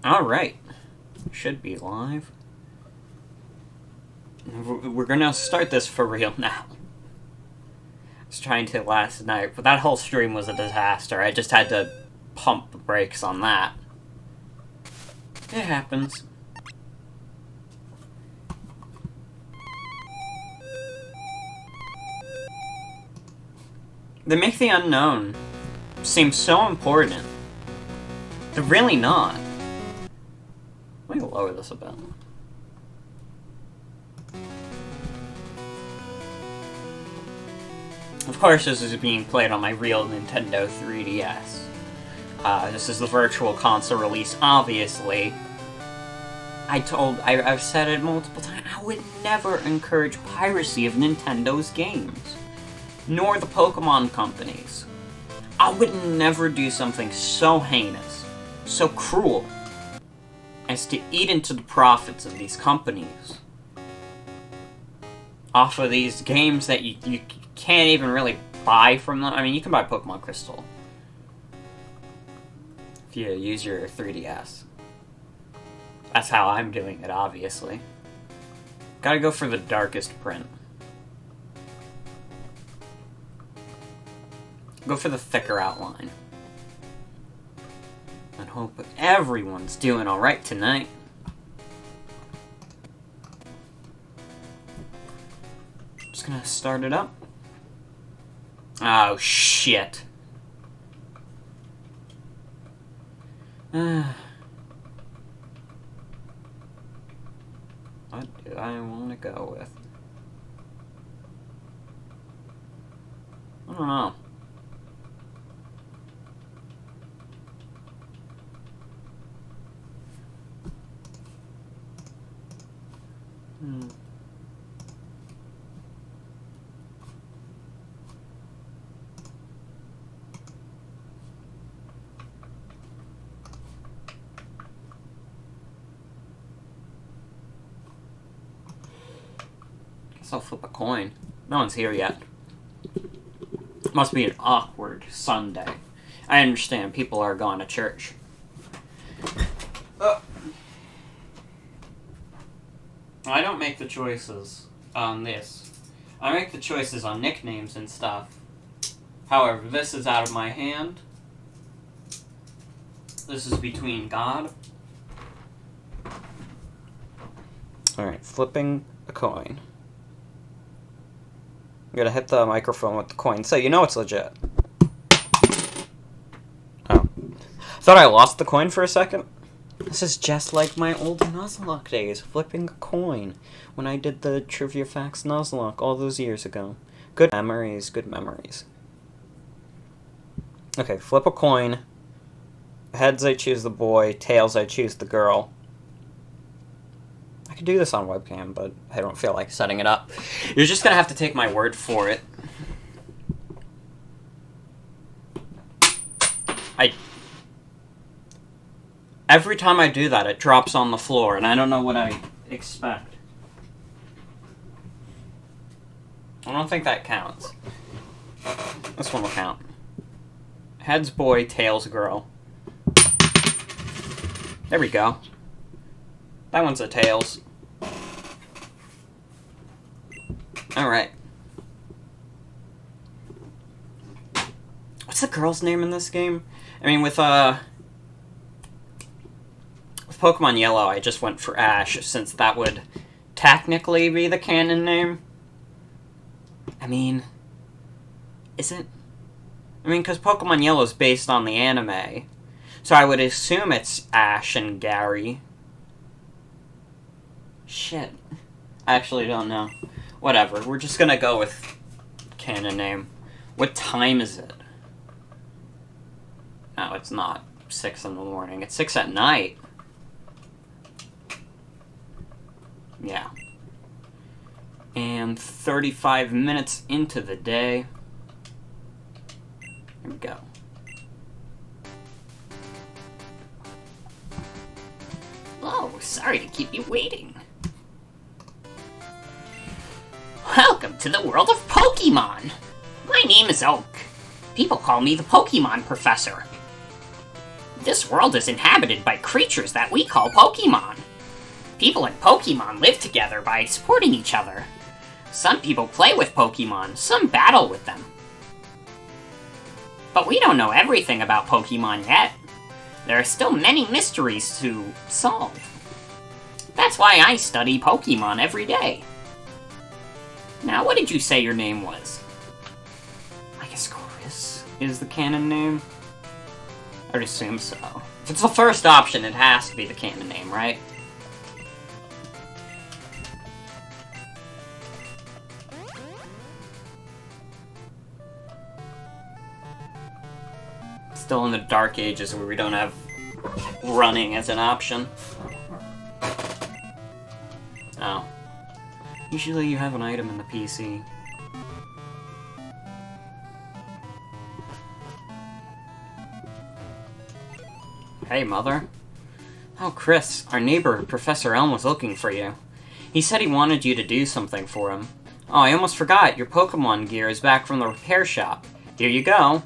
Alright. Should be live. We're gonna start this for real now. I was trying to last night, but that whole stream was a disaster. I just had to pump the brakes on that. It happens. They make the unknown seem so important. They're really not. Let me lower this a bit. Of course, this is being played on my real Nintendo 3DS. This is the Virtual Console release, obviously. I've said it multiple times, I would never encourage piracy of Nintendo's games. Nor the Pokemon companies. I would never do something so heinous, so cruel, as to eat into the profits of these companies. Off of these games that you can't even really buy from them. I mean, you can buy Pokemon Crystal if you use your 3DS. That's how I'm doing it, obviously. Gotta go for the darkest print. Go for the thicker outline. And hope everyone's doing alright tonight. Just gonna start it up. Oh, shit. What do I want to go with? I don't know. Guess I'll flip a coin. No one's here yet. Must be an awkward Sunday. I understand people are gone to church. I don't make the choices on this. I make the choices on nicknames and stuff. However, this is out of my hand. This is between God. Alright, flipping a coin. I'm gonna hit the microphone with the coin, so you know it's legit. Oh. Thought I lost the coin for a second. This is just like my old Nuzlocke days, flipping a coin, when I did the Trivia Facts Nuzlocke all those years ago. Good memories, good memories. Okay, flip a coin. Heads, I choose the boy. Tails, I choose the girl. I could do this on webcam, but I don't feel like setting it up. You're just gonna have to take my word for it. Every time I do that, it drops on the floor, and I don't know what I expect. I don't think that counts. This one will count. Heads boy, tails girl. There we go. That one's a tails. Alright. What's the girl's name in this game? I mean, with Pokemon Yellow, I just went for Ash, since that would technically be the canon name. I mean, is it? I mean, because Pokemon Yellow is based on the anime, so I would assume it's Ash and Gary. Shit. I actually don't know. Whatever, we're just gonna go with canon name. What time is it? No, it's not 6 in the morning. It's 6 at night. Yeah. And 35 minutes into the day. Here we go. Oh, sorry to keep you waiting. Welcome to the world of Pokemon! My name is Oak. People call me the Pokemon Professor. This world is inhabited by creatures that we call Pokemon. People and Pokemon live together by supporting each other. Some people play with Pokemon, some battle with them. But we don't know everything about Pokemon yet. There are still many mysteries to solve. That's why I study Pokemon every day. Now, what did you say your name was? I guess Chris is the canon name? I would assume so. If it's the first option, it has to be the canon name, right? Still in the dark ages where we don't have running as an option. Oh. Usually you have an item in the PC. Hey, Mother. Oh, Chris, our neighbor, Professor Elm, was looking for you. He said he wanted you to do something for him. Oh, I almost forgot. Your Pokemon gear is back from the repair shop. Here you go.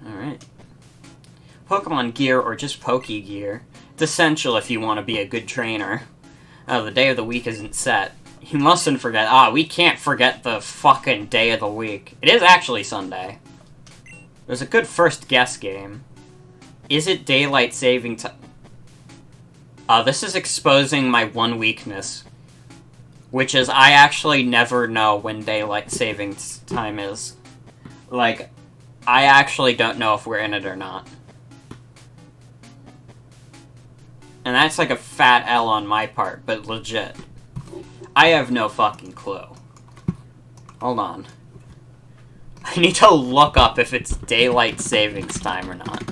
Alright. Pokemon gear, or just Poke gear. It's essential if you want to be a good trainer. Oh, the day of the week isn't set. You mustn't forget. We can't forget the fucking day of the week. It is actually Sunday. It was a good first guess game. Is it daylight saving time? This is exposing my one weakness. Which is, I actually never know when daylight saving time is. Like, I actually don't know if we're in it or not. And that's like a fat L on my part, but legit. I have no fucking clue. Hold on. I need to look up if it's daylight savings time or not.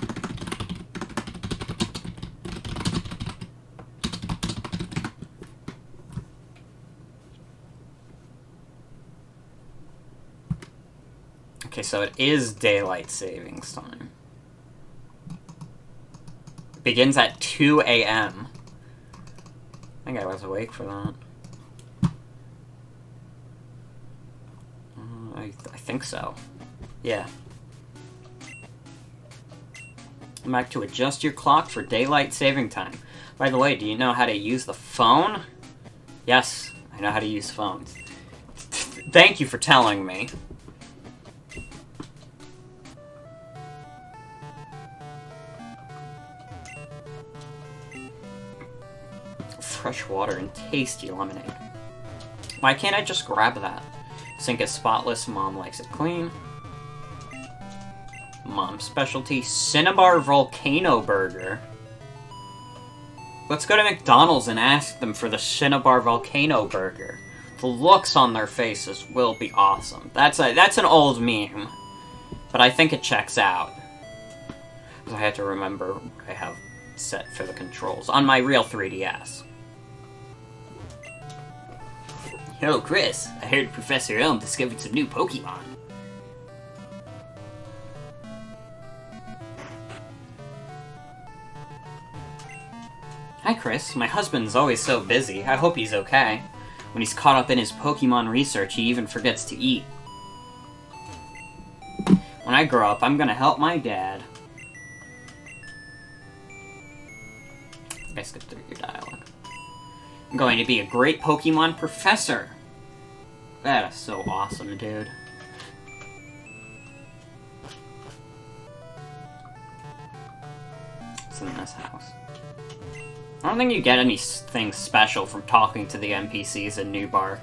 Okay, so it is daylight savings time. It begins at 2 a.m. I think I was awake for that. I think so. Yeah. I'm back to adjust your clock for daylight saving time. By the way, do you know how to use the phone? Yes, I know how to use phones. Thank you for telling me. Fresh water and tasty lemonade. Why can't I just grab that? Sink is spotless, Mom likes it clean. Mom's specialty, Cinnabar Volcano Burger. Let's go to McDonald's and ask them for the Cinnabar Volcano Burger. The looks on their faces will be awesome. That's an old meme, but I think it checks out. I had to remember what I have set for the controls on my real 3DS. Yo, Chris, I heard Professor Elm discovered some new Pokemon. Hi, Chris. My husband's always so busy. I hope he's okay. When he's caught up in his Pokemon research, he even forgets to eat. When I grow up, I'm gonna help my dad. I skipped through your dialogue. I'm going to be a great Pokemon professor. That is so awesome, dude. It's in this house. I don't think you get anything special from talking to the NPCs in New Bark.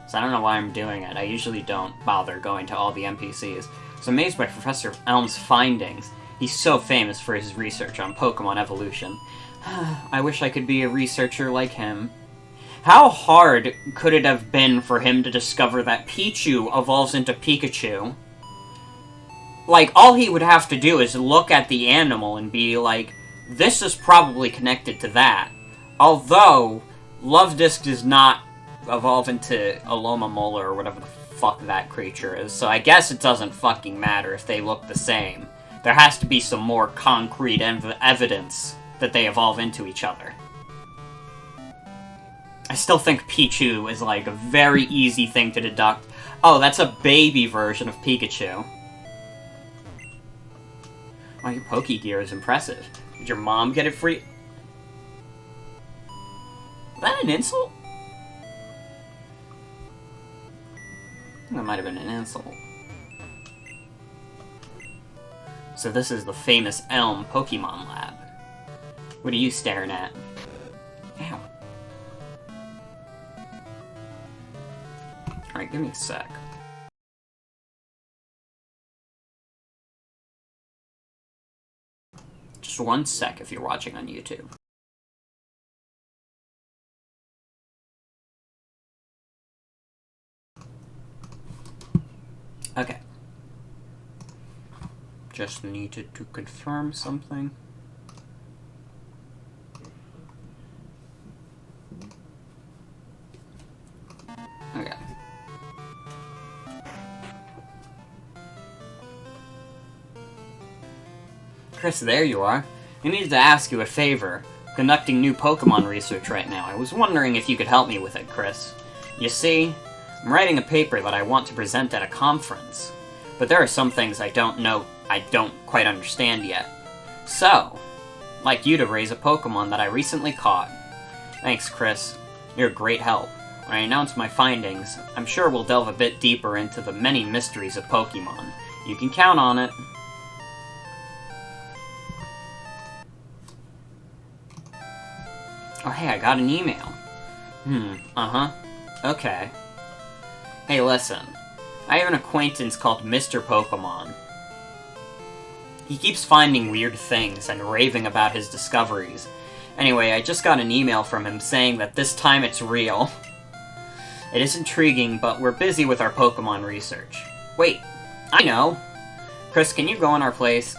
So I don't know why I'm doing it. I usually don't bother going to all the NPCs. I was amazed by Professor Elm's findings. He's so famous for his research on Pokemon evolution. I wish I could be a researcher like him. How hard could it have been for him to discover that Pichu evolves into Pikachu? Like, all he would have to do is look at the animal and be like, this is probably connected to that. Although, Luvdisc does not evolve into Alomomola or whatever the fuck that creature is, so I guess it doesn't fucking matter if they look the same. There has to be some more concrete evidence that they evolve into each other. I still think Pichu is like a very easy thing to deduct. Oh, that's a baby version of Pikachu. Oh, your Pokegear is impressive. Did your mom get it free? Was that an insult? I think that might have been an insult. So this is the famous Elm Pokemon Lab. What are you staring at? Ow. Alright, give me a sec. Just 1 sec if you're watching on YouTube. Okay. Just needed to confirm something. Okay. Chris, there you are. I needed to ask you a favor. I'm conducting new Pokemon research right now. I was wondering if you could help me with it, Chris. You see, I'm writing a paper that I want to present at a conference, but there are some things I don't quite understand yet. So, I'd like you to raise a Pokemon that I recently caught. Thanks, Chris. You're a great help. When I announce my findings, I'm sure we'll delve a bit deeper into the many mysteries of Pokemon. You can count on it. Oh, hey, I got an email. Okay. Hey, listen. I have an acquaintance called Mr. Pokemon. He keeps finding weird things and raving about his discoveries. Anyway, I just got an email from him saying that this time it's real. It is intriguing, but we're busy with our Pokemon research. Wait, I know! Chris, can you go in our place?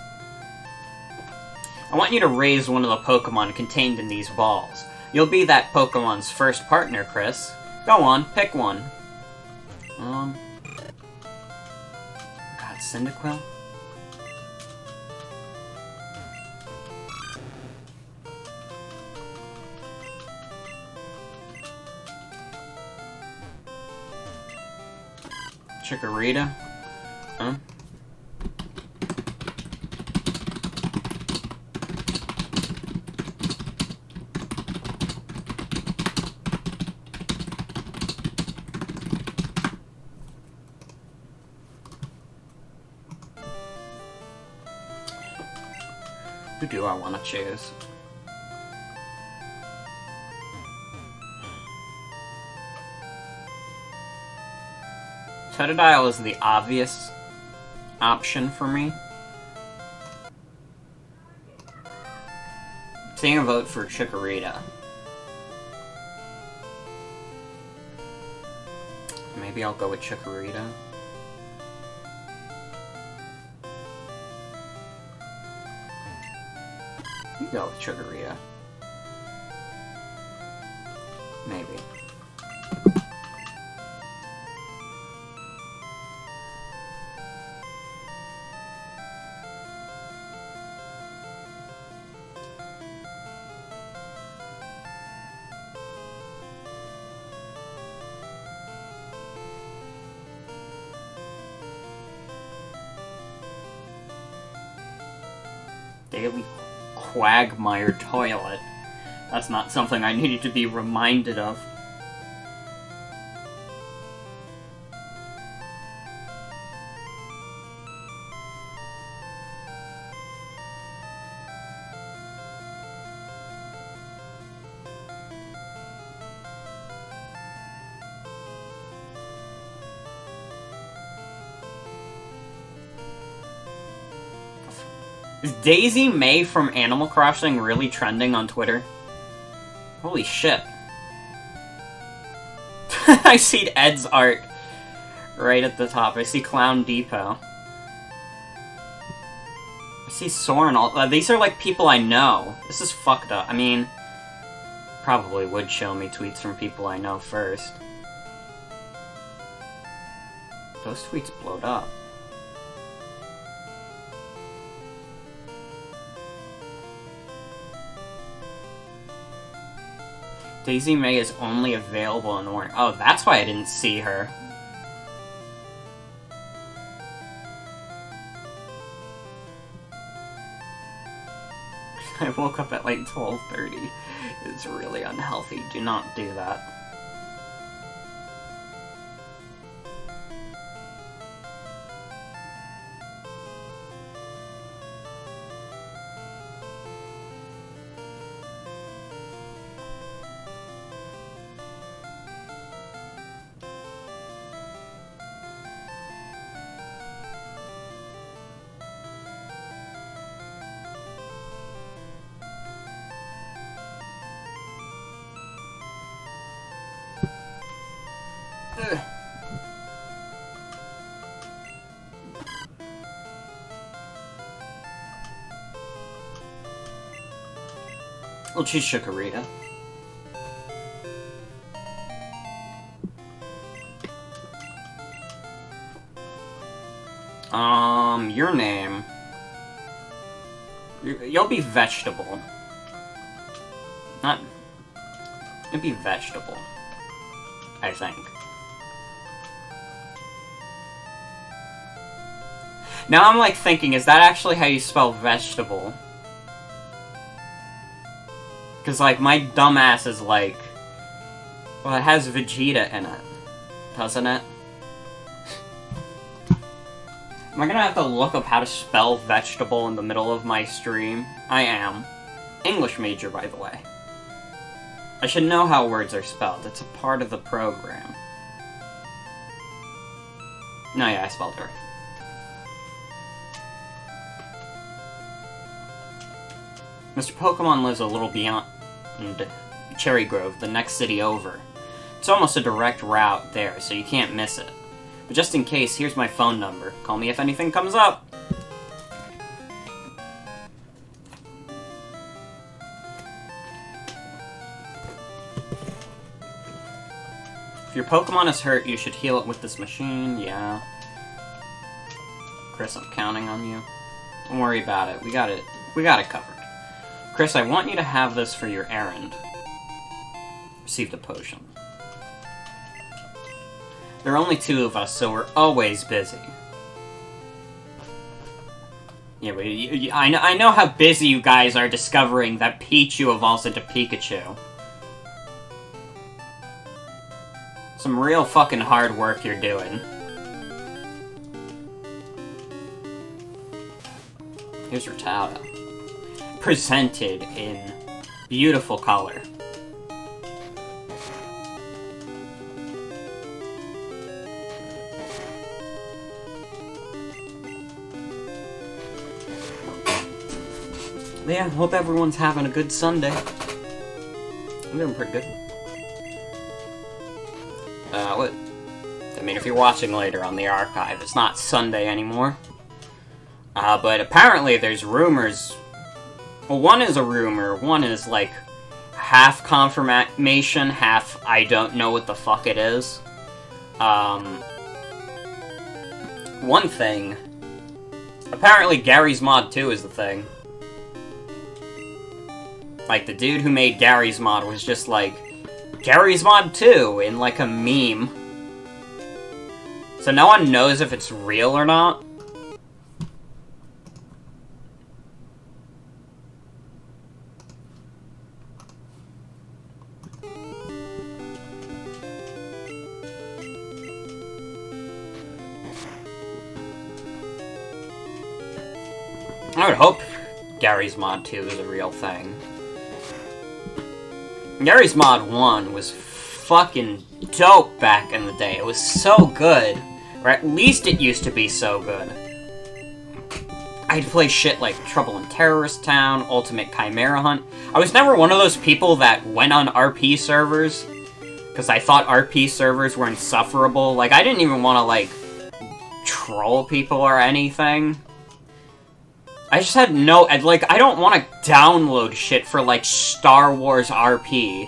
I want you to raise one of the Pokemon contained in these balls. You'll be that Pokemon's first partner, Chris. Go on, pick one. God, Cyndaquil? Chikorita? Huh? Who do I want to choose? Totodile is the obvious option for me. I'm taking a vote for Chikorita. Maybe I'll go with Chikorita. You go with Chikorita. Maybe. Daily Quagmire toilet. That's not something I needed to be reminded of. Is Daisy Mae from Animal Crossing really trending on Twitter? Holy shit. I see Ed's art right at the top. I see Clown Depot. I see Soren. These are like people I know. This is fucked up. I mean, probably would show me tweets from people I know first. Those tweets blowed up. Daisy Mae is only available in orange. Oh, that's why I didn't see her. I woke up at like 12:30. It's really unhealthy. Do not do that. We'll choose Chikorita. Your name. You'll be Vegetable. Not... You'll be Vegetable. I think. Now I'm like thinking, is that actually how you spell vegetable? Because like my dumbass is like, well, it has Vegeta in it, doesn't it? Am I gonna have to look up how to spell vegetable in the middle of my stream? I am. English major, by the way. I should know how words are spelled. It's a part of the program. No, yeah, I spelled it right. Mr. Pokemon lives a little beyond Cherry Grove, the next city over. It's almost a direct route there, so you can't miss it. But just in case, here's my phone number. Call me if anything comes up. If your Pokemon is hurt, you should heal it with this machine, yeah. Chris, I'm counting on you. Don't worry about it. We got it covered. Chris, I want you to have this for your errand. Received a potion. There are only 2 of us, so we're always busy. Yeah, but I know how busy you guys are discovering that Pichu evolves into Pikachu. Some real fucking hard work you're doing. Here's Rattata. Presented in beautiful color. Yeah, hope everyone's having a good Sunday. I'm doing pretty good. What? I mean, if you're watching later on the archive, it's not Sunday anymore. But apparently there's rumors. Well, one is a rumor, one is, like, half confirmation, half I don't know what the fuck it is. One thing. Apparently Gary's Mod 2 is the thing. Like, the dude who made Gary's Mod was just like, Gary's Mod 2 in, like, a meme. So no one knows if it's real or not. I would hope Gary's Mod 2 is a real thing. Gary's Mod 1 was fucking dope back in the day. It was so good. Or at least it used to be so good. I'd play shit like Trouble in Terrorist Town, Ultimate Chimera Hunt. I was never one of those people that went on RP servers, because I thought RP servers were insufferable. Like, I didn't even want to, like, troll people or anything. I just had no, like, I don't want to download shit for, like, Star Wars RP.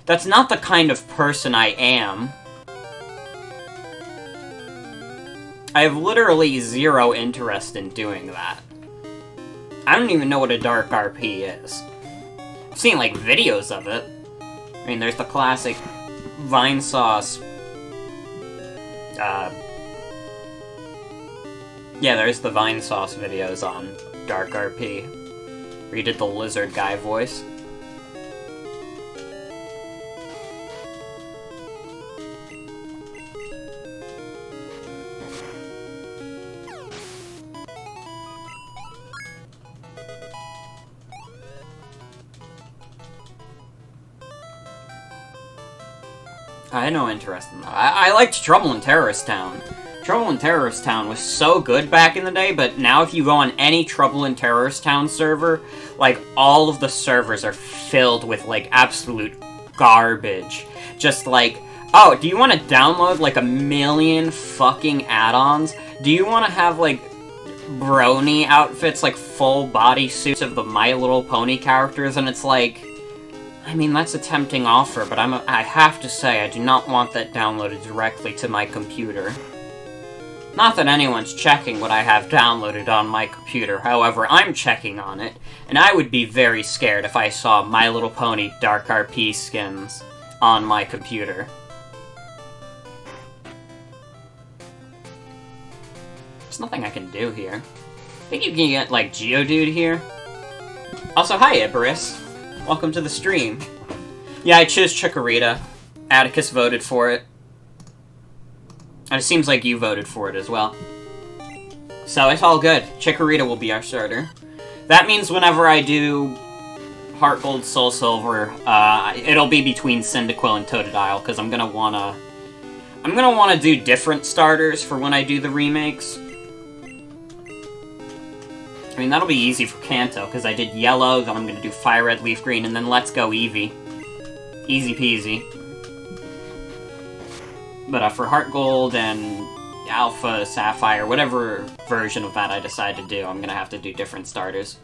That's not the kind of person I am. I have literally zero interest in doing that. I don't even know what a dark RP is. I've seen, like, videos of it. I mean, there's the classic Vinesauce, yeah, there's the Vinesauce videos on Dark RP. Where you did the lizard guy voice. I had no interest in that. I liked Trouble in Terrorist Town. Trouble in Terrorist Town was so good back in the day, but now if you go on any Trouble in Terrorist Town server, like, all of the servers are filled with, like, absolute garbage. Just like, oh, do you want to download, like, 1,000,000 fucking add-ons? Do you want to have, like, brony outfits, like, full body suits of the My Little Pony characters? And it's like, I mean, that's a tempting offer, but I have to say, I do not want that downloaded directly to my computer. Not that anyone's checking what I have downloaded on my computer, however, I'm checking on it, and I would be very scared if I saw My Little Pony Dark RP skins on my computer. There's nothing I can do here. I think you can get, like, Geodude here. Also, hi, Ibarus. Welcome to the stream. Yeah, I chose Chikorita. Atticus voted for it. And it seems like you voted for it as well. So it's all good. Chikorita will be our starter. That means whenever I do Heart Gold, Soul Silver, it'll be between Cyndaquil and Totodile, because I'm gonna wanna do different starters for when I do the remakes. I mean, that'll be easy for Kanto, because I did Yellow, then I'm going to do Fire Red, Leaf Green, and then Let's Go Eevee. Easy peasy. But for Heart Gold and Alpha, Sapphire, whatever version of that I decide to do, I'm going to have to do different starters.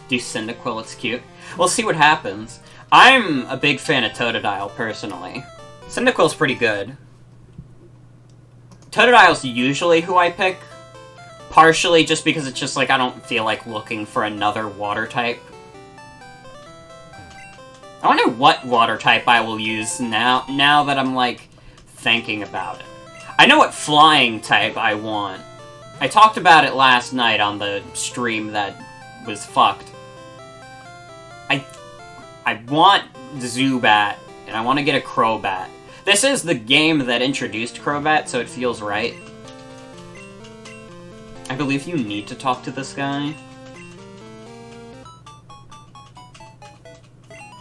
Do Cyndaquil, it's cute. We'll see what happens. I'm a big fan of Totodile, personally. Cyndaquil's pretty good. Totodile's usually who I pick, partially just because it's just like I don't feel like looking for another water type. I wonder what water type I will use now that I'm, like, thinking about it. I know what flying type I want. I talked about it last night on the stream that was fucked. I want Zubat, and I want to get a Crobat. This is the game that introduced Crobat, so it feels right. I believe you need to talk to this guy.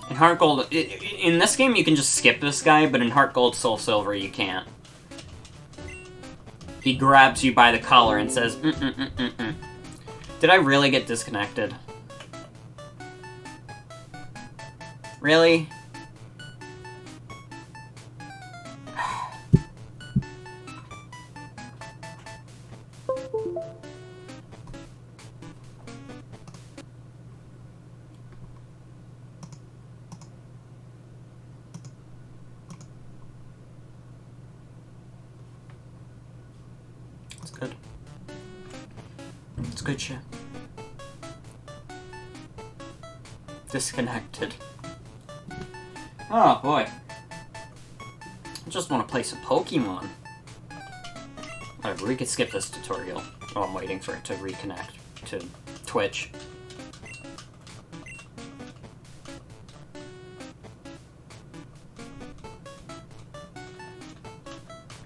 In Heart Gold, in this game you can just skip this guy, but in Heart Gold, Soul Silver you can't. He grabs you by the collar and says, Did I really get disconnected? Really? It's good. It's good shit. Disconnected. Oh boy. I just want to play some Pokemon. Whatever, we could skip this tutorial while I'm waiting for it to reconnect to Twitch.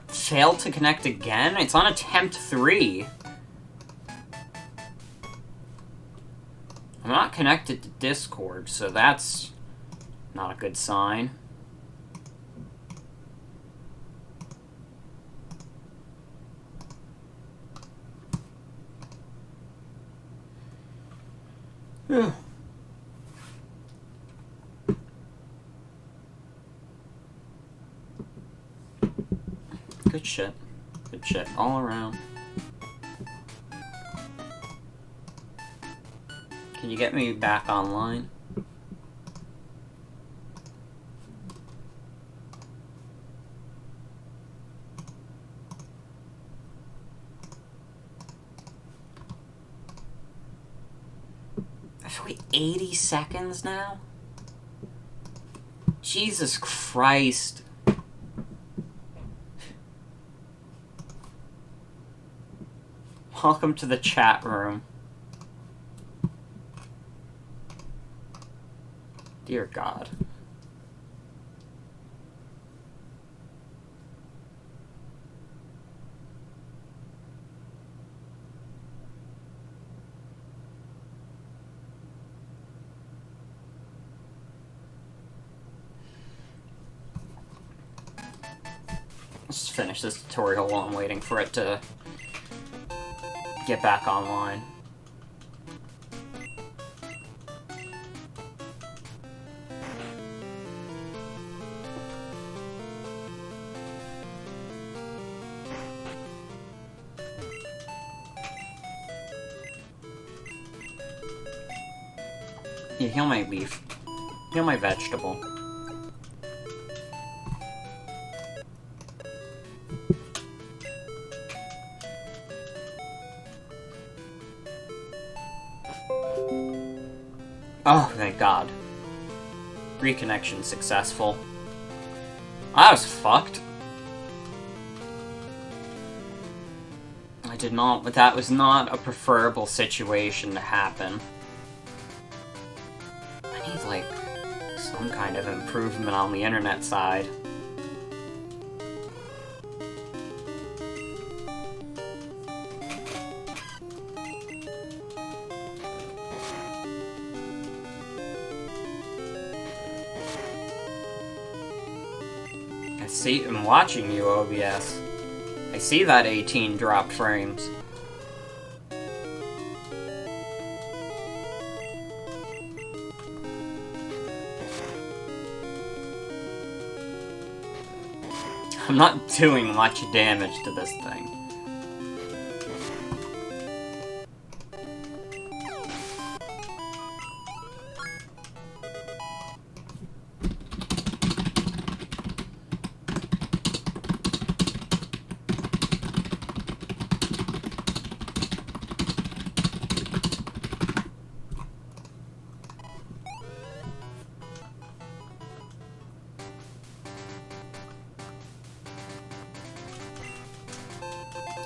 Failed to connect again? It's on attempt 3. I'm not connected to Discord, so that's not a good sign. Good shit. Good shit all around. Can you get me back online? I have to wait 80 seconds now? Jesus Christ. Welcome to the chat room. Dear God. Let's finish this tutorial while I'm waiting for it to get back online. Yeah, heal my leaf. Heal my vegetable. Oh, thank God. Reconnection successful. I was fucked. I did not, but that was not a preferable situation to happen. I need, like, some kind of improvement on the internet side. I'm watching you, OBS. I see that 18 dropped frames. I'm not doing much damage to this thing.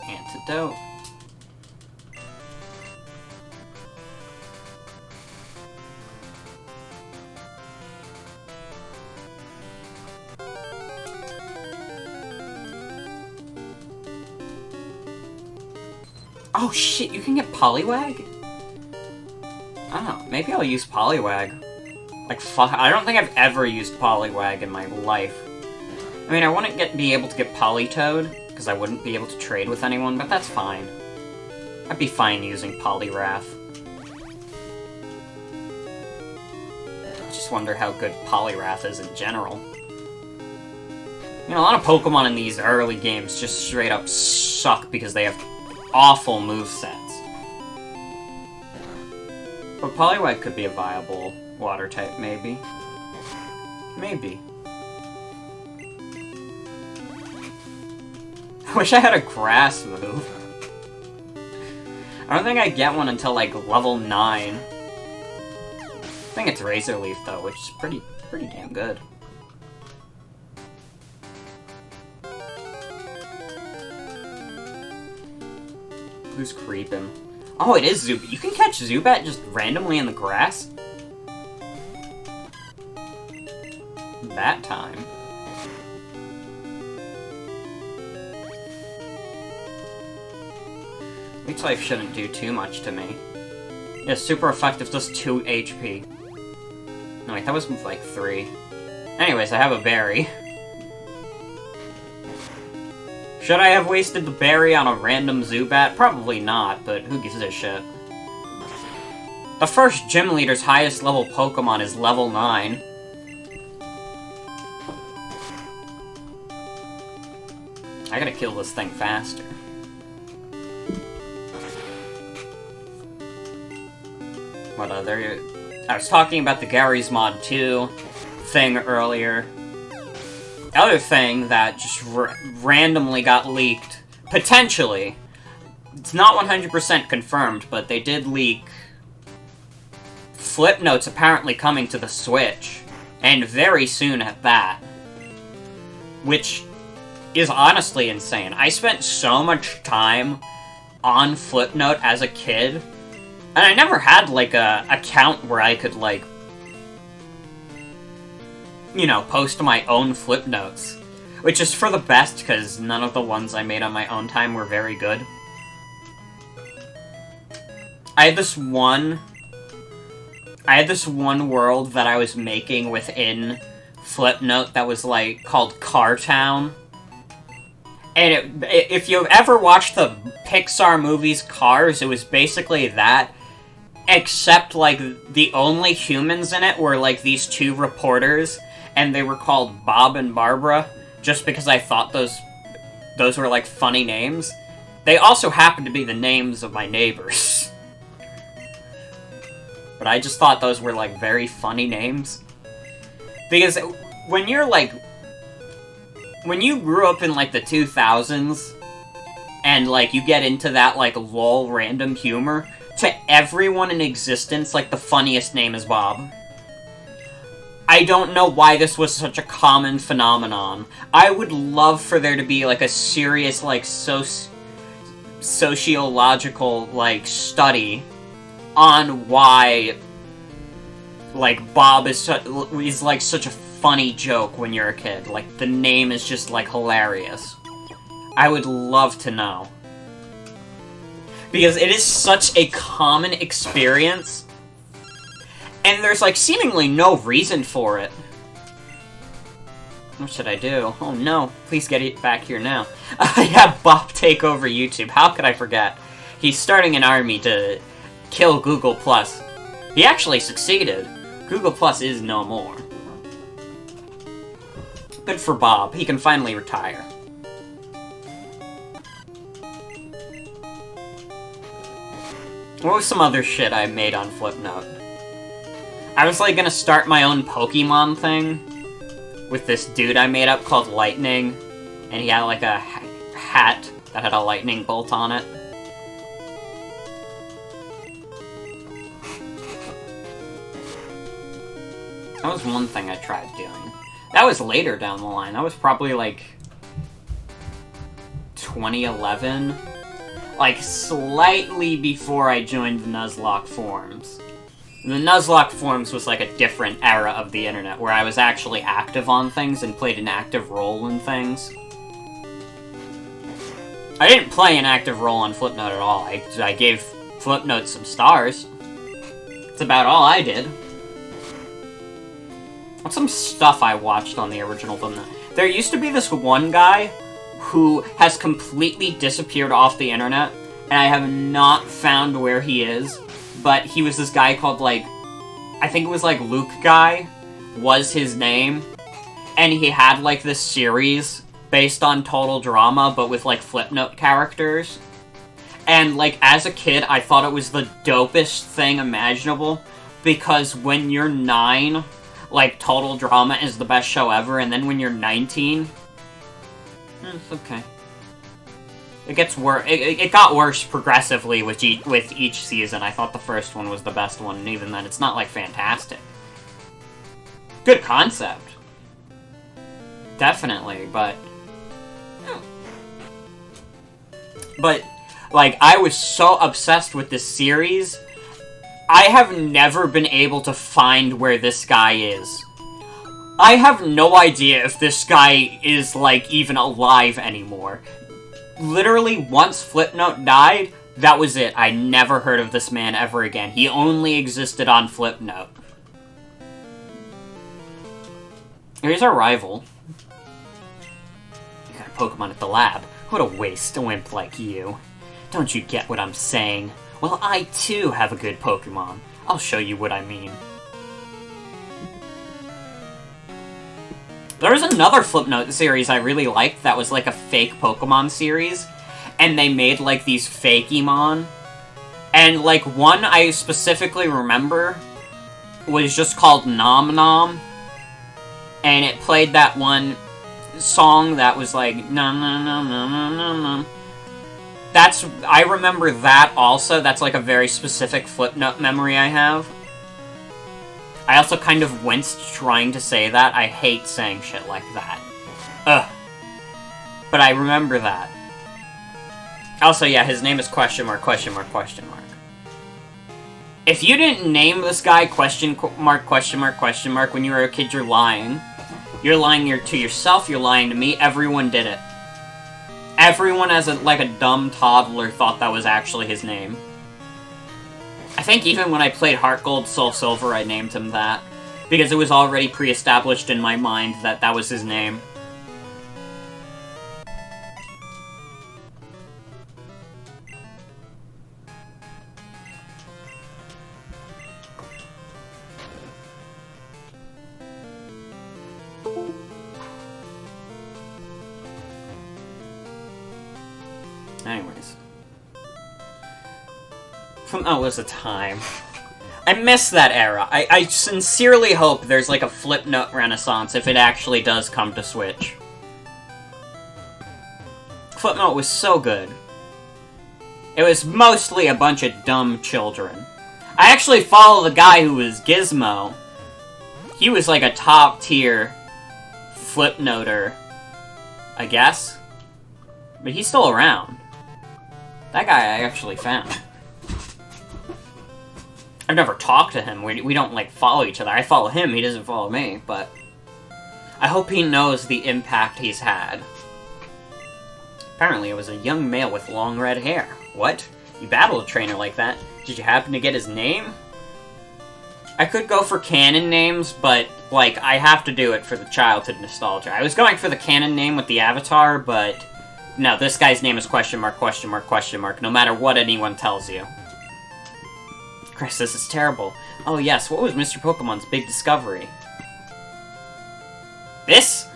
Antidote. Oh shit, you can get Poliwag? I don't know, maybe I'll use Poliwag. Like, fuck, I don't think I've ever used Poliwag in my life. I mean, I wouldn't be able to get Politoed, because I wouldn't be able to trade with anyone, but that's fine. I'd be fine using Poliwrath. I just wonder how good Poliwrath is in general. You know, a lot of Pokemon in these early games just straight up suck because they have awful movesets. But Poliwag could be a viable water type, maybe. Maybe. I wish I had a grass move. I don't think I get one until, like, level 9. I think it's Razor Leaf, though, which is pretty damn good. Who's creeping? Oh, it is Zubat. You can catch Zubat just randomly in the grass? That time. Leech Life shouldn't do too much to me. Yeah, super effective, does 2 HP. No, wait, that was like 3. Anyways, I have a berry. Should I have wasted the berry on a random Zubat? Probably not, but who gives a shit? The first gym leader's highest level Pokemon is level 9. I gotta kill this thing faster. What other... I was talking about the Gary's Mod 2 thing earlier. The other thing that just randomly got leaked, potentially, it's not 100% confirmed, but they did leak Flipnotes apparently coming to the Switch, and very soon at that, which is honestly insane. I spent so much time on Flipnote as a kid, and I never had, like, a account where I could, like, you know, post my own Flipnotes. Which is for the best, because none of the ones I made on my own time were very good. I had this one world that I was making within Flipnote that was, like, called Car Town. And if you've ever watched the Pixar movies Cars, it was basically that. Except, like, the only humans in it were, like, these two reporters, and they were called Bob and Barbara, just because I thought those were, like, funny names. They also happened to be the names of my neighbors. But I just thought those were, like, very funny names. Because when you're, like... When you grew up in, like, the 2000s, and, like, you get into that, like, lol random humor, to everyone in existence, like, the funniest name is Bob. I don't know why this was such a common phenomenon. I would love for there to be, like, a serious, like, sociological, like, study on why, like, Bob is, like, such a funny joke when you're a kid. Like, the name is just, like, hilarious. I would love to know. Because it is such a common experience, and there's, like, seemingly no reason for it. What should I do? Oh no, please get it back here now. I have Bob take over YouTube, how could I forget? He's starting an army to kill Google+. He actually succeeded. Google+ is no more. Good for Bob, he can finally retire. What was some other shit I made on Flipnote? I was, like, gonna start my own Pokemon thing with this dude I made up called Lightning, and he had, like, a hat that had a lightning bolt on it. That was one thing I tried doing. That was later down the line. That was probably, like, 2011. Like, slightly before I joined the Nuzlocke forums. The Nuzlocke forums was, like, a different era of the internet, where I was actually active on things and played an active role in things. I didn't play an active role on Flipnote at all. I gave Flipnote some stars. That's about all I did. What's some stuff I watched on the original Flipnote? There used to be this one guy who has completely disappeared off the internet, and I have not found where he is, but he was this guy called, like, I think it was, like, Luke Guy was his name, and he had, like, this series based on Total Drama, but with, like, Flipnote characters. And, like, as a kid, I thought it was the dopest thing imaginable, because when you're 9, like, Total Drama is the best show ever, and then when you're 19... it's okay. It gets worse. It got worse progressively with each season. I thought the first one was the best one, and even then, it's not, like, fantastic. Good concept. Definitely, but... But, like, I was so obsessed with this series, I have never been able to find where this guy is. I have no idea if this guy is, like, even alive anymore. Literally, once Flipnote died, that was it. I never heard of this man ever again. He only existed on Flipnote. Here's our rival. You got a Pokemon at the lab. What a waste, a wimp like you. Don't you get what I'm saying? Well, I too have a good Pokemon. I'll show you what I mean. There was another Flipnote series I really liked that was like a fake Pokemon series, and they made like these Fakemon. And like one I specifically remember was just called Nom Nom, and it played that one song that was like nom nom nom nom nom nom nom. I remember that also. That's like a very specific Flipnote memory I have. I also kind of winced trying to say that. I hate saying shit like that. Ugh. But I remember that. Also, yeah, his name is question mark, question mark, question mark. If you didn't name this guy question mark, question mark, question mark when you were a kid, you're lying. You're lying to yourself, you're lying to me, everyone did it. Everyone as like a dumb toddler thought that was actually his name. I think even when I played Heart Gold Soul Silver, I named him that. Because it was already pre-established in my mind that that was his name. Anyways. That was a time. I miss that era. I sincerely hope there's like a Flipnote renaissance if it actually does come to Switch. Flipnote was so good. It was mostly a bunch of dumb children. I actually follow the guy who was Gizmo. He was like a top tier Flipnoter, I guess. But he's still around. That guy I actually found. I've never talked to him. We don't, like, follow each other. I follow him, he doesn't follow me, but I hope he knows the impact he's had. Apparently it was a young male with long red hair. What? You battled a trainer like that? Did you happen to get his name? I could go for canon names, but, like, I have to do it for the childhood nostalgia. I was going for the canon name with the avatar, but no, this guy's name is question mark, question mark, question mark, no matter what anyone tells you. Chris, this is terrible. Oh yes, what was Mr. Pokemon's big discovery? This?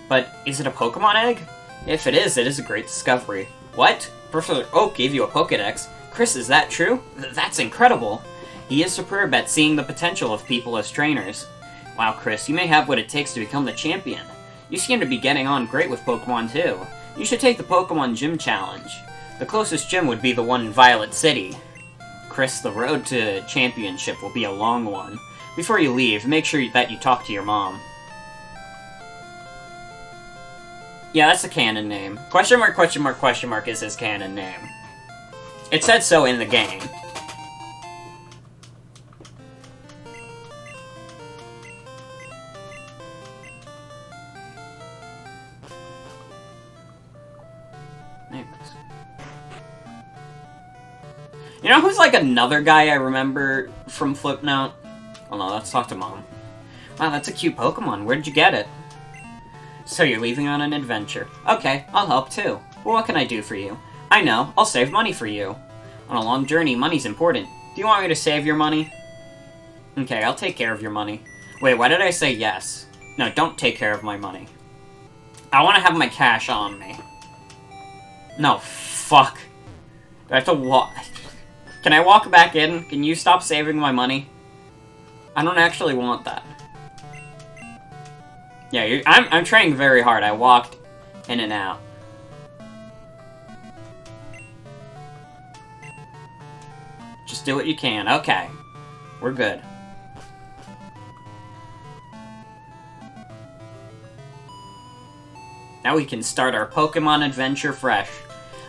But is it a Pokemon egg? If it is a great discovery. What? Professor Oak gave you a Pokedex? Chris, is that true? That's incredible. He is superb at seeing the potential of people as trainers. Wow, Chris, you may have what it takes to become the champion. You seem to be getting on great with Pokemon too. You should take the Pokemon Gym Challenge. The closest gym would be the one in Violet City. Chris, the road to championship will be a long one. Before you leave, make sure that you talk to your mom. Yeah, that's the canon name. Question mark, question mark, question mark is his canon name. It said so in the game. You know who's like another guy I remember from Flipnote? Oh no, let's talk to Mom. Wow, that's a cute Pokemon. Where did you get it? So you're leaving on an adventure. Okay, I'll help too. Well, what can I do for you? I know, I'll save money for you. On a long journey, money's important. Do you want me to save your money? Okay, I'll take care of your money. Wait, why did I say yes? No, don't take care of my money. I want to have my cash on me. No, fuck. Do I have to walk? Can I walk back in? Can you stop saving my money? I don't actually want that. Yeah, I'm trying very hard. I walked in and out. Just do what you can. Okay. We're good. Now we can start our Pokemon adventure fresh.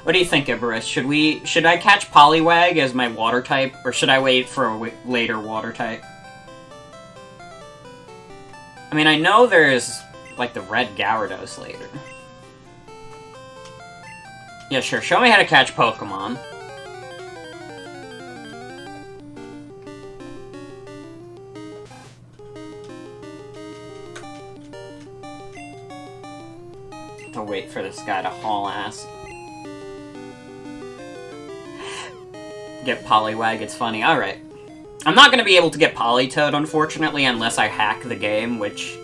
What do you think, Ibarus? Should I catch Poliwag as my water type, or should I wait for a later water type? I mean, I know there's, like, the red Gyarados later. Yeah, sure. Show me how to catch Pokemon. I'll wait for this guy to haul ass. Get Poliwag, it's funny. Alright. I'm not going to be able to get Politoed, unfortunately, unless I hack the game, which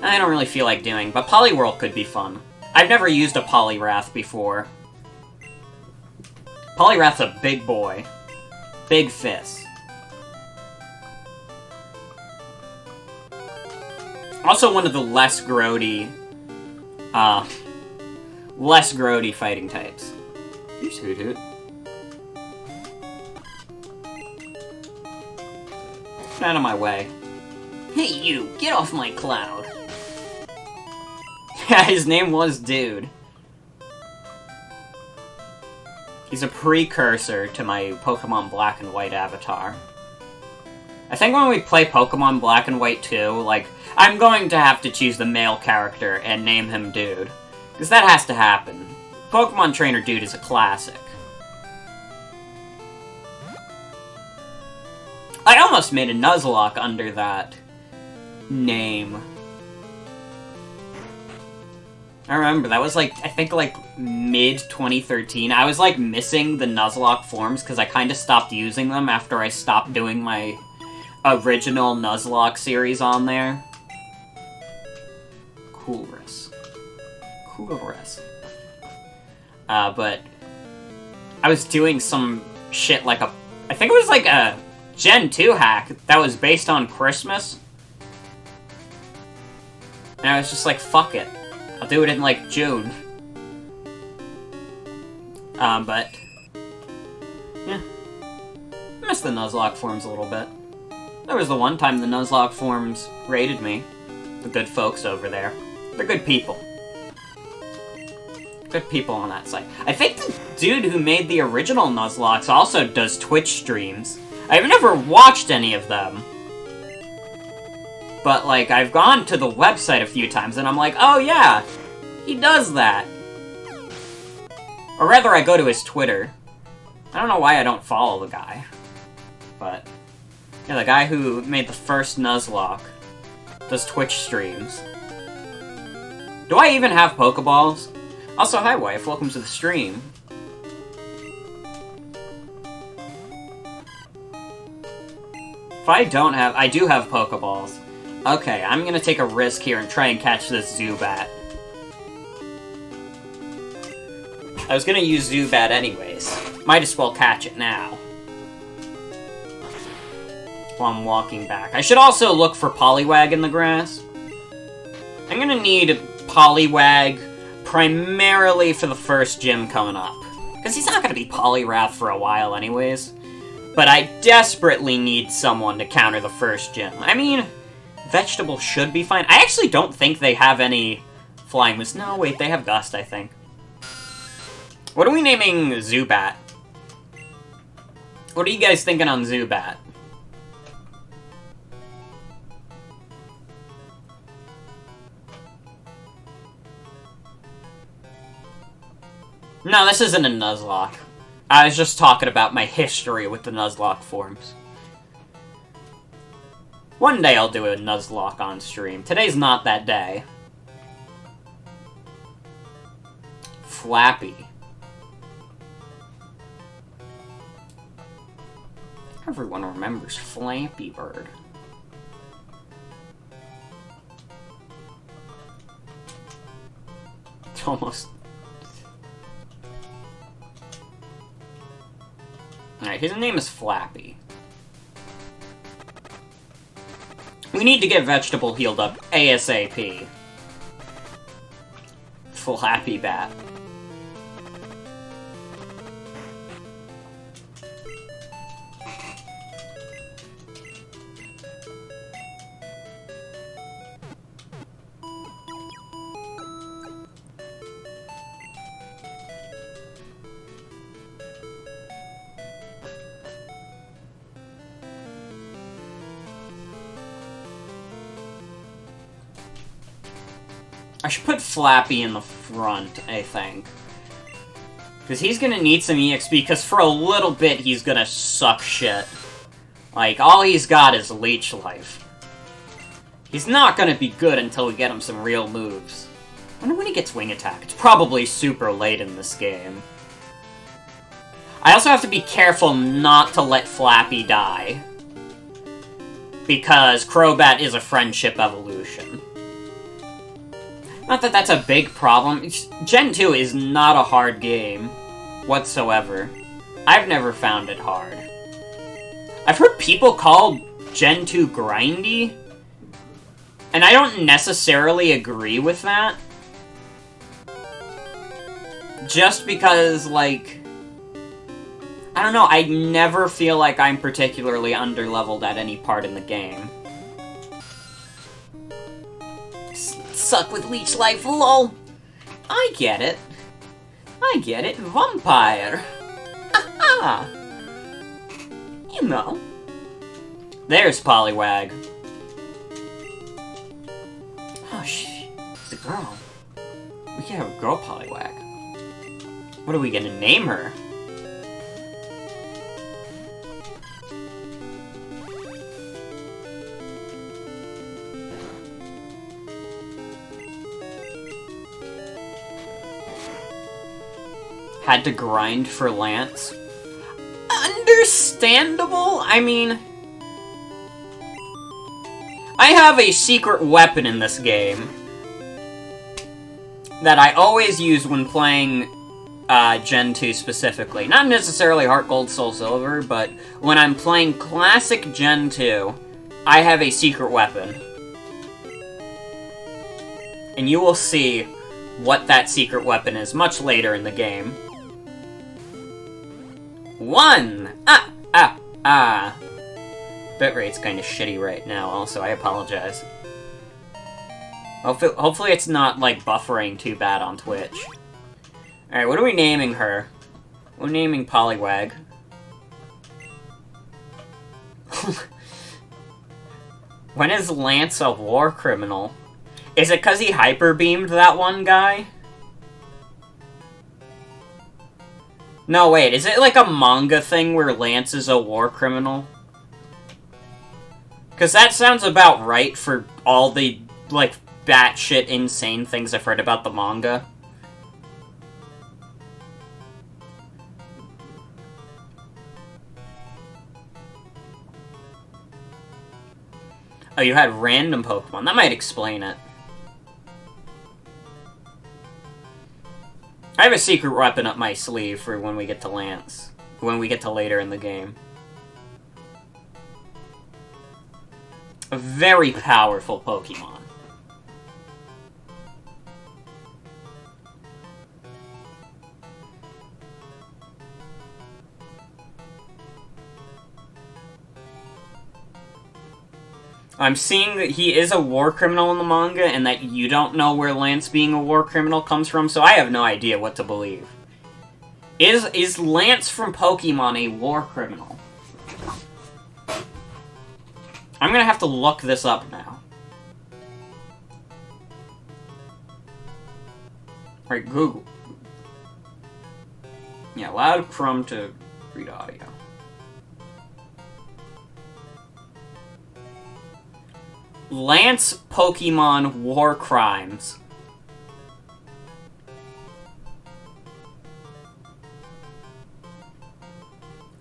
I don't really feel like doing, but Poliwhirl could be fun. I've never used a Poliwrath before. Poliwrath's a big boy. Big fist. Also one of the less grody fighting types. Here's Hoothoot. Get out of my way. Hey you, get off my cloud. Yeah, his name was Dude. He's a precursor to my Pokemon Black and White avatar. I think when we play Pokemon Black and White 2, like, I'm going to have to choose the male character and name him Dude. Because that has to happen. Pokemon Trainer Dude is a classic. I almost made a Nuzlocke under that name. I remember, that was like, I think like mid-2013. I was like missing the Nuzlocke forms because I kind of stopped using them after I stopped doing my original Nuzlocke series on there. Coolress. But I was doing some shit like I think it was like a Gen 2 hack that was based on Christmas. And I was just like, fuck it. I'll do it in, like, June. But... yeah. I miss the Nuzlocke forums a little bit. There was the one time the Nuzlocke forums raided me. The good folks over there. They're good people. Good people on that site. I think the dude who made the original Nuzlocks also does Twitch streams. I've never watched any of them. But, like, I've gone to the website a few times, and I'm like, oh yeah, he does that. Or rather, I go to his Twitter. I don't know why I don't follow the guy. But, yeah, the guy who made the first Nuzlocke does Twitch streams. Do I even have Pokeballs? Also, hi, wife. Welcome to the stream. If I don't have... I do have Pokeballs. Okay, I'm gonna take a risk here and try and catch this Zubat. I was gonna use Zubat anyways. Might as well catch it now. While I'm walking back. I should also look for Poliwag in the grass. I'm gonna need Poliwag primarily for the first gym coming up. Because he's not gonna be Poliwrath for a while anyways. But I desperately need someone to counter the first gym. I mean... Vegetable should be fine. I actually don't think they have any flying moves. No, wait, they have Gust, I think. What are we naming Zubat? What are you guys thinking on Zubat? No, this isn't a Nuzlocke. I was just talking about my history with the Nuzlocke forms. One day I'll do a Nuzlocke on stream. Today's not that day. Flappy. Everyone remembers Flappy Bird. It's almost... Alright, his name is Flappy. We need to get Vegetable healed up ASAP. Flappy Bat. I should put Flappy in the front, I think. Because he's gonna need some EXP, because for a little bit he's gonna suck shit. Like, all he's got is Leech Life. He's not gonna be good until we get him some real moves. I wonder when he gets Wing Attack. It's probably super late in this game. I also have to be careful not to let Flappy die. Because Crobat is a friendship evolution. Not that that's a big problem. Gen 2 is not a hard game whatsoever. I've never found it hard. I've heard people call Gen 2 grindy, and I don't necessarily agree with that. Just because, like... I don't know, I never feel like I'm particularly underleveled at any part in the game. Suck with Leech Life, lol. I get it. I get it. Vampire. Ah. You know. There's Poliwag. Oh, she's a girl. We can have a girl Poliwag. What are we gonna name her? Had to grind for Lance. Understandable? I mean... I have a secret weapon in this game that I always use when playing Gen 2 specifically. Not necessarily Heart Gold, Soul Silver, but when I'm playing classic Gen 2, I have a secret weapon. And you will see what that secret weapon is much later in the game. Bitrate's kind of shitty right now, also, I apologize. Hopefully it's not, like, buffering too bad on Twitch. Alright, what are we naming her? We're naming Poliwag. When is Lance a war criminal? Is it because he hyper-beamed that one guy? No, wait, is it like a manga thing where Lance is a war criminal? Because that sounds about right for all the, like, batshit insane things I've heard about the manga. Oh, you had random Pokemon. That might explain it. I have a secret weapon up my sleeve for when we get to Lance. When we get to later in the game. A very powerful Pokemon. I'm seeing that he is a war criminal in the manga, and that you don't know where Lance being a war criminal comes from, so I have no idea what to believe. Is Lance from Pokemon a war criminal? I'm gonna have to look this up now. Alright, Google. Yeah, loud Chrome to read audio. Lance Pokemon War Crimes.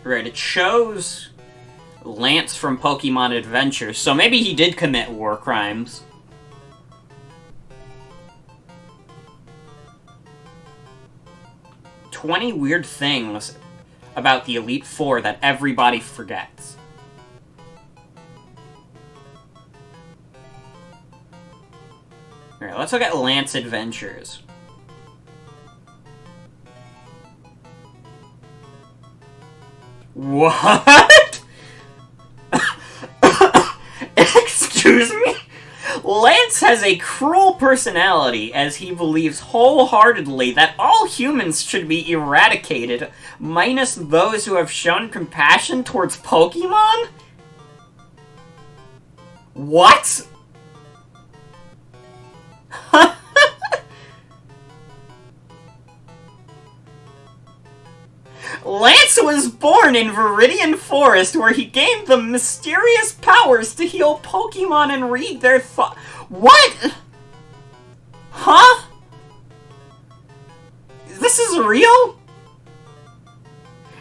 Right, it shows Lance from Pokemon Adventures, so maybe he did commit war crimes. "20 weird things about the Elite Four that everybody forgets." Alright, let's look at Lance Adventures. What? Excuse me? Lance has a cruel personality, as he believes wholeheartedly that all humans should be eradicated, minus those who have shown compassion towards Pokemon? What? Lance was born in Viridian Forest, where he gained the mysterious powers to heal Pokemon and read their thoughts. What? Huh? This is real?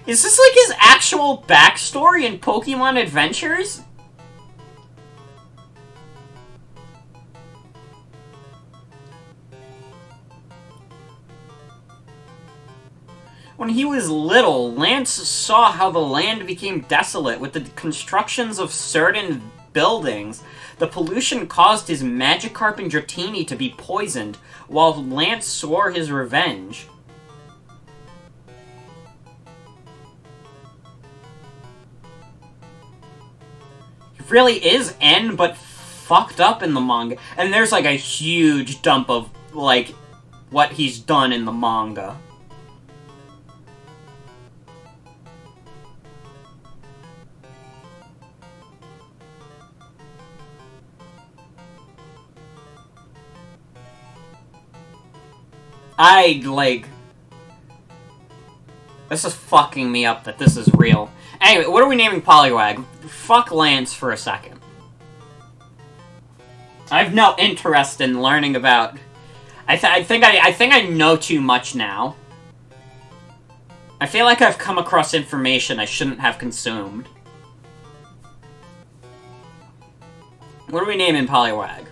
Is this like his actual backstory in Pokemon Adventures? When he was little, Lance saw how the land became desolate with the constructions of certain buildings. The pollution caused his Magikarp and Dratini to be poisoned, while Lance swore his revenge. He really is N, but fucked up in the manga. And there's like a huge dump of, like, what he's done in the manga. like... This is fucking me up that this is real. Anyway, what are we naming Poliwag? Fuck Lance for a second. I have no interest in learning about... I think I know too much now. I feel like I've come across information I shouldn't have consumed. What are we naming Poliwag?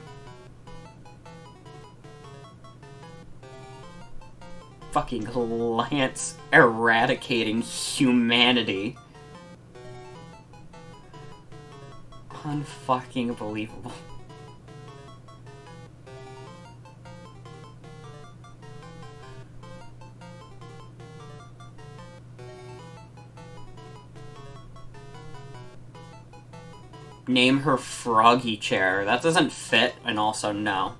Fucking Lance eradicating humanity. Unfucking believable. Name her Froggy Chair. That doesn't fit, and also no.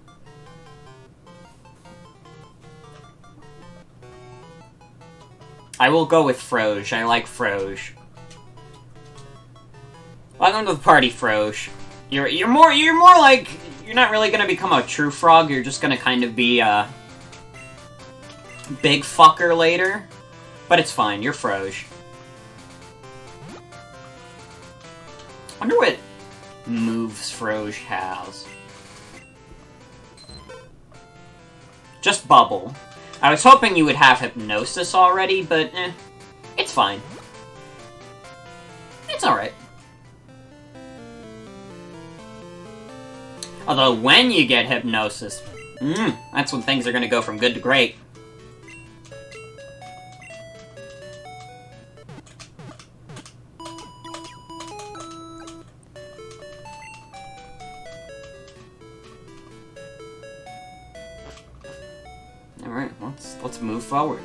I will go with Froge. I like Froge. Welcome to the party, Froge. You're more like, you're not really gonna become a true frog, you're just gonna kind of be a big fucker later. But it's fine, you're Froge. Wonder what moves Froge has. Just Bubble. I was hoping you would have Hypnosis already, but it's fine. It's alright. Although, when you get Hypnosis, that's when things are gonna go from good to great. Alright, let's move forward.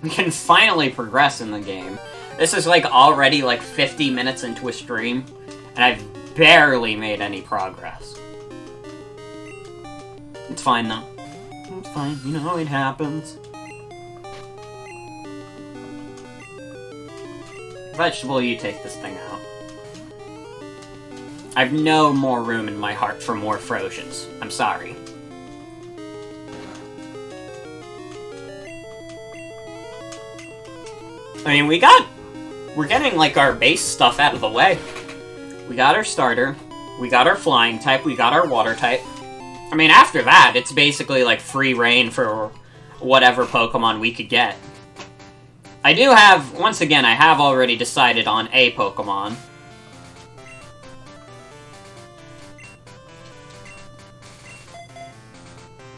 We can finally progress in the game. This is like already like 50 minutes into a stream, and I've barely made any progress. It's fine though. It's fine, you know, it happens. Vegetable, you take this thing out. I've no more room in my heart for more Frozians. I'm sorry. I mean, we're getting, like, our base stuff out of the way. We got our starter, we got our flying type, we got our water type. I mean, after that, it's basically, like, free reign for whatever Pokemon we could get. I do have, once again, I have already decided on a Pokemon.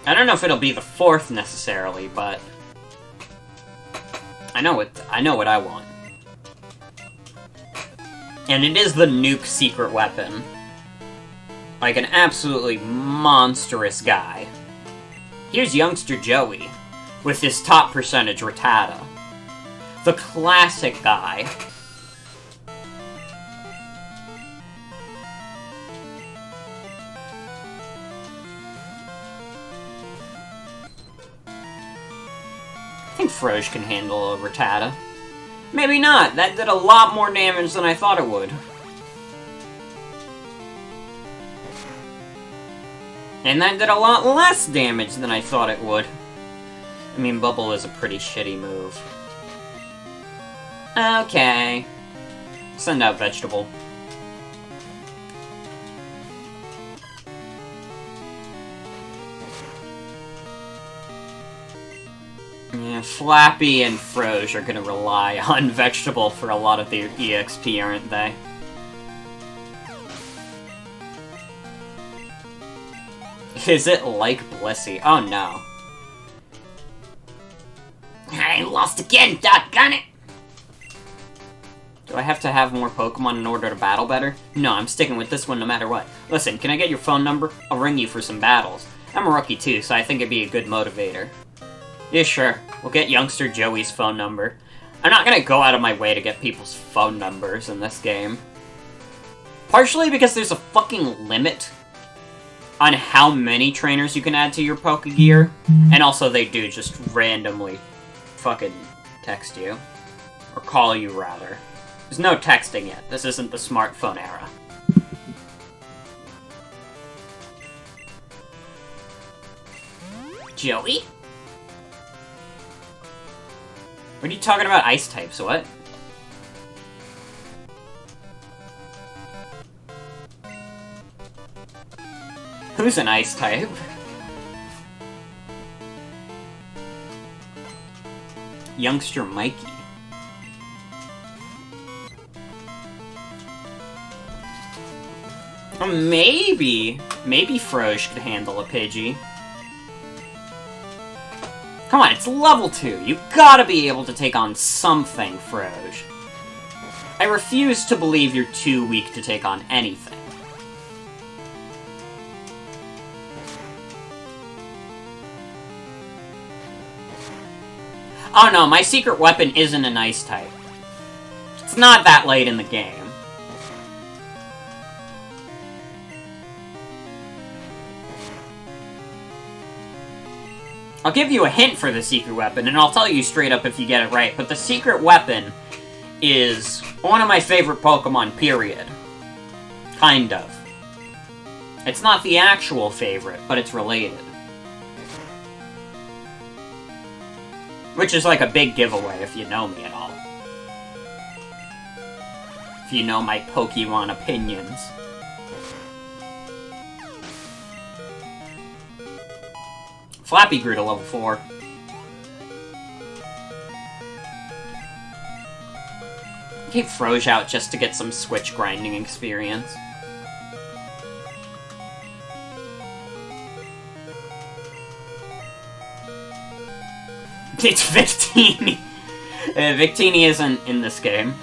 I don't know if it'll be the fourth necessarily, but I know what I want. And it is the Nuke secret weapon. Like an absolutely monstrous guy. Here's youngster Joey, with his top percentage Rattata. The classic guy. I think Froge can handle a Rattata. Maybe not. That did a lot more damage than I thought it would. And that did a lot less damage than I thought it would. I mean, Bubble is a pretty shitty move. Okay. Send out Vegetable. Yeah, Flappy and Froge are gonna rely on Vegetable for a lot of their EXP, aren't they? Is it like Blissey? Oh no. I lost again, doggone it! Do I have to have more Pokemon in order to battle better? No, I'm sticking with this one no matter what. Listen, can I get your phone number? I'll ring you for some battles. I'm a rookie too, so I think it'd be a good motivator. Yeah, sure. We'll get youngster Joey's phone number. I'm not gonna go out of my way to get people's phone numbers in this game. Partially because there's a fucking limit on how many trainers you can add to your Pokegear, and also they do just randomly fucking text you. Or call you, rather. There's no texting yet. This isn't the smartphone era. Joey? What are you talking about ice types, what? Who's an ice type? Youngster Mikey. Well, maybe Froge could handle a Pidgey. Come on, it's level 2. You gotta be able to take on something, Froge. I refuse to believe you're too weak to take on anything. Oh no, my secret weapon isn't an ice type. It's not that late in the game. I'll give you a hint for the secret weapon, and I'll tell you straight up if you get it right, but the secret weapon is one of my favorite Pokemon, period. Kind of. It's not the actual favorite, but it's related. Which is like a big giveaway if you know me at all. If you know my Pokemon opinions. Flappy grew to level 4. Keep Froge out just to get some switch grinding experience. It's Victini! Victini isn't in this game.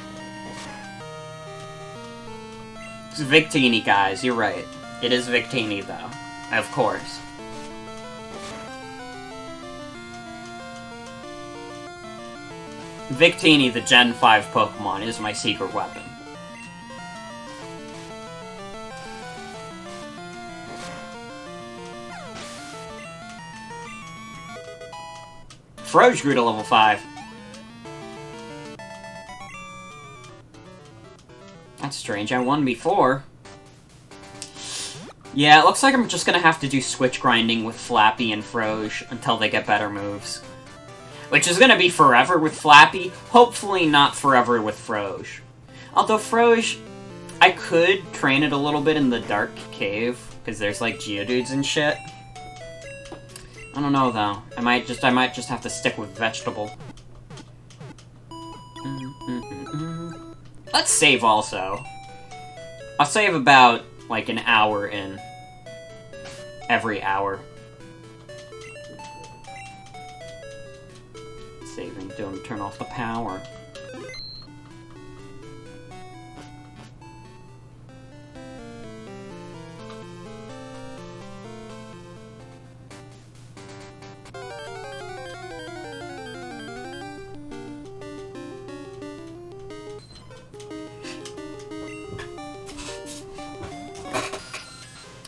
It's Victini, guys, you're right. It is Victini, though. Of course. Victini, the Gen 5 Pokemon, is my secret weapon. Froge grew to level 5. That's strange, I won before. Yeah, it looks like I'm just gonna have to do switch grinding with Flappy and Froge until they get better moves. Which is gonna be forever with Flappy, hopefully not forever with Froge. Although Froge, I could train it a little bit in the Dark Cave, because there's like Geodudes and shit. I don't know though. I might just have to stick with Vegetable. Let's save also. I'll save about like an hour in. Every hour. Saving, don't turn off the power.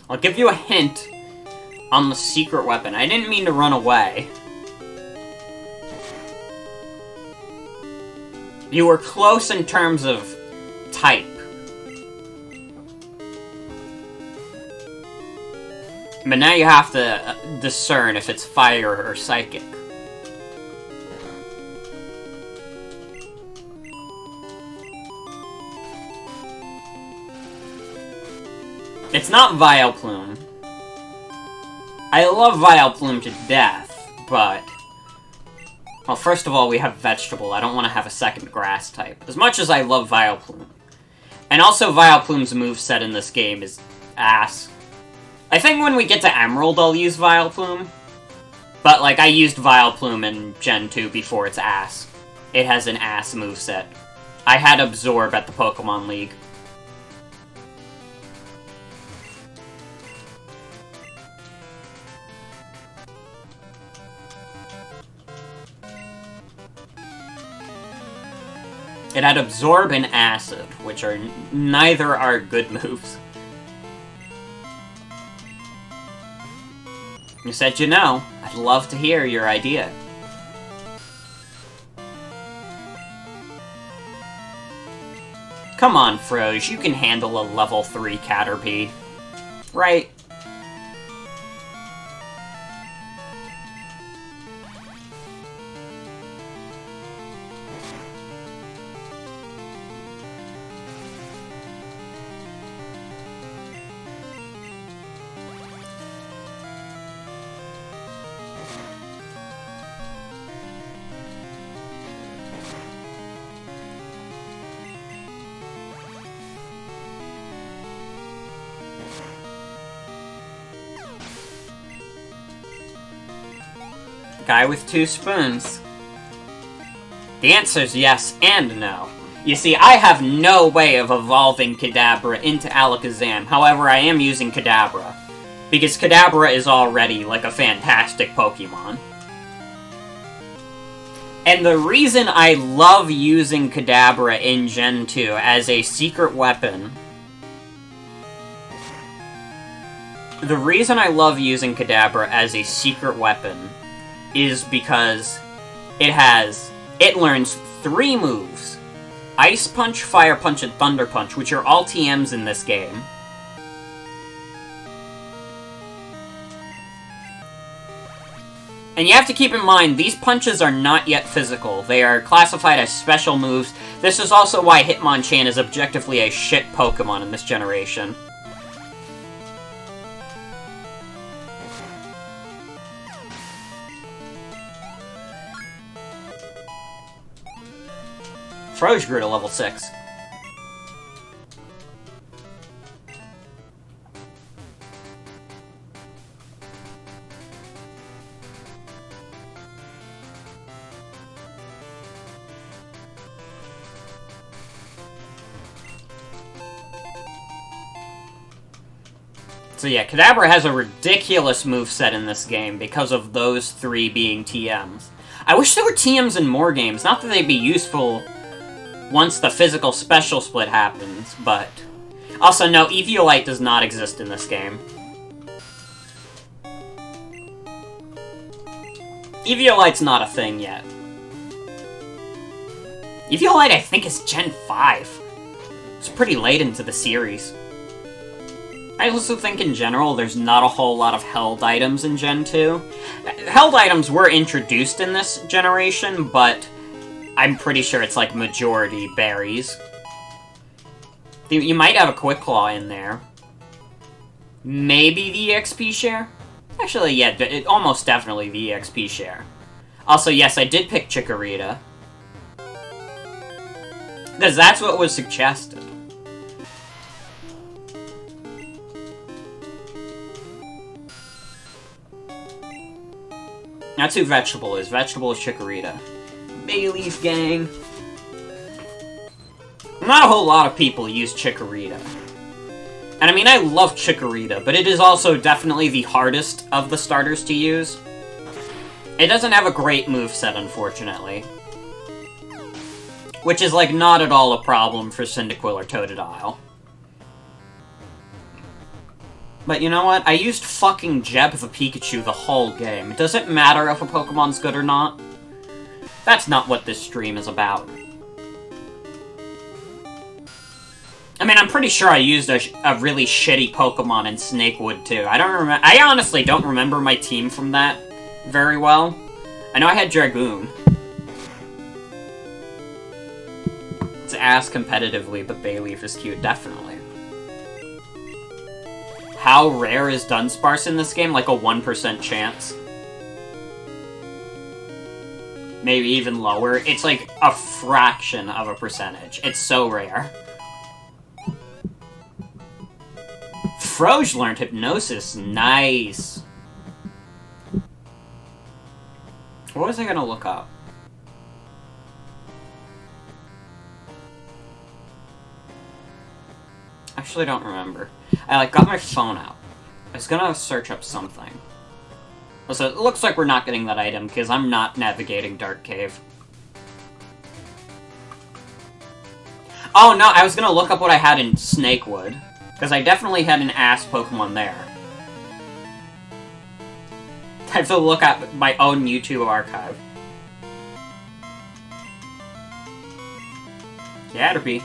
I'll give you a hint on the secret weapon. I didn't mean to run away. You were close in terms of type. But now you have to discern if it's fire or psychic. It's not Vileplume. I love Vileplume to death, but... Well, first of all, we have Vegetable. I don't want to have a second Grass type. As much as I love Vileplume. And also, Vileplume's moveset in this game is ass. I think when we get to Emerald, I'll use Vileplume. But, like, I used Vileplume in Gen 2 before it's ass. It has an ass moveset. I had Absorb at the Pokemon League. It had Absorb and Acid, which are neither are good moves. You said you know. I'd love to hear your idea. Come on, Froge, you can handle a level 3 Caterpie. Right? Guy with two spoons. The answer's yes and no. You see, I have no way of evolving Kadabra into Alakazam, however I am using Kadabra. Because Kadabra is already, like, a fantastic Pokemon. And the reason I love using Kadabra in Gen 2 as a secret weapon... The reason I love using Kadabra as a secret weapon is because it learns 3 moves. Ice Punch, Fire Punch, and Thunder Punch, which are all TMs in this game. And you have to keep in mind, these punches are not yet physical. They are classified as special moves. This is also why Hitmonchan is objectively a shit Pokemon in this generation. Froge grew to level 6. So yeah, Kadabra has a ridiculous moveset in this game because of those 3 being TMs. I wish there were TMs in more games, not that they'd be useful once the physical special split happens, but... Also, no, Eviolite does not exist in this game. Eviolite's not a thing yet. Eviolite, I think, is Gen 5. It's pretty late into the series. I also think, in general, there's not a whole lot of held items in Gen 2. Held items were introduced in this generation, but I'm pretty sure it's, like, majority berries. You might have a Quick Claw in there. Maybe the EXP share? Actually, yeah, almost definitely the EXP share. Also, yes, I did pick Chikorita. Because that's what was suggested. That's who Vegetable is. Vegetable is Chikorita. Bayleaf gang. Not a whole lot of people use Chikorita. And I mean, I love Chikorita, but it is also definitely the hardest of the starters to use. It doesn't have a great moveset, unfortunately. Which is, like, not at all a problem for Cyndaquil or Totodile. But you know what? I used fucking Jeb the Pikachu the whole game. Does it matter if a Pokemon's good or not? That's not what this stream is about. I mean, I'm pretty sure I used a really shitty Pokemon in Snakewood, too. I honestly don't remember my team from that very well. I know I had Dragoon. It's ass competitively, but Bayleaf is cute, definitely. How rare is Dunsparce in this game? Like a 1% chance? Maybe even lower. It's like a fraction of a percentage. It's so rare. Froge learned Hypnosis. Nice. What was I gonna look up? Actually, don't remember. I, like, got my phone out. I was gonna search up something. Also, it looks like we're not getting that item, because I'm not navigating Dark Cave. Oh, no, I was gonna look up what I had in Snakewood. Because I definitely had an ass Pokemon there. I have to look at my own YouTube archive. Caterpie.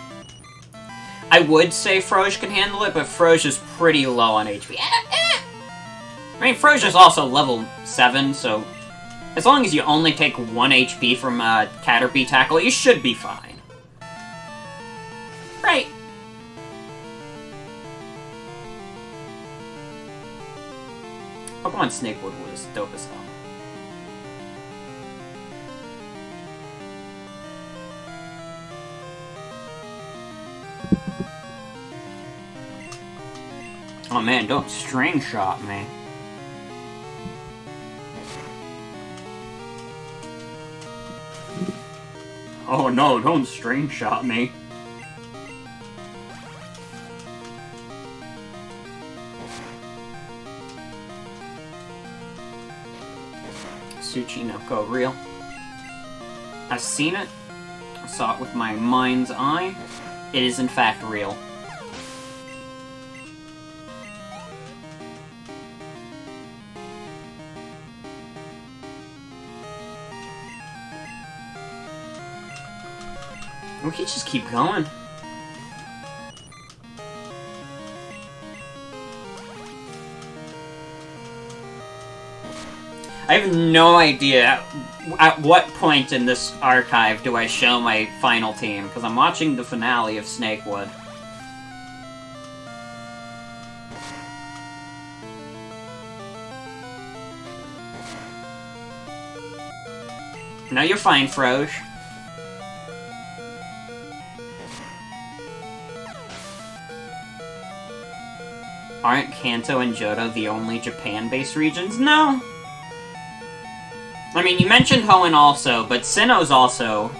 I would say Froge can handle it, but Froge is pretty low on HP. I mean, Froge is also level 7, so as long as you only take 1 HP from Caterpie Tackle, you should be fine. Right. Pokemon Snakewood was dope as hell. Oh man, don't string shot me. Oh no, don't string shot me. Tsuchinoko real. I've seen it. I saw it with my mind's eye. It is in fact real. We can just keep going. I have no idea at what point in this archive do I show my final team, because I'm watching the finale of Snakewood. No, you're fine, Froge. Aren't Kanto and Johto the only Japan-based regions? No! I mean, you mentioned Hoenn also, but Sinnoh's also,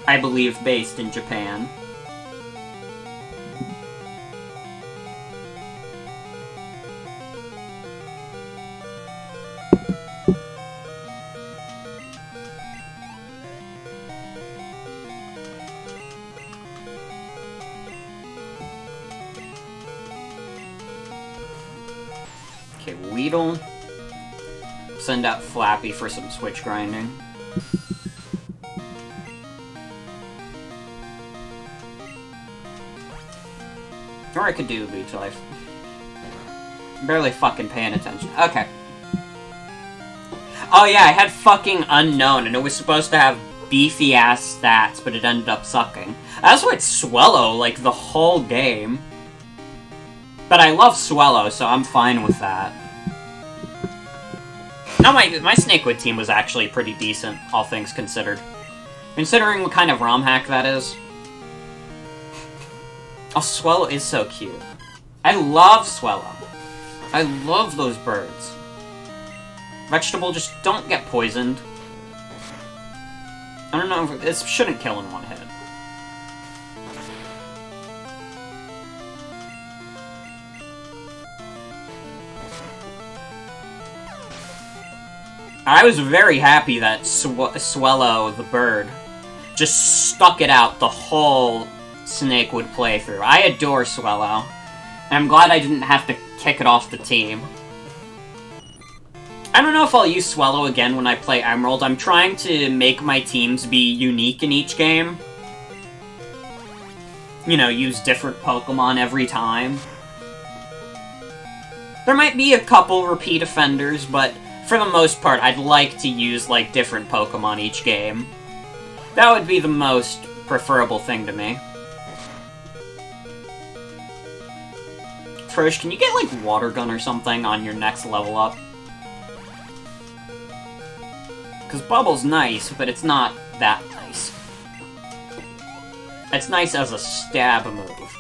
I believe, based in Japan. Okay, Weedle. Send out Flappy for some switch grinding. Or I could do Leech Life. Barely fucking paying attention. Okay. Oh yeah, I had fucking Unknown, and it was supposed to have beefy-ass stats, but it ended up sucking. That's why it's Swellow, like, the whole game. But I love Swellow, so I'm fine with that. No, my Snakewood team was actually pretty decent, all things considered. Considering what kind of ROM hack that is. Oh, Swellow is so cute. I love Swellow. I love those birds. Vegetable, just don't get poisoned. I don't know, this shouldn't kill in one hit. I was very happy that Swellow, the bird, just stuck it out the whole Snakewood playthrough. I adore Swellow, and I'm glad I didn't have to kick it off the team. I don't know if I'll use Swellow again when I play Emerald. I'm trying to make my teams be unique in each game. You know, use different Pokemon every time. There might be a couple repeat offenders, but for the most part, I'd like to use, like, different Pokemon each game. That would be the most preferable thing to me. Frosh, can you get, like, Water Gun or something on your next level up? Because Bubble's nice, but it's not that nice. It's nice as a stab move.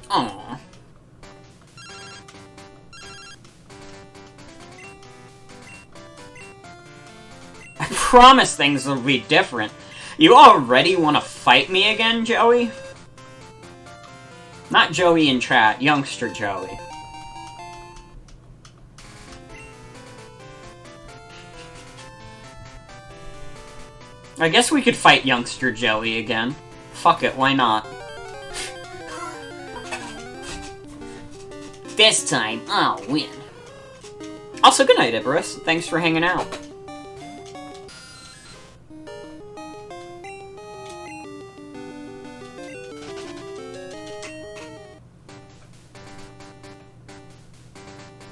Aww. I promise things will be different. You already want to fight me again, Joey? Not Joey in chat, youngster Joey. I guess we could fight youngster Joey again. Fuck it, why not? This time, I'll win. Also, good night, Ibarus. Thanks for hanging out.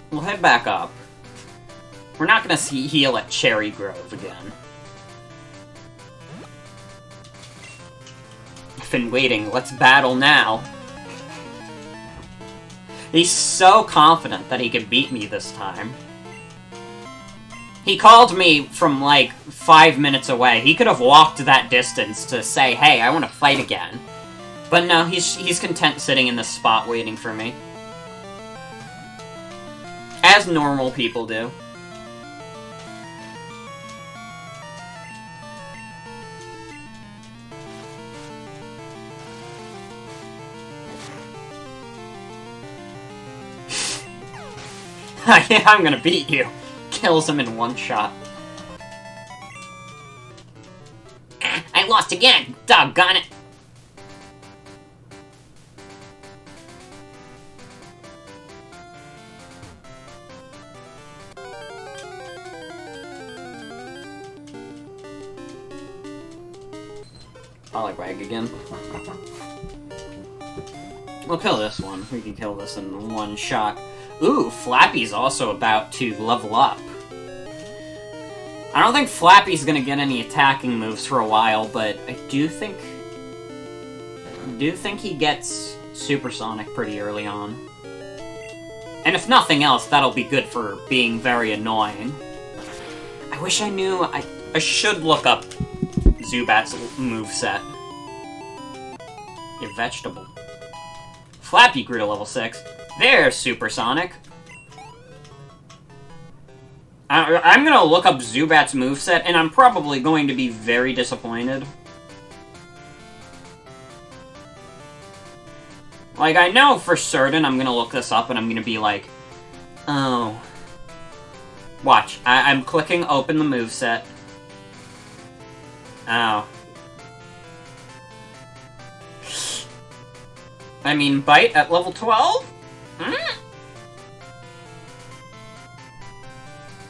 We'll head back up. We're not gonna heal at Cherry Grove again. I've been waiting. Let's battle now. He's so confident that he can beat me this time. He called me from, like, 5 minutes away. He could have walked that distance to say, hey, I want to fight again. But no, he's content sitting in this spot waiting for me. As normal people do. Yeah, I'm gonna beat you. Kills him in one shot. I lost again! Doggone it! Poliwag again. We'll kill this one. We can kill this in one shot. Ooh, Flappy's also about to level up. I don't think Flappy's gonna get any attacking moves for a while, but I do think he gets Supersonic pretty early on. And if nothing else, that'll be good for being very annoying. I wish I knew. I should look up Zubat's moveset. A vegetable. Flappy grew to level 6. There's Supersonic. I'm gonna look up Zubat's moveset, and I'm probably going to be very disappointed. Like, I know for certain I'm gonna look this up, and I'm gonna be like, oh. Watch. I'm clicking open the moveset. Oh. I mean, Bite at level 12?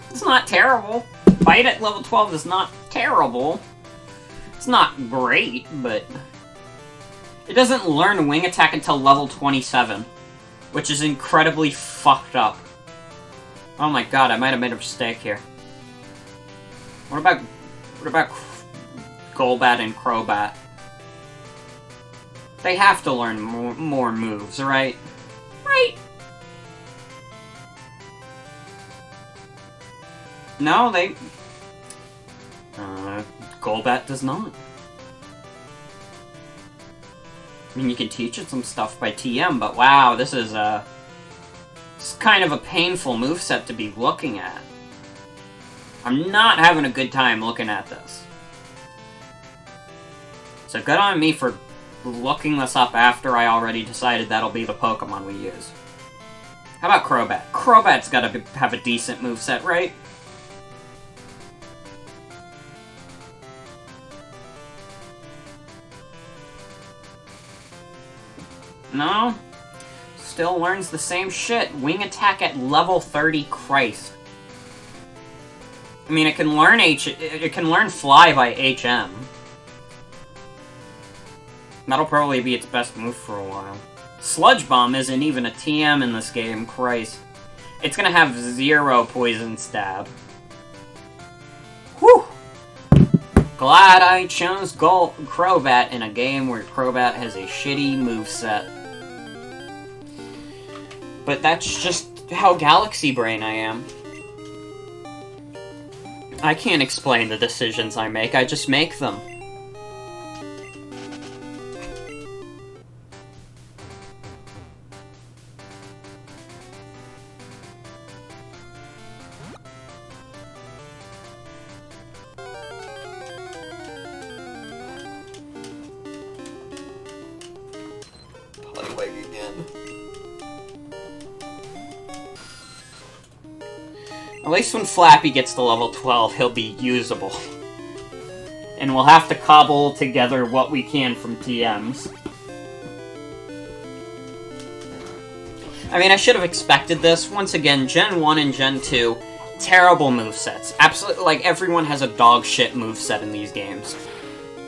It's not terrible. Bite at level 12 is not terrible. It's not great, but... It doesn't learn Wing Attack until level 27, which is incredibly fucked up. Oh my god, I might have made a mistake here. What about Golbat and Crobat? They have to learn more moves, right? Right? No, they... Golbat does not. I mean, you can teach it some stuff by TM, but wow, this is it's kind of a painful moveset to be looking at. I'm not having a good time looking at this. So good on me for looking this up after I already decided that'll be the Pokemon we use. How about Crobat? Crobat's gotta have a decent moveset, right? No? Still learns the same shit. Wing Attack at level 30, Christ. I mean, it can learn Fly by HM. That'll probably be its best move for a while. Sludge Bomb isn't even a TM in this game, Christ. It's gonna have 0 Poison Stab. Whew! Glad I chose Crobat in a game where Crobat has a shitty moveset. But that's just how Galaxy Brain I am. I can't explain the decisions I make, I just make them. Poliwag again. At least when Flappy gets to level 12, he'll be usable. And we'll have to cobble together what we can from TMs. I mean, I should have expected this. Once again, Gen 1 and Gen 2, terrible movesets. Absolutely, like, everyone has a dog shit moveset in these games.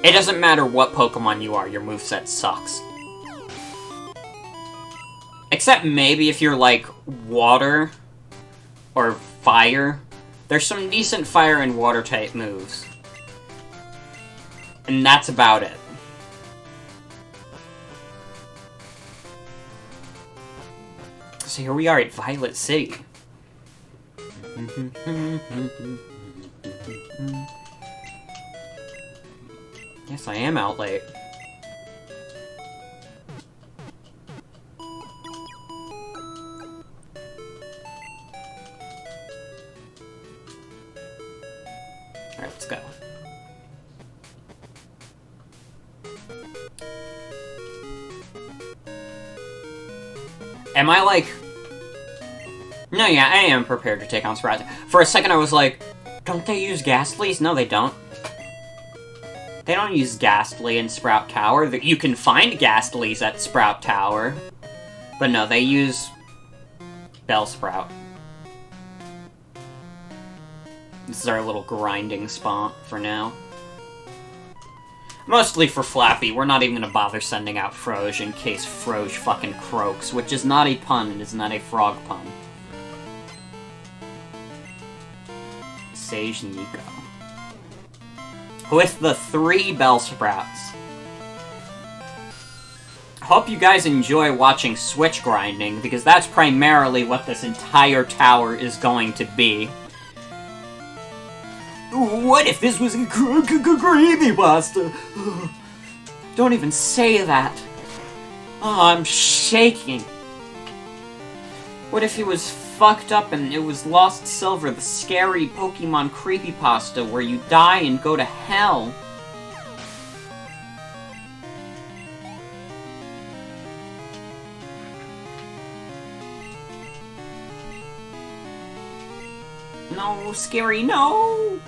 It doesn't matter what Pokemon you are, your moveset sucks. Except maybe if you're, like, water or fire. There's some decent fire and water type moves. And that's about it. So here we are at Violet City. Yes, I am out late. Alright, let's go. Am I like... No, yeah, I am prepared to take on Sprout. For a second I was like, don't they use Ghastlies? No, they don't. They don't use Ghastly in Sprout Tower. You can find Ghastlies at Sprout Tower. But no, they use Bellsprout. This is our little grinding spot for now. Mostly for Flappy. We're not even gonna bother sending out Froge in case Froge fucking croaks, which is not a pun, it is not a frog pun. Sage Nico. With the 3 Bellsprouts. Hope you guys enjoy watching Switch grinding, because that's primarily what this entire tower is going to be. What if this was a creepypasta? Don't even say that. Oh, I'm shaking. What if he was fucked up and it was Lost Silver, the scary Pokemon creepypasta where you die and go to hell? No, Scary, no!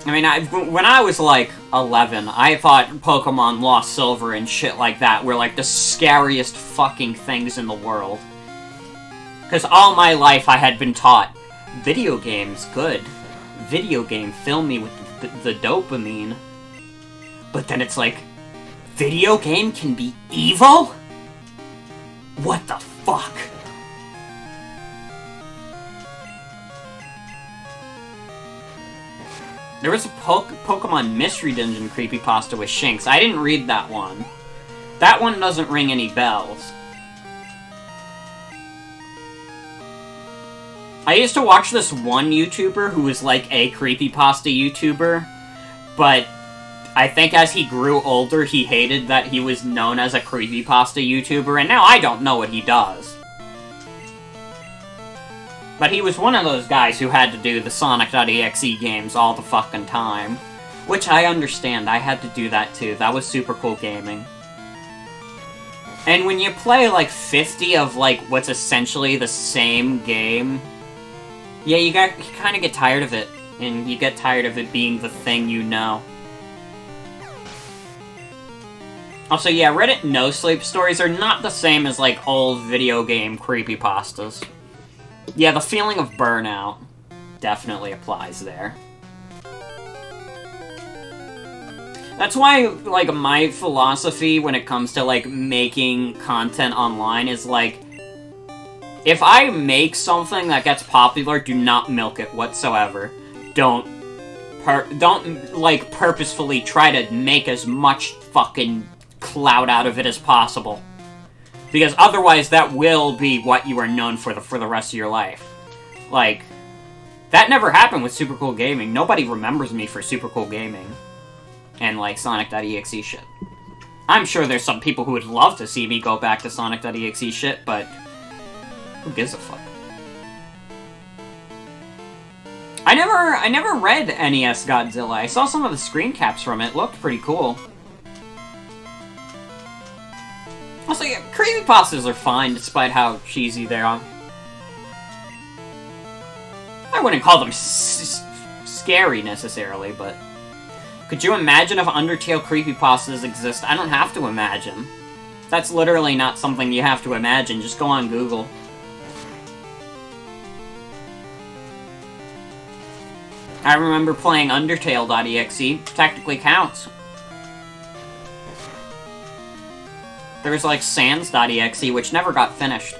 I mean, when I was, like, 11, I thought Pokemon Lost Silver and shit like that were, like, the scariest fucking things in the world. Because all my life I had been taught, video games, good. Video game, fill me with the dopamine. But then it's like, video game can be evil? What the fuck? There was a Pokemon Mystery Dungeon creepypasta with Shinx. I didn't read that one. That one doesn't ring any bells. I used to watch this one YouTuber who was like a creepypasta YouTuber, but I think as he grew older, he hated that he was known as a creepypasta YouTuber, and now I don't know what he does. But he was one of those guys who had to do the Sonic.exe games all the fucking time. Which I understand, I had to do that too. That was super cool gaming. And when you play like 50 of like what's essentially the same game, yeah, you kind of get tired of it. And you get tired of it being the thing you know. Also, yeah, Reddit no-sleep stories are not the same as like old video game creepypastas. Yeah, the feeling of burnout definitely applies there. That's why, like, my philosophy when it comes to, like, making content online is, like, if I make something that gets popular, do not milk it whatsoever. Don't, like, purposefully try to make as much fucking clout out of it as possible. Because otherwise, that will be what you are known for the rest of your life. Like, that never happened with Super Cool Gaming. Nobody remembers me for Super Cool Gaming. And, like, Sonic.exe shit. I'm sure there's some people who would love to see me go back to Sonic.exe shit, but who gives a fuck? I never read NES Godzilla. I saw some of the screen caps from it. Looked pretty cool. Also, yeah, creepypastas are fine, despite how cheesy they are. I wouldn't call them scary, necessarily, but... Could you imagine if Undertale creepypastas exist? I don't have to imagine. That's literally not something you have to imagine, just go on Google. I remember playing Undertale.exe, technically counts. There was, like, Sans.exe, which never got finished.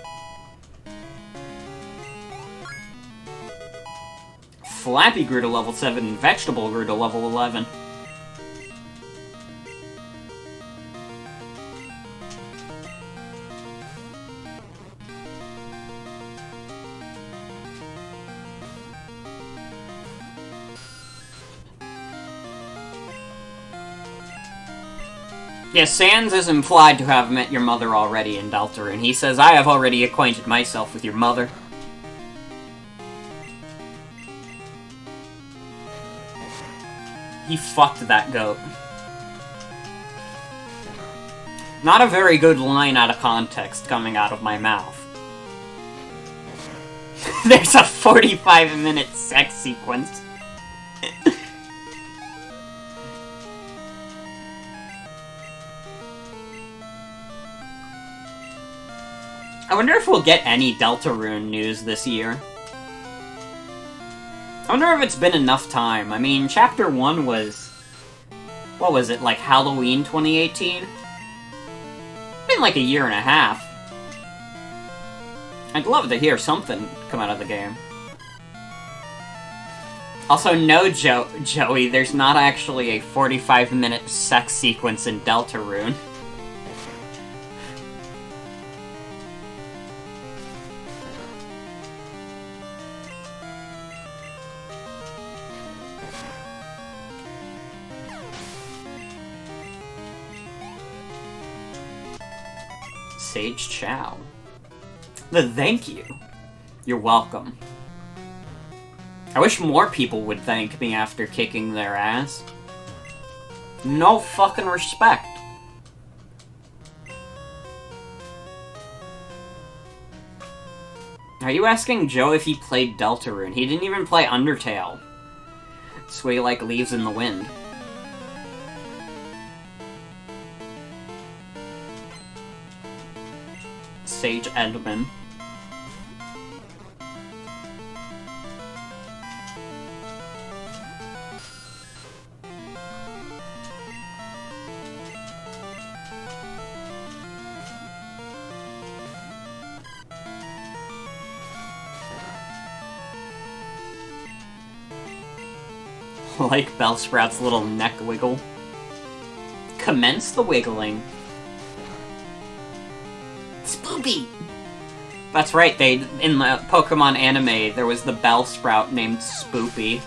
Flappy grew to level 7, and Vegetable grew to level 11. Yes, Sans is implied to have met your mother already in Deltarune. He says, I have already acquainted myself with your mother. He fucked that goat. Not a very good line out of context coming out of my mouth. There's a 45-minute sex sequence. I wonder if we'll get any Deltarune news this year. I wonder if it's been enough time. I mean, Chapter 1 was... What was it, like Halloween 2018? Been like a year and a half. I'd love to hear something come out of the game. Also, no, Joey, there's not actually a 45-minute sex sequence in Deltarune. Sage Chow. Thank you. You're welcome. I wish more people would thank me after kicking their ass. No fucking respect. Are you asking Joe if he played Deltarune? He didn't even play Undertale. Sway like leaves in the wind. Sage Edmund. Like Bellsprout's little neck wiggle. Commence the wiggling. Spoopy! That's right, in the Pokemon anime, there was the Bellsprout named Spoopy.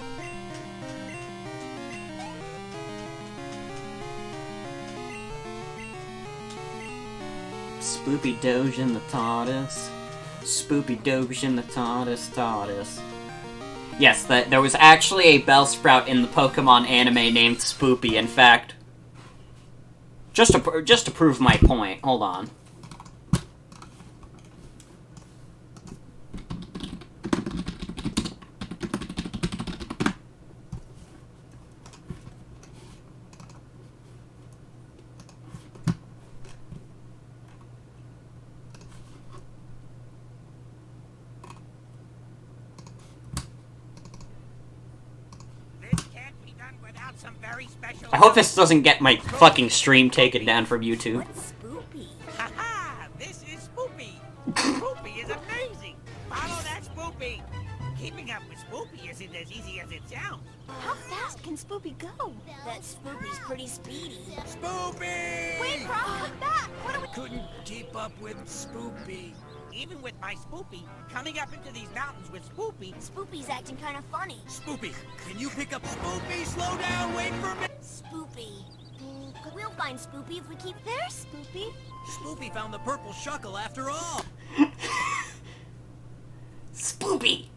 Spoopy Doge in the TARDIS. Spoopy Doge in the TARDIS. Yes, there was actually a Bellsprout in the Pokemon anime named Spoopy. In fact, just to prove my point, hold on. I hope this doesn't get my fucking stream taken down from YouTube. What's Spoopy? Haha! This is Spoopy! Spoopy is amazing! Follow that Spoopy! Keeping up with Spoopy isn't as easy as it sounds. How fast can Spoopy go? That Spoopy's pretty speedy. Spoopy! Wait, Brock, come back! What are we... Couldn't keep up with Spoopy. Even with my Spoopy, coming up into these mountains with Spoopy... Spoopy's acting kind of funny. Spoopy, can you pick up Spoopy? Slow down, wait for me! Spoopy. We'll find Spoopy if we keep... There's Spoopy. Spoopy found the purple shuckle after all. Spoopy!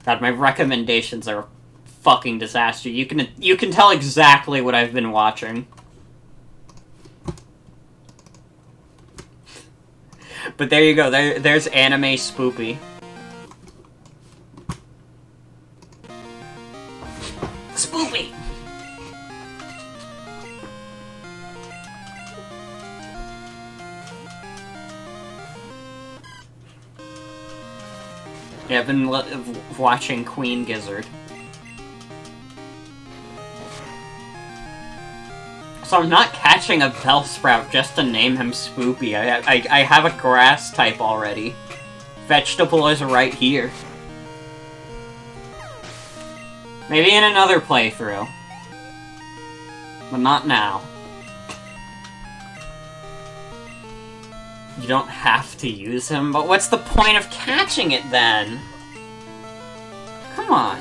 God, my recommendations are a fucking disaster. You can tell exactly what I've been watching. But there you go, there's anime Spoopy. Spoopy! Yeah, I've been watching Queen Gizzard. So I'm not catching a Bellsprout just to name him Spoopy. I have a grass type already. Vegetable is right here. Maybe in another playthrough. But not now. You don't have to use him, but what's the point of catching it then? Come on.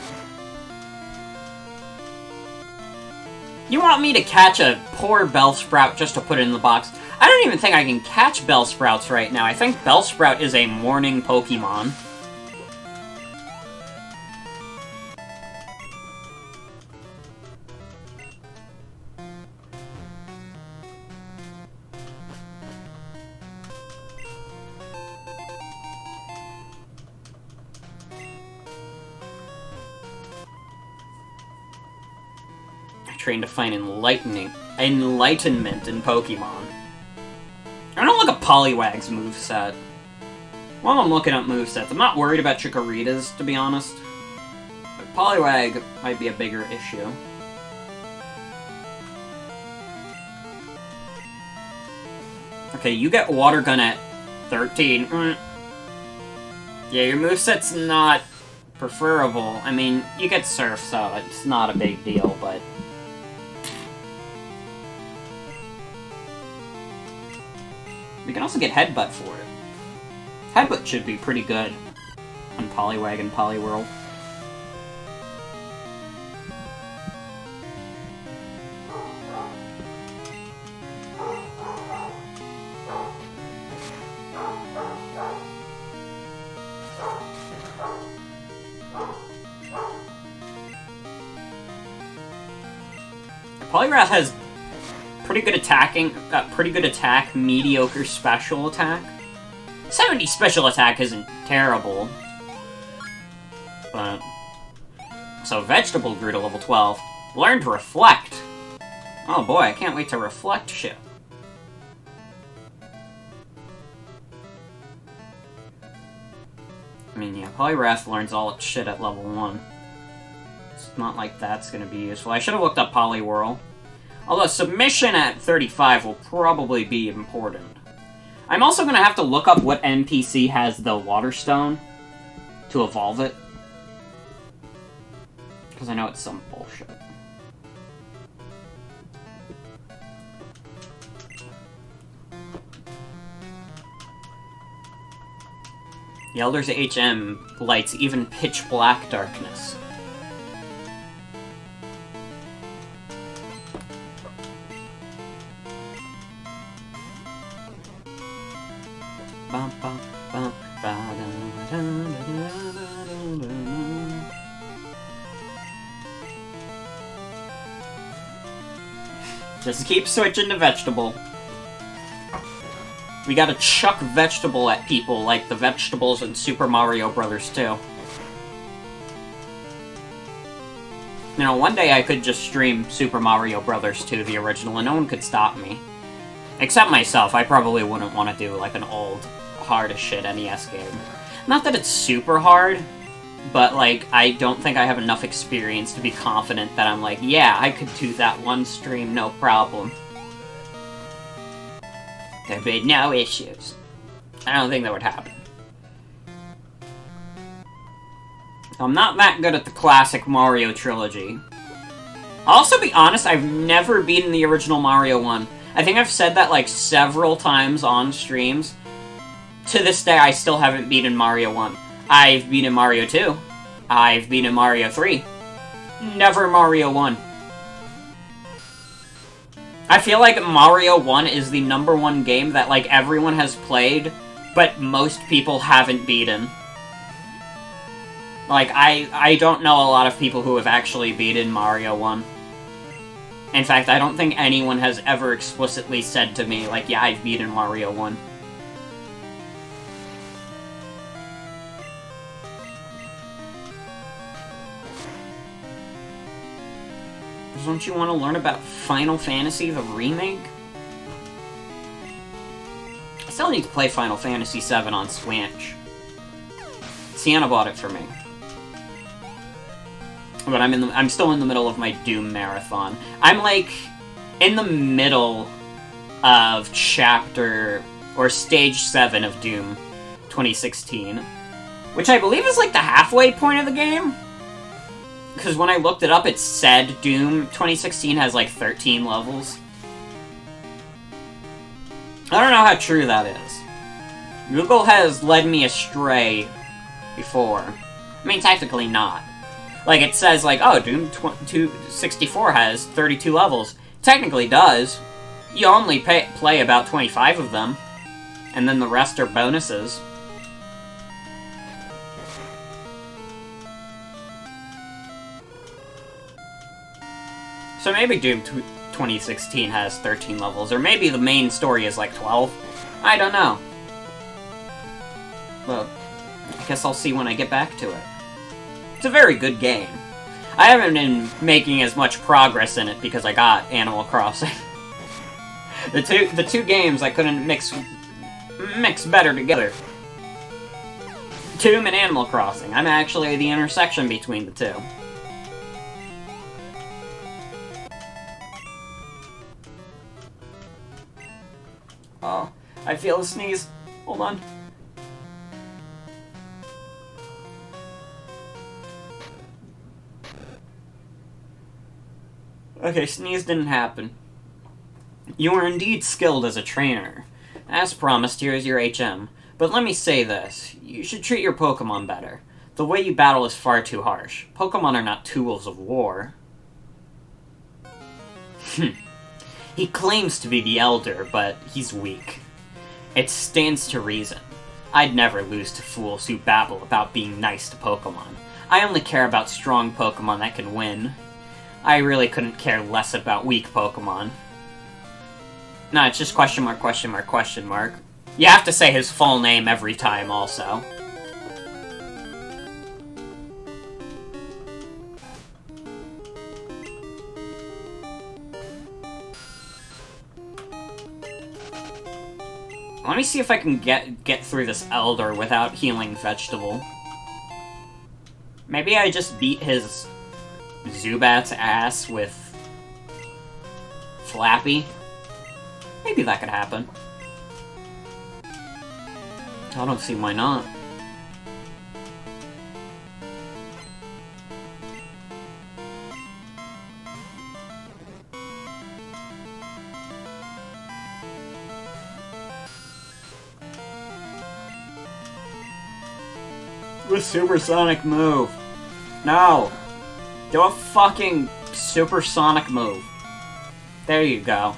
You want me to catch a poor Bellsprout just to put it in the box? I don't even think I can catch Bellsprouts right now. I think Bellsprout is a morning Pokemon. train to find enlightenment in Pokemon. I don't look at Poliwag's moveset. While I'm looking up movesets, I'm not worried about Chikorita's, to be honest. But Poliwag might be a bigger issue. Okay, you get Water Gun at 13. Yeah, your moveset's not preferable. I mean, you get Surf, so it's not a big deal, but... We can also get Headbutt for it. Headbutt should be pretty good on Poliwag and Poliwhirl. Poliwrath has pretty good attack, mediocre special attack. 70 special attack isn't terrible. But... So Vegetable grew to level 12. Learned Reflect. Oh boy, I can't wait to reflect shit. I mean, yeah, Poliwrath learns all its shit at level 1. It's not like that's gonna be useful. I should have looked up Poliwhirl. Although Submission at 35 will probably be important. I'm also gonna have to look up what NPC has the Water Stone to evolve it. Because I know it's some bullshit. Yelder's HM lights even pitch black darkness. Just keep switching to Vegetable. We gotta chuck Vegetable at people like the vegetables in Super Mario Bros. 2. You know, one day I could just stream Super Mario Bros. 2, the original, and no one could stop me. Except myself. I probably wouldn't want to do, like, an old, hard-as-shit NES game. Not that it's super hard, but, like, I don't think I have enough experience to be confident that I'm like, yeah, I could do that one stream, no problem. There'd be no issues. I don't think that would happen. I'm not that good at the classic Mario trilogy. I'll also be honest, I've never beaten the original Mario 1. I think I've said that, like, several times on streams. To this day, I still haven't beaten Mario 1. I've beaten Mario 2. I've beaten Mario 3. Never Mario 1. I feel like Mario 1 is the #1 game that, like, everyone has played, but most people haven't beaten. Like, I don't know a lot of people who have actually beaten Mario 1. In fact, I don't think anyone has ever explicitly said to me, like, yeah, I've beaten Mario 1. Don't you want to learn about Final Fantasy, the remake? I still need to play Final Fantasy VII on Switch. Sienna bought it for me. But I'm still in the middle of my Doom marathon. I'm, like, in the middle of chapter, or stage 7 of Doom 2016. Which I believe is, like, the halfway point of the game. Because when I looked it up, it said Doom 2016 has, like, 13 levels. I don't know how true that is. Google has led me astray before. I mean, technically not. Like, it says, like, oh, Doom 264 has 32 levels. Technically does. You only play about 25 of them. And then the rest are bonuses. So maybe Doom 2016 has 13 levels, or maybe the main story is like 12. I don't know. Well, I guess I'll see when I get back to it. It's a very good game. I haven't been making as much progress in it because I got Animal Crossing. the two games I couldn't mix better together. Tomb and Animal Crossing. I'm actually the intersection between the two. Oh, I feel a sneeze. Hold on. Okay, sneeze didn't happen. You are indeed skilled as a trainer. As promised, here is your HM. But let me say this, you should treat your Pokemon better. The way you battle is far too harsh. Pokemon are not tools of war. He claims to be the Elder, but he's weak. It stands to reason. I'd never lose to fools who babble about being nice to Pokemon. I only care about strong Pokemon that can win. I really couldn't care less about weak Pokemon. No, it's just question mark, question mark, question mark. You have to say his full name every time, also. Let me see if I can get through this Elder without healing Vegetable. Maybe I just beat his Zubat's ass with Flappy. Maybe that could happen. I don't see why not. The supersonic move. No. Do a fucking supersonic move. There you go.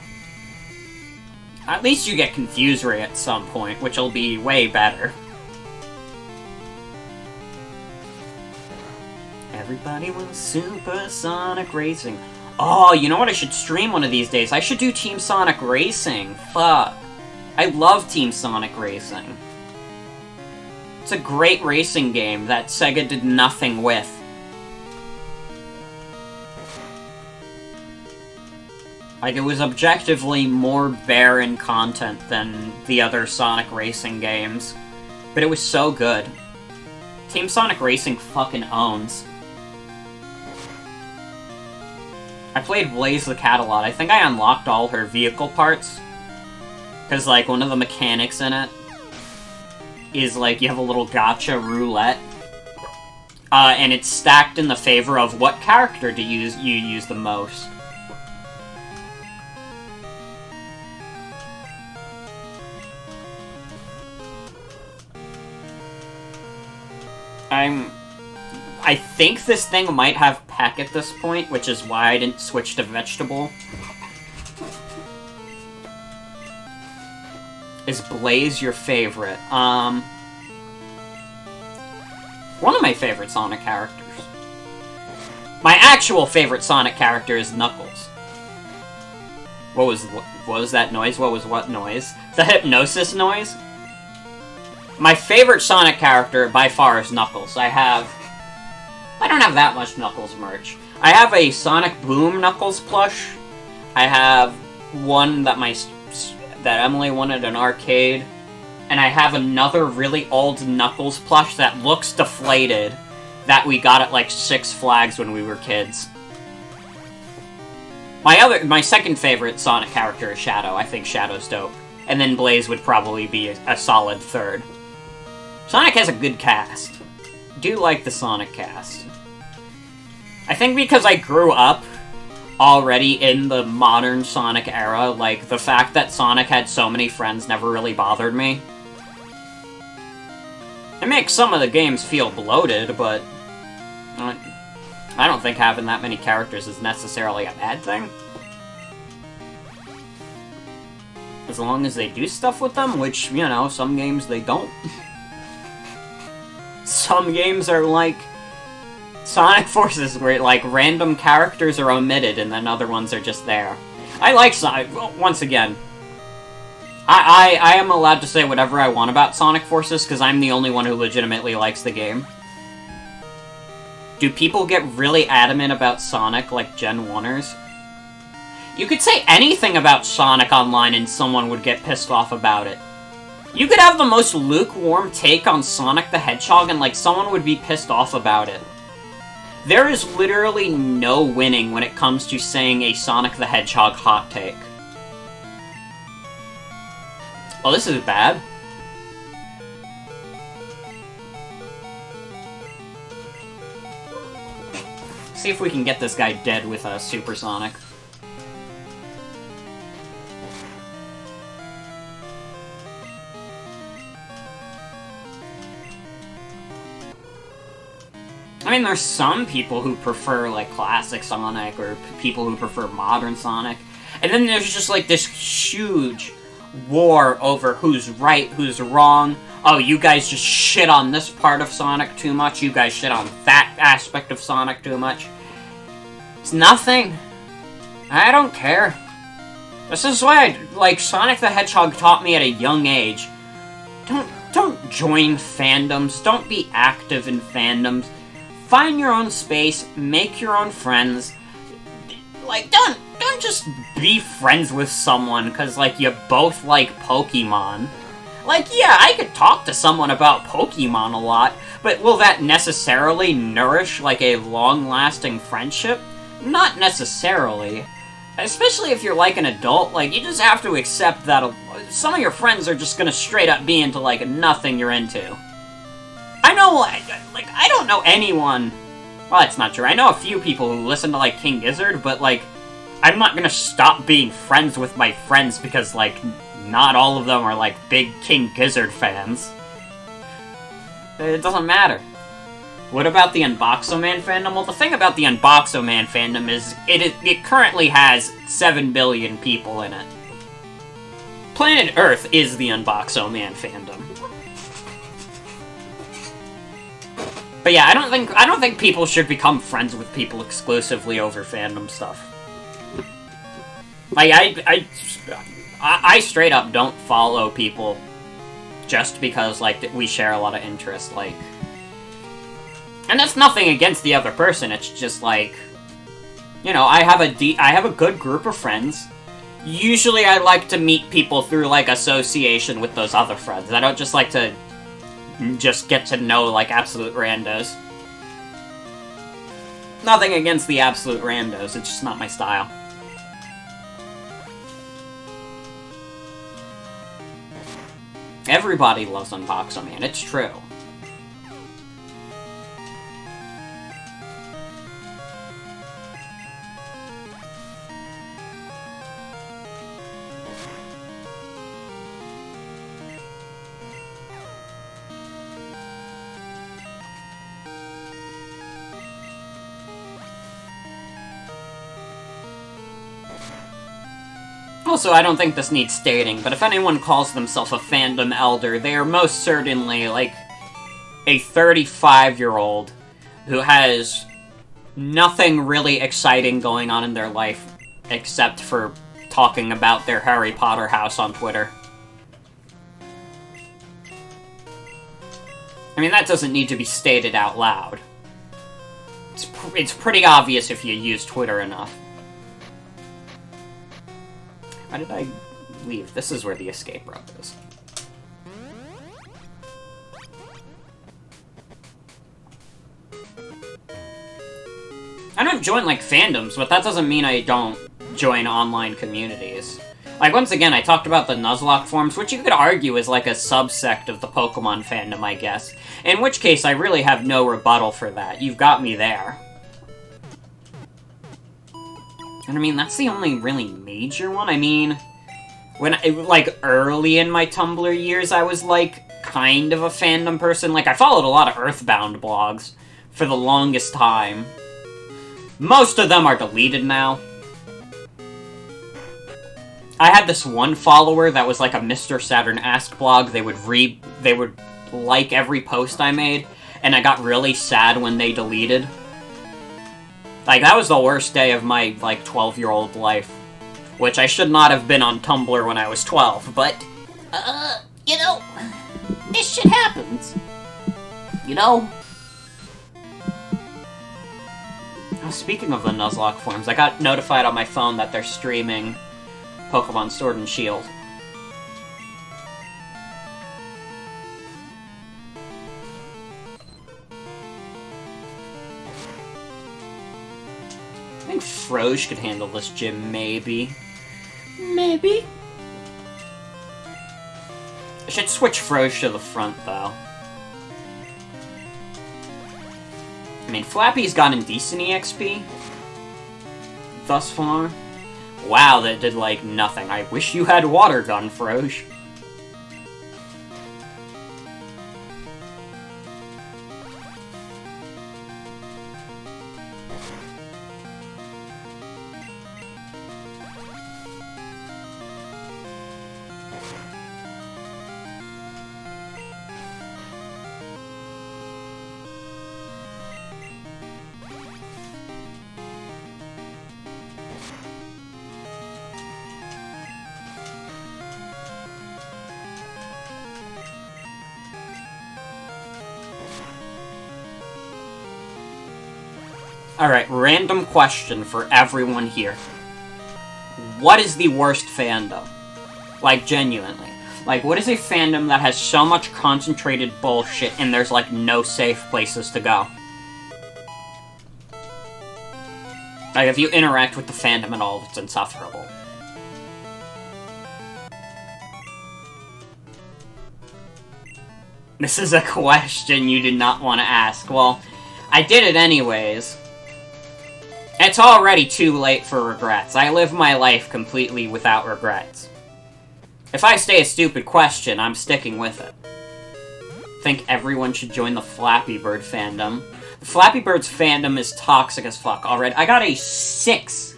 At least you get Confusory at some point, which will be way better. Everybody wants supersonic racing. Oh, you know what? I should stream one of these days. I should do Team Sonic Racing. Fuck. I love Team Sonic Racing. It's a great racing game that Sega did nothing with. Like, it was objectively more barren content than the other Sonic Racing games. But it was so good. Team Sonic Racing fucking owns. I played Blaze the Cat a lot. I think I unlocked all her vehicle parts. Because, like, one of the mechanics in it is, like, you have a little gacha roulette. And it's stacked in the favor of what character you use the most. I think this thing might have Peck at this point, which is why I didn't switch to Vegetable. Is Blaze your favorite? One of my favorite Sonic characters. My actual favorite Sonic character is Knuckles. What was that noise? What was what noise? The hypnosis noise? My favorite Sonic character, by far, is Knuckles. I don't have that much Knuckles merch. I have a Sonic Boom Knuckles plush. I have one that Emily wanted at an arcade. And I have another really old Knuckles plush that looks deflated that we got at, like, Six Flags when we were kids. My second favorite Sonic character is Shadow. I think Shadow's dope. And then Blaze would probably be a solid third. Sonic has a good cast. I do like the Sonic cast. I think because I grew up already in the modern Sonic era, like, the fact that Sonic had so many friends never really bothered me. It makes some of the games feel bloated, but I don't think having that many characters is necessarily a bad thing. As long as they do stuff with them, which, you know, some games they don't. Some games are like Sonic Forces, where, like, random characters are omitted and then other ones are just there. I like Sonic, once again, I am allowed to say whatever I want about Sonic Forces, because I'm the only one who legitimately likes the game. Do people get really adamant about Sonic like Gen 1ers? You could say anything about Sonic online and someone would get pissed off about it. You could have the most lukewarm take on Sonic the Hedgehog and like someone would be pissed off about it. There is literally no winning when it comes to saying a Sonic the Hedgehog hot take. Oh, this is bad. See if we can get this guy dead with a Supersonic. I mean, there's some people who prefer, like, classic Sonic, or people who prefer modern Sonic. And then there's just, like, this huge war over who's right, who's wrong. Oh, you guys just shit on this part of Sonic too much. You guys shit on that aspect of Sonic too much. It's nothing. I don't care. This is why, like, Sonic the Hedgehog taught me at a young age. Don't join fandoms. Don't be active in fandoms. Find your own space, make your own friends. Like, don't just be friends with someone because, like, you both like Pokemon. Like, yeah, I could talk to someone about Pokemon a lot, but will that necessarily nourish, like, a long-lasting friendship? Not necessarily. Especially if you're, like, an adult, like, you just have to accept that some of your friends are just gonna straight up be into, like, nothing you're into. I know, like, I don't know anyone... Well, that's not true. I know a few people who listen to, like, King Gizzard, but, like, I'm not gonna stop being friends with my friends because, like, not all of them are, like, big King Gizzard fans. It doesn't matter. What about the Unboxoman fandom? Well, the thing about the Unboxoman fandom is it currently has 7 billion people in it. Planet Earth is the Unboxoman fandom. But yeah, I don't think people should become friends with people exclusively over fandom stuff. Like, I straight up don't follow people just because, like, we share a lot of interest, like... And that's nothing against the other person, it's just, like... You know, I have a good group of friends. Usually I like to meet people through, like, association with those other friends. I don't just like to... just get to know, like, absolute randos. Nothing against the absolute randos, it's just not my style. Everybody loves Unboxoman, it's true. Also, I don't think this needs stating, but if anyone calls themselves a fandom elder, they are most certainly, like, a 35-year-old who has nothing really exciting going on in their life except for talking about their Harry Potter house on Twitter. I mean, that doesn't need to be stated out loud. It's pretty obvious if you use Twitter enough. Why did I leave? This is where the escape rope is. I don't join, like, fandoms, but that doesn't mean I don't join online communities. Like, once again, I talked about the Nuzlocke forums, which you could argue is like a subsect of the Pokemon fandom, I guess. In which case, I really have no rebuttal for that. You've got me there. And I mean, that's the only really major one. I mean, like, early in my Tumblr years, I was, like, kind of a fandom person. Like, I followed a lot of Earthbound blogs for the longest time. Most of them are deleted now. I had this one follower that was like a Mr. Saturn Ask blog. They would like every post I made, and I got really sad when they deleted. Like, that was the worst day of my, like, 12-year-old life. Which I should not have been on Tumblr when I was 12, but, you know, this shit happens. You know? Oh, speaking of the Nuzlocke forums, I got notified on my phone that they're streaming Pokemon Sword and Shield. I think Froge could handle this gym, maybe. Maybe. I should switch Froge to the front, though. I mean, Flappy's gotten decent EXP thus far. Wow, that did, like, nothing. I wish you had Water Gun, Froge. Alright, random question for everyone here. What is the worst fandom? Like, genuinely. Like, what is a fandom that has so much concentrated bullshit and there's, like, no safe places to go? Like, if you interact with the fandom at all, it's insufferable. This is a question you did not want to ask. Well, I did it anyways. It's already too late for regrets. I live my life completely without regrets. If I say a stupid question, I'm sticking with it. Think everyone should join the Flappy Bird fandom. The Flappy Bird's fandom is toxic as fuck already. I got a 6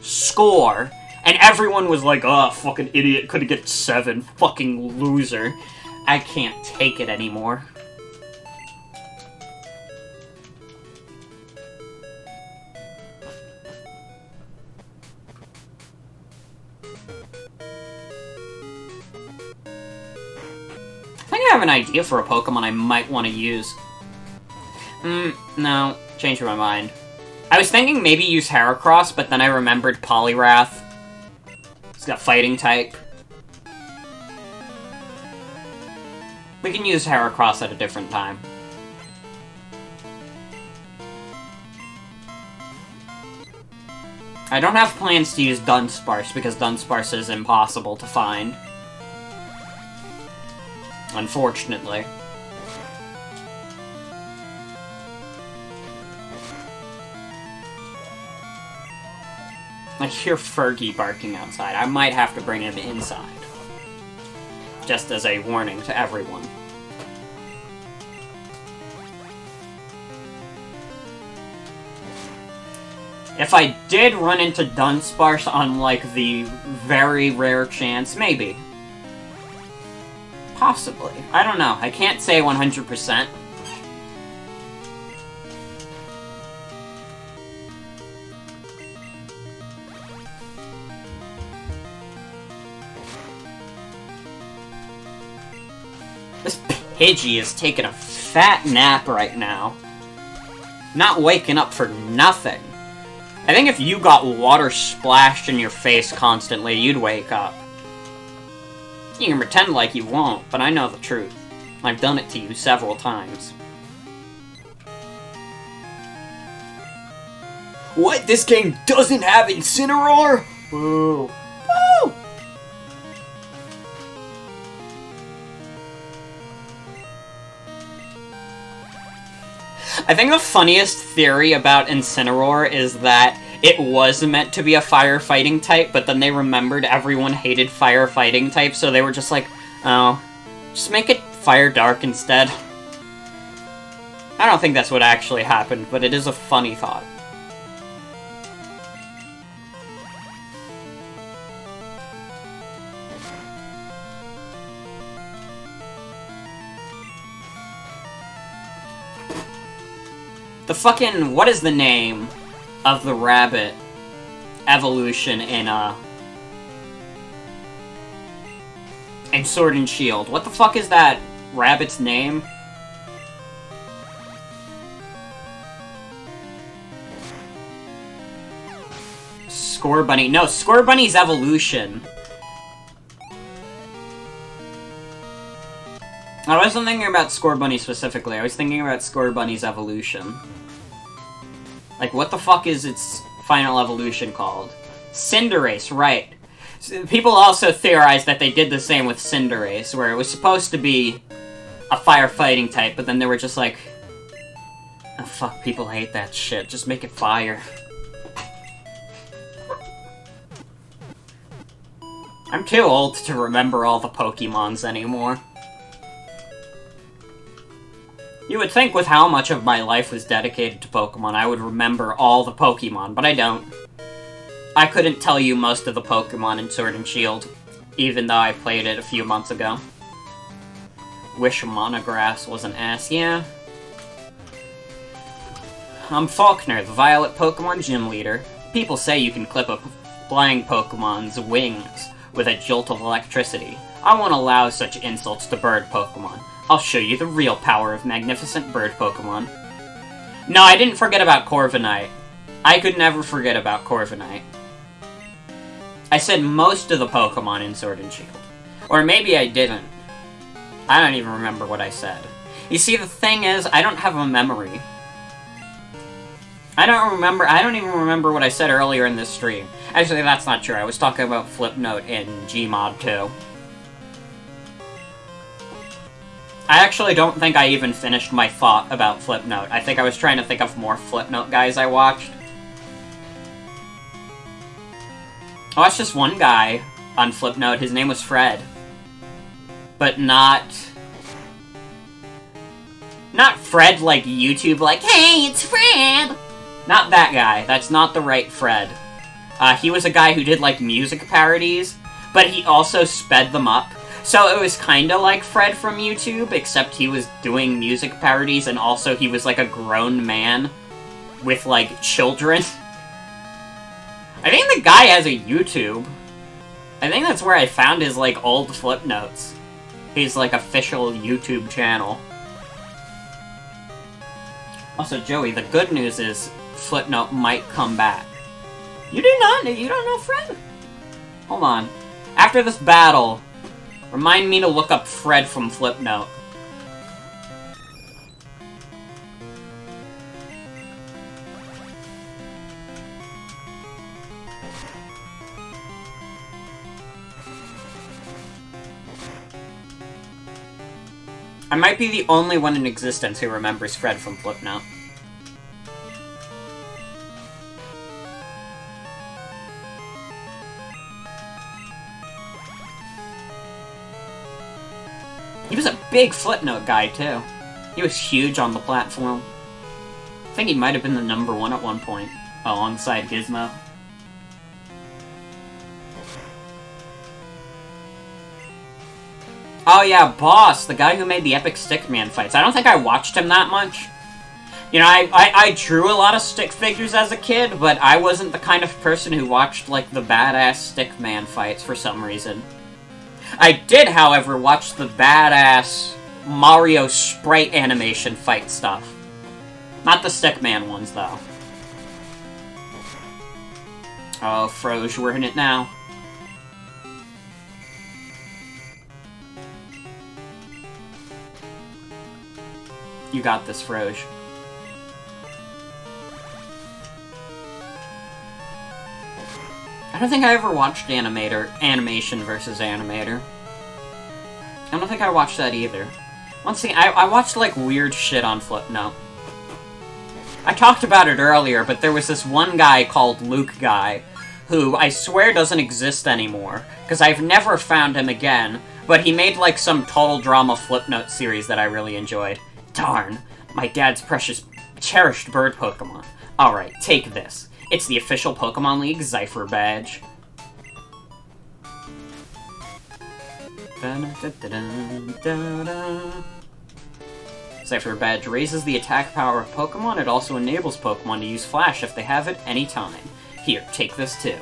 score, and everyone was like, oh, fucking idiot, could've get 7, fucking loser. I can't take it anymore. I think I have an idea for a Pokemon I might want to use. No. Changed my mind. I was thinking maybe use Heracross, but then I remembered Poliwrath. It's got Fighting type. We can use Heracross at a different time. I don't have plans to use Dunsparce, because Dunsparce is impossible to find. Unfortunately. I hear Fergie barking outside. I might have to bring him inside. Just as a warning to everyone. If I did run into Dunsparce on, like, the very rare chance, maybe. Possibly. I don't know. I can't say 100%. This Pidgey is taking a fat nap right now. Not waking up for nothing. I think if you got water splashed in your face constantly, you'd wake up. You can pretend like you won't, but I know the truth. I've done it to you several times. What? This game doesn't have Incineroar? Boo. Boo! I think the funniest theory about Incineroar is that it was meant to be a firefighting type, but then they remembered everyone hated firefighting types, so they were just like, oh, just make it Fire Dark instead. I don't think that's what actually happened, but it is a funny thought. The fucking, what is the name of the rabbit evolution in Sword and Shield? What the fuck is that rabbit's name? Scorbunny. No, Scorbunny's evolution. I wasn't thinking about Scorbunny specifically, I was thinking about Scorbunny's evolution. Like, what the fuck is its final evolution called? Cinderace, right. People also theorized that they did the same with Cinderace, where it was supposed to be a firefighting type, but then they were just like, oh fuck, people hate that shit, just make it fire. I'm too old to remember all the Pokemons anymore. You would think with how much of my life was dedicated to Pokemon, I would remember all the Pokemon, but I don't. I couldn't tell you most of the Pokemon in Sword and Shield, even though I played it a few months ago. Wish Monograss was an ass, yeah. I'm Falkner, the Violet Pokemon Gym Leader. People say you can clip a flying Pokemon's wings with a jolt of electricity. I won't allow such insults to bird Pokemon. I'll show you the real power of magnificent bird Pokemon. No, I didn't forget about Corviknight. I could never forget about Corviknight. I said most of the Pokemon in Sword and Shield. Or maybe I didn't. I don't even remember what I said. You see, the thing is, I don't have a memory. I don't even remember what I said earlier in this stream. Actually, that's not true. I was talking about Flipnote in Gmod 2. I actually don't think I even finished my thought about Flipnote. I think I was trying to think of more Flipnote guys I watched. I watched just one guy on Flipnote. His name was Fred. But not Fred like YouTube, like, hey, it's Fred! Not that guy. That's not the right Fred. He was a guy who did, like, music parodies, but he also sped them up. So it was kinda like Fred from YouTube, except he was doing music parodies, and also he was, like, a grown man with, like, children. I think the guy has a YouTube. I think that's where I found his, like, old Flipnotes. His, like, official YouTube channel. Also, Joey, the good news is Flipnote might come back. You don't know Fred? Hold on. After this battle, remind me to look up Fred from Flipnote. I might be the only one in existence who remembers Fred from Flipnote. He was a big Flipnote guy, too. He was huge on the platform. I think he might have been the #1 at one point, alongside Gizmo. Oh yeah, Boss, the guy who made the epic Stickman fights. I don't think I watched him that much. You know, I drew a lot of stick figures as a kid, but I wasn't the kind of person who watched, like, the badass Stickman fights for some reason. I did, however, watch the badass Mario sprite animation fight stuff. Not the Stickman ones, though. Oh, Froge, we're in it now. You got this, Froge. I don't think I ever watched Animation versus Animator. I don't think I watched that either. Once again, I watched, like, weird shit on Flipnote. I talked about it earlier, but there was this one guy called Luke Guy, who I swear doesn't exist anymore, because I've never found him again, but he made, like, some Total Drama Flipnote series that I really enjoyed. Darn, my dad's cherished bird Pokemon. Alright, take this. It's the official Pokemon League Zypher badge. Zypher badge raises the attack power of Pokemon. It also enables Pokemon to use Flash if they have it any time. Here, take this too.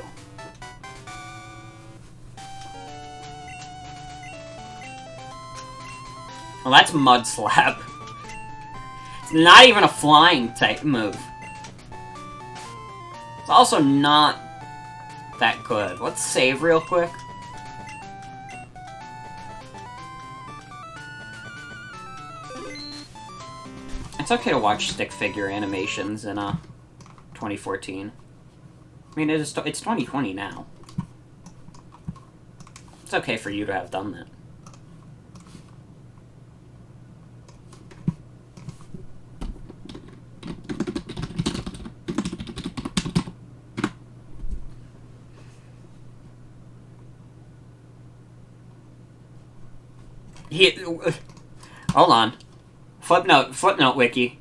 Well, that's Mud Slap. It's not even a flying type move. It's also not that good. Let's save real quick. It's okay to watch stick figure animations in 2014. I mean, it's 2020 now. It's okay for you to have done that. Hold on. Footnote wiki.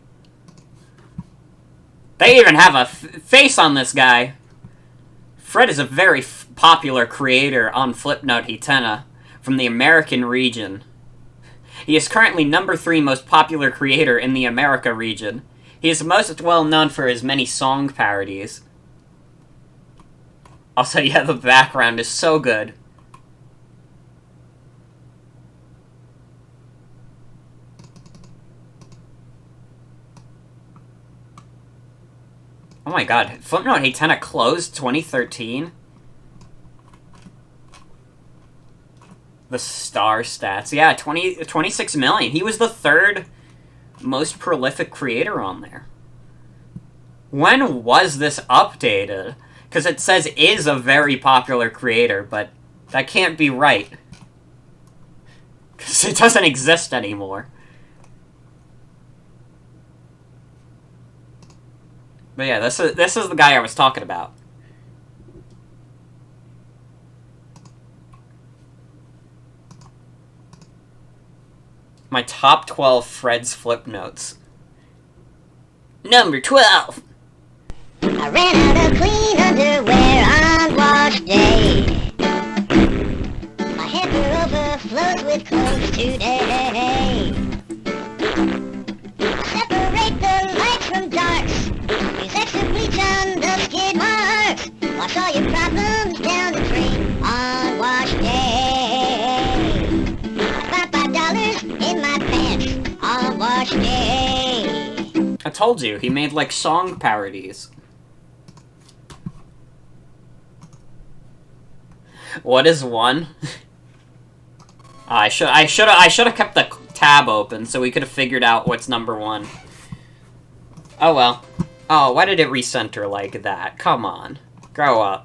They even have a face on this guy. Fred is a very popular creator on Flipnote Hitena from the American region. He is currently number 3 most popular creator in the America region. He is most well known for his many song parodies. Also, yeah, the background is so good. Oh my god, Flipnote Hitena closed 2013? The star stats. Yeah, 26 million. He was the 3rd most prolific creator on there. When was this updated? Because it says is a very popular creator, but that can't be right. Because it doesn't exist anymore. But yeah, this is the guy I was talking about. My top 12 Fred's flip notes. Number 12! I ran out of clean underwear on wash day. My hamper overflows with clothes today. Separate the light from darks. Use extra bleach on the skid marks. Wash all your problems down the drain on wash day. I found $5 in my pants on wash day. I told you, he made like song parodies. What is 1? I should have kept the tab open so we could have figured out what's number 1. Oh well. Oh, why did it recenter like that? Come on. Grow up.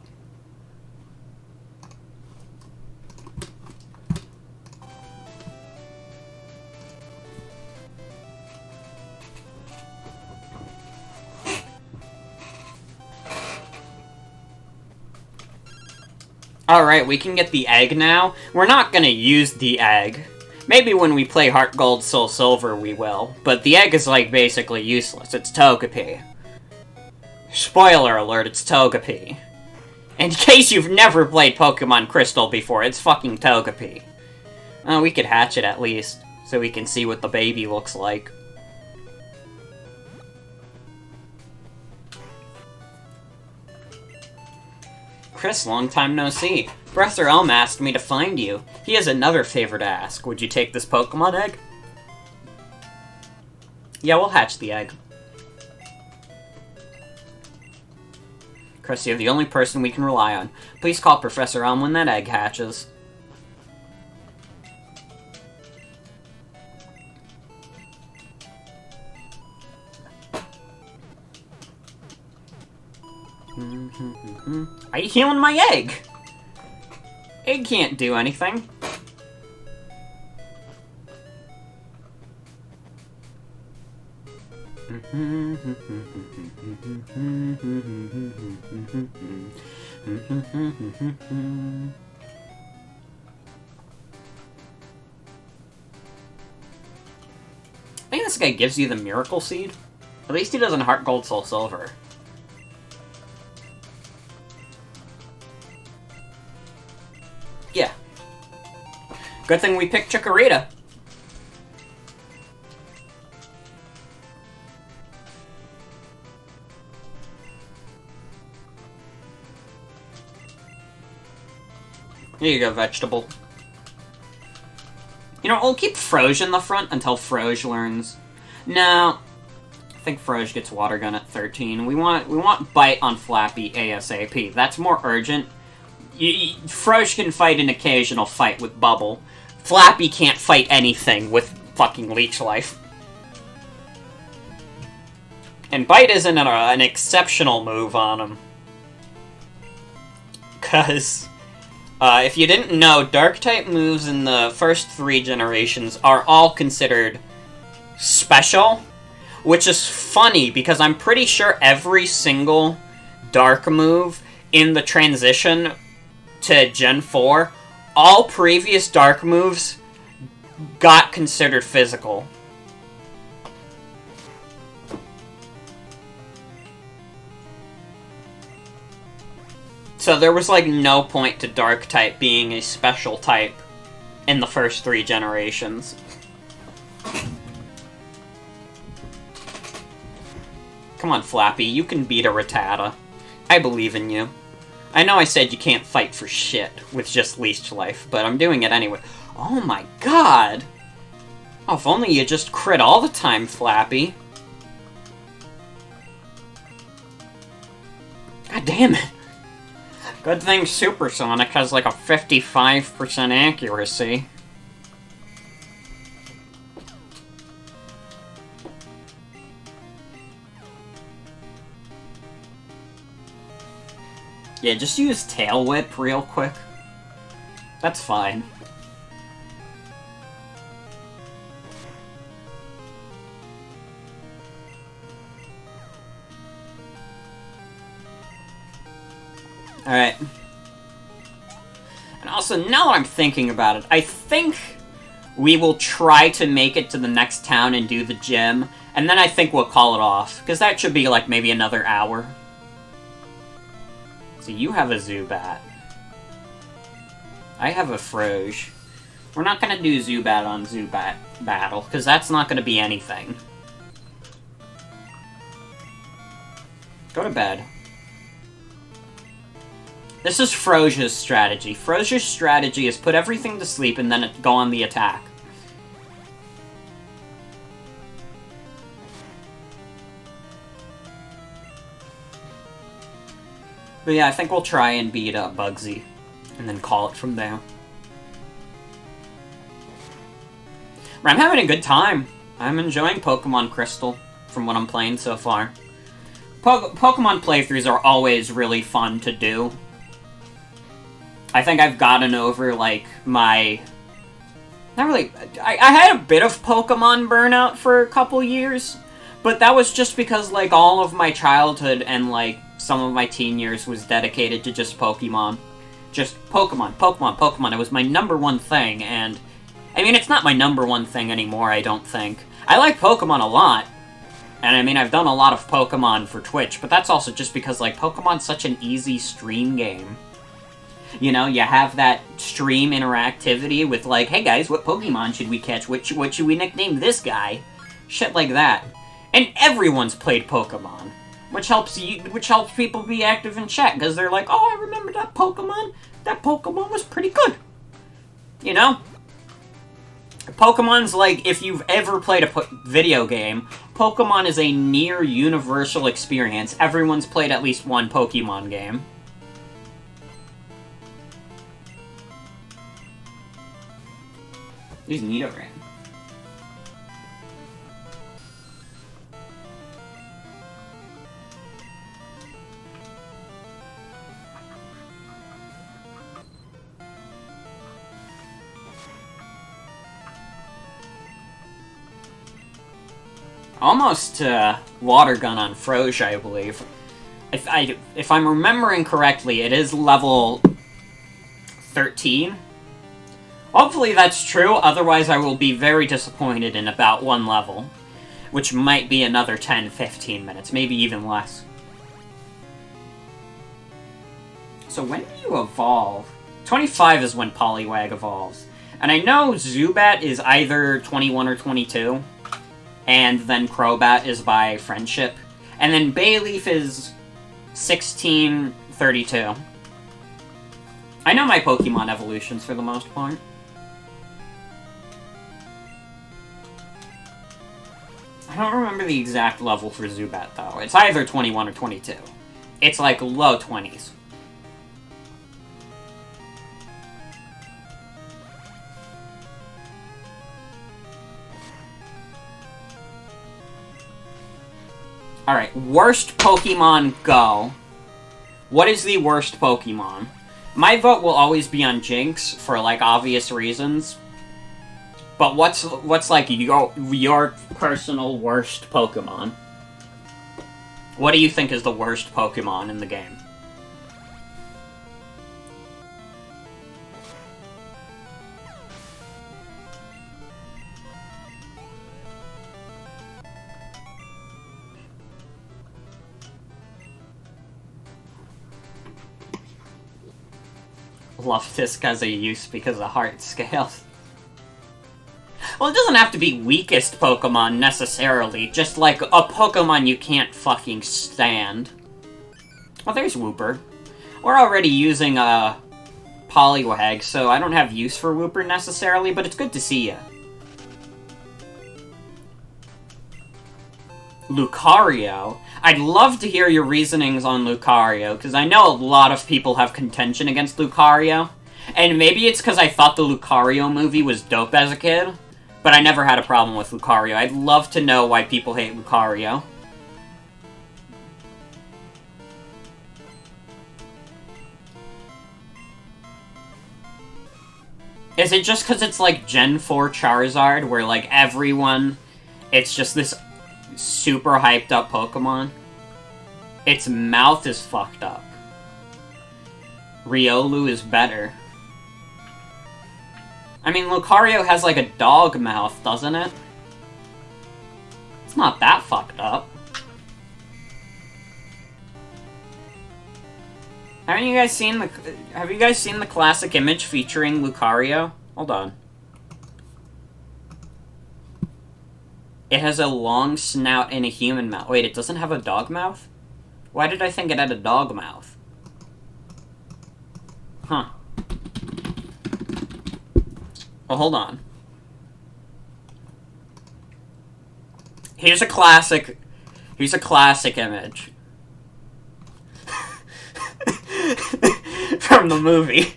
Alright, we can get the egg now. We're not gonna use the egg. Maybe when we play Heart Gold Soul Silver we will, but the egg is like basically useless. It's Togepi. Spoiler alert, it's Togepi. In case you've never played Pokemon Crystal before, it's fucking Togepi. We could hatch it at least, so we can see what the baby looks like. Chris, long time no see. Professor Elm asked me to find you. He has another favor to ask. Would you take this Pokemon egg? Yeah, we'll hatch the egg. Chris, you're the only person we can rely on. Please call Professor Elm when that egg hatches. Are you healing my egg? Egg can't do anything. I think this guy gives you the Miracle Seed. At least he doesn't Heart Gold Soul Silver. Yeah. Good thing we picked Chikorita. Here you go, vegetable. You know, we'll keep Froge in the front until Froge learns. No. I think Froge gets Water Gun at 13. We want Bite on Flappy ASAP. That's more urgent Frosh can fight an occasional fight with Bubble. Flappy can't fight anything with fucking Leech Life. And Bite isn't an exceptional move on him. Because, if you didn't know, Dark-type moves in the first 3 generations are all considered special. Which is funny, because I'm pretty sure every single Dark move in the transition to Gen 4, all previous Dark moves got considered physical. So there was, like, no point to Dark-type being a special type in the first 3 generations. Come on, Flappy, you can beat a Rattata. I believe in you. I know I said you can't fight for shit with just Leech Life, but I'm doing it anyway. Oh my god! Oh, if only you just crit all the time, Flappy. God damn it. Good thing Supersonic has like a 55% accuracy. Yeah, just use Tail Whip real quick. That's fine. Alright. And also, now that I'm thinking about it, I think we will try to make it to the next town and do the gym, and then I think we'll call it off, because that should be like maybe another hour. So you have a Zubat. I have a Froge. We're not gonna do Zubat on Zubat battle, because that's not gonna be anything. Go to bed. This is Froge's strategy. Froge's strategy is put everything to sleep and then go on the attack. But yeah, I think we'll try and beat up Bugsy, and then call it from there. But I'm having a good time. I'm enjoying Pokemon Crystal, from what I'm playing so far. Pokemon playthroughs are always really fun to do. I think I've gotten over, like, my... Not really... I had a bit of Pokemon burnout for a couple years, but that was just because, like, all of my childhood and, like, some of my teen years was dedicated to just Pokemon. Just Pokemon, Pokemon, Pokemon. It was my #1 thing, and... I mean, it's not my #1 thing anymore, I don't think. I like Pokemon a lot, and I mean, I've done a lot of Pokemon for Twitch, but that's also just because, like, Pokemon's such an easy stream game. You know, you have that stream interactivity with, like, hey guys, what Pokemon should we catch? What should we nickname this guy? Shit like that. And everyone's played Pokemon. Which helps people be active in chat, because they're like, oh, I remember that Pokemon? That Pokemon was pretty good. You know? Pokemon's like, if you've ever played a video game, Pokemon is a near universal experience. Everyone's played at least one Pokemon game. Use Nidoran. Almost Water Gun on Froge, I believe. If I'm remembering correctly, it is level 13. Hopefully that's true, otherwise I will be very disappointed in about 1 level. Which might be another 10-15 minutes, maybe even less. So when do you evolve? 25 is when Poliwag evolves. And I know Zubat is either 21 or 22. And then Crobat is by Friendship. And then Bayleaf is 1632. I know my Pokemon evolutions for the most part. I don't remember the exact level for Zubat, though. It's either 21 or 22. It's like low 20s. Alright, worst Pokemon Go. What is the worst Pokemon? My vote will always be on Jinx, for, like, obvious reasons. But what's like, your personal worst Pokemon? What do you think is the worst Pokemon in the game? Luftisk has a use because of heart scales. Well, it doesn't have to be weakest Pokemon, necessarily. Just, like, a Pokemon you can't fucking stand. Well, there's Wooper. We're already using, Poliwag, so I don't have use for Wooper, necessarily, but it's good to see ya. Lucario? I'd love to hear your reasonings on Lucario, because I know a lot of people have contention against Lucario. And maybe it's because I thought the Lucario movie was dope as a kid, but I never had a problem with Lucario. I'd love to know why people hate Lucario. Is it just because it's like Gen 4 Charizard, where like everyone, it's just this super hyped up Pokemon? Its mouth is fucked up. Riolu is better. I mean, Lucario has like a dog mouth, doesn't it? It's not that fucked up. Have you guys seen the classic image featuring Lucario? Hold on. It has a long snout and a human mouth. Wait, it doesn't have a dog mouth? Why did I think it had a dog mouth? Huh. Well, hold on. Here's a classic image. From the movie.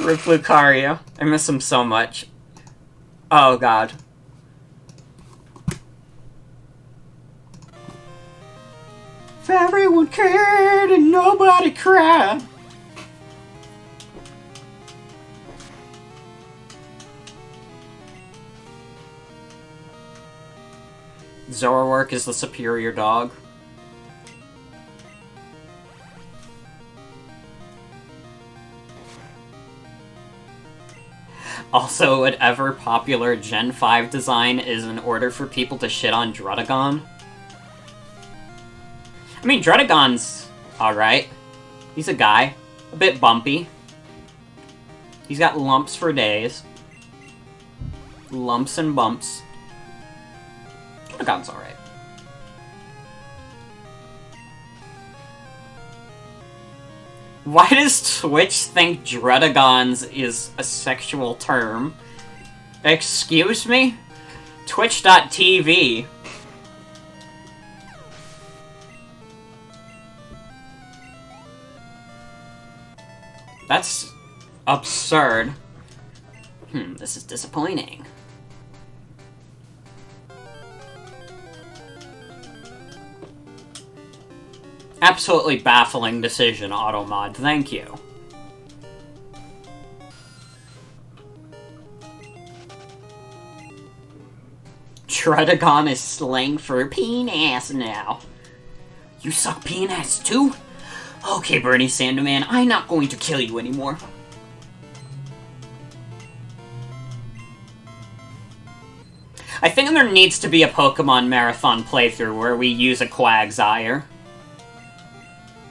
Rip Lucario. I miss him so much. Oh god. If everyone cared and nobody cried. Zoroark is the superior dog. Also, an ever-popular Gen 5 design is in order for people to shit on Druddigon. I mean, Druddigon's alright. He's a guy. A bit bumpy. He's got lumps for days. Lumps and bumps. Druddigon's alright. Why does Twitch think Druddigons is a sexual term? Excuse me? Twitch.tv. That's absurd. This is disappointing. Absolutely baffling decision, Automod. Thank you. Druddigon is slang for penis now. You suck penis too? Okay, Bernie Sandman, I'm not going to kill you anymore. I think there needs to be a Pokemon Marathon playthrough where we use a Quagsire.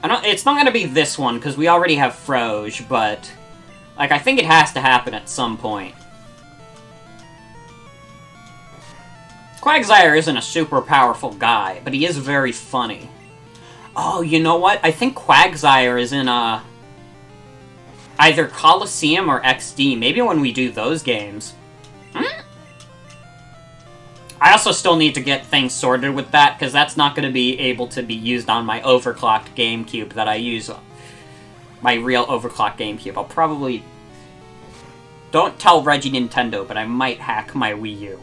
It's not gonna be this one, because we already have Froge, but... like, I think it has to happen at some point. Quagsire isn't a super powerful guy, but he is very funny. Oh, you know what? I think Quagsire is in, either Coliseum or XD. Maybe when we do those games. I also still need to get things sorted with that, because that's not going to be able to be used on my overclocked GameCube that I use. My real overclocked GameCube. I'll probably Don't tell Reggie Nintendo, but I might hack my Wii U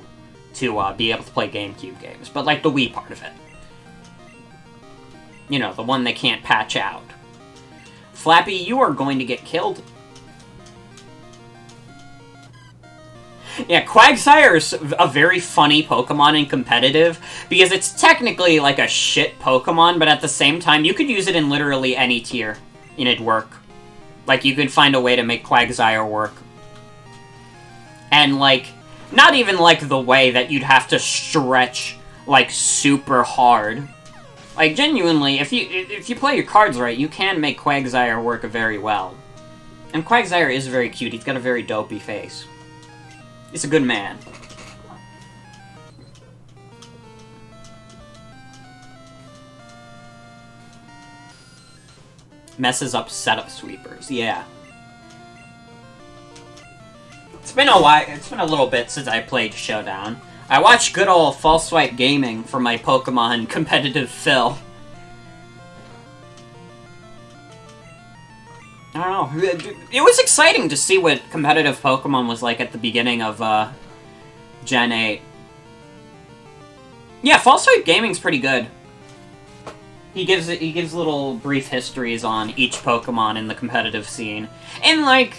to be able to play GameCube games. But, like, the Wii part of it. You know, the one they can't patch out. Flappy, you are going to get killed. Yeah, Quagsire's a very funny Pokemon in competitive, because it's technically like a shit Pokemon, but at the same time, you could use it in literally any tier, and it'd work. Like, you could find a way to make Quagsire work. And, like, not even, like, the way that you'd have to stretch, like, super hard. Like, genuinely, if you play your cards right, you can make Quagsire work very well. And Quagsire is very cute. He's got a very dopey face. He's a good man. Messes up setup sweepers, yeah. It's been a while, it's been a little bit since I played Showdown. I watched good old False Swipe Gaming for my Pokemon competitive fill. I don't know, it was exciting to see what competitive Pokemon was like at the beginning of, Gen 8. Yeah, False Swipe Gaming's pretty good. He gives little brief histories on each Pokemon in the competitive scene. In, like,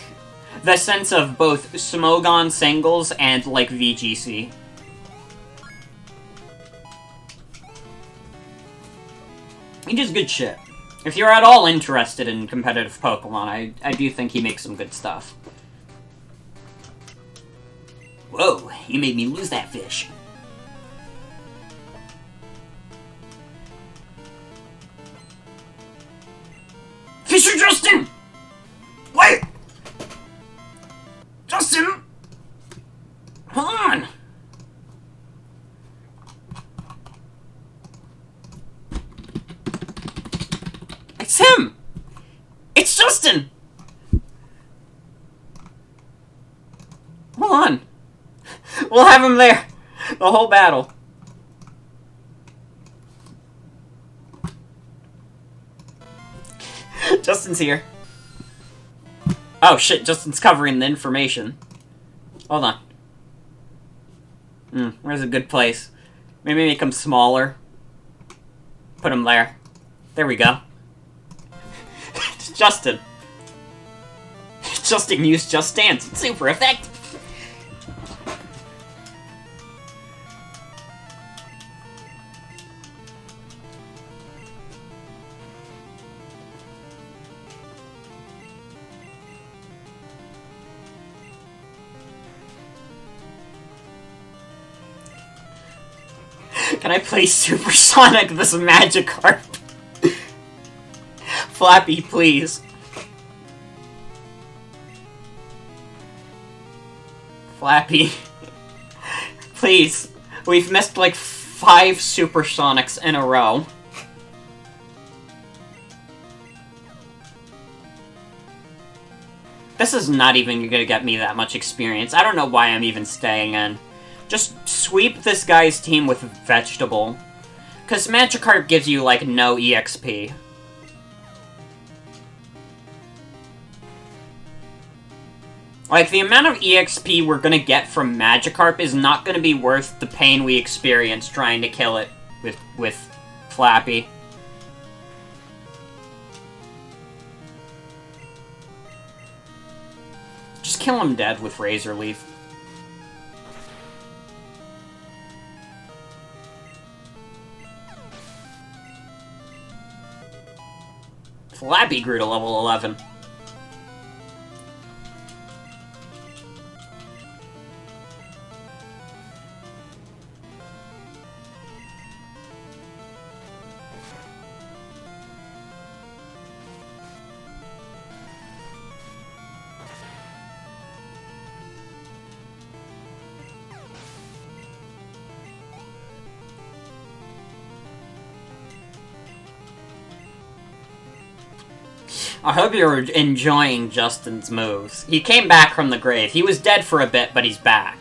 the sense of both Smogon singles and, like, VGC. He does good shit. If you're at all interested in competitive Pokemon, I do think he makes some good stuff. Whoa, you made me lose that fish. Fisher Justin! Wait! Justin! Hold on! It's him! It's Justin! Hold on. We'll have him there. The whole battle. Justin's here. Oh shit, Justin's covering the information. Hold on. Where's a good place? Maybe make him smaller. Put him there. There we go. It's Justin. Justin used Just Dance. It's super effective. Can I play Supersonic this Magikarp? Flappy, please. Flappy. Please. We've missed like 5 Supersonics in a row. This is not even gonna get me that much experience. I don't know why I'm even staying in. Just sweep this guy's team with Vegetable. Because Magikarp gives you, like, no EXP. Like, the amount of EXP we're gonna get from Magikarp is not gonna be worth the pain we experience trying to kill it with Flappy. Just kill him dead with Razor Leaf. Flappy grew to level 11. I hope you're enjoying Justin's moves. He came back from the grave. He was dead for a bit, but he's back.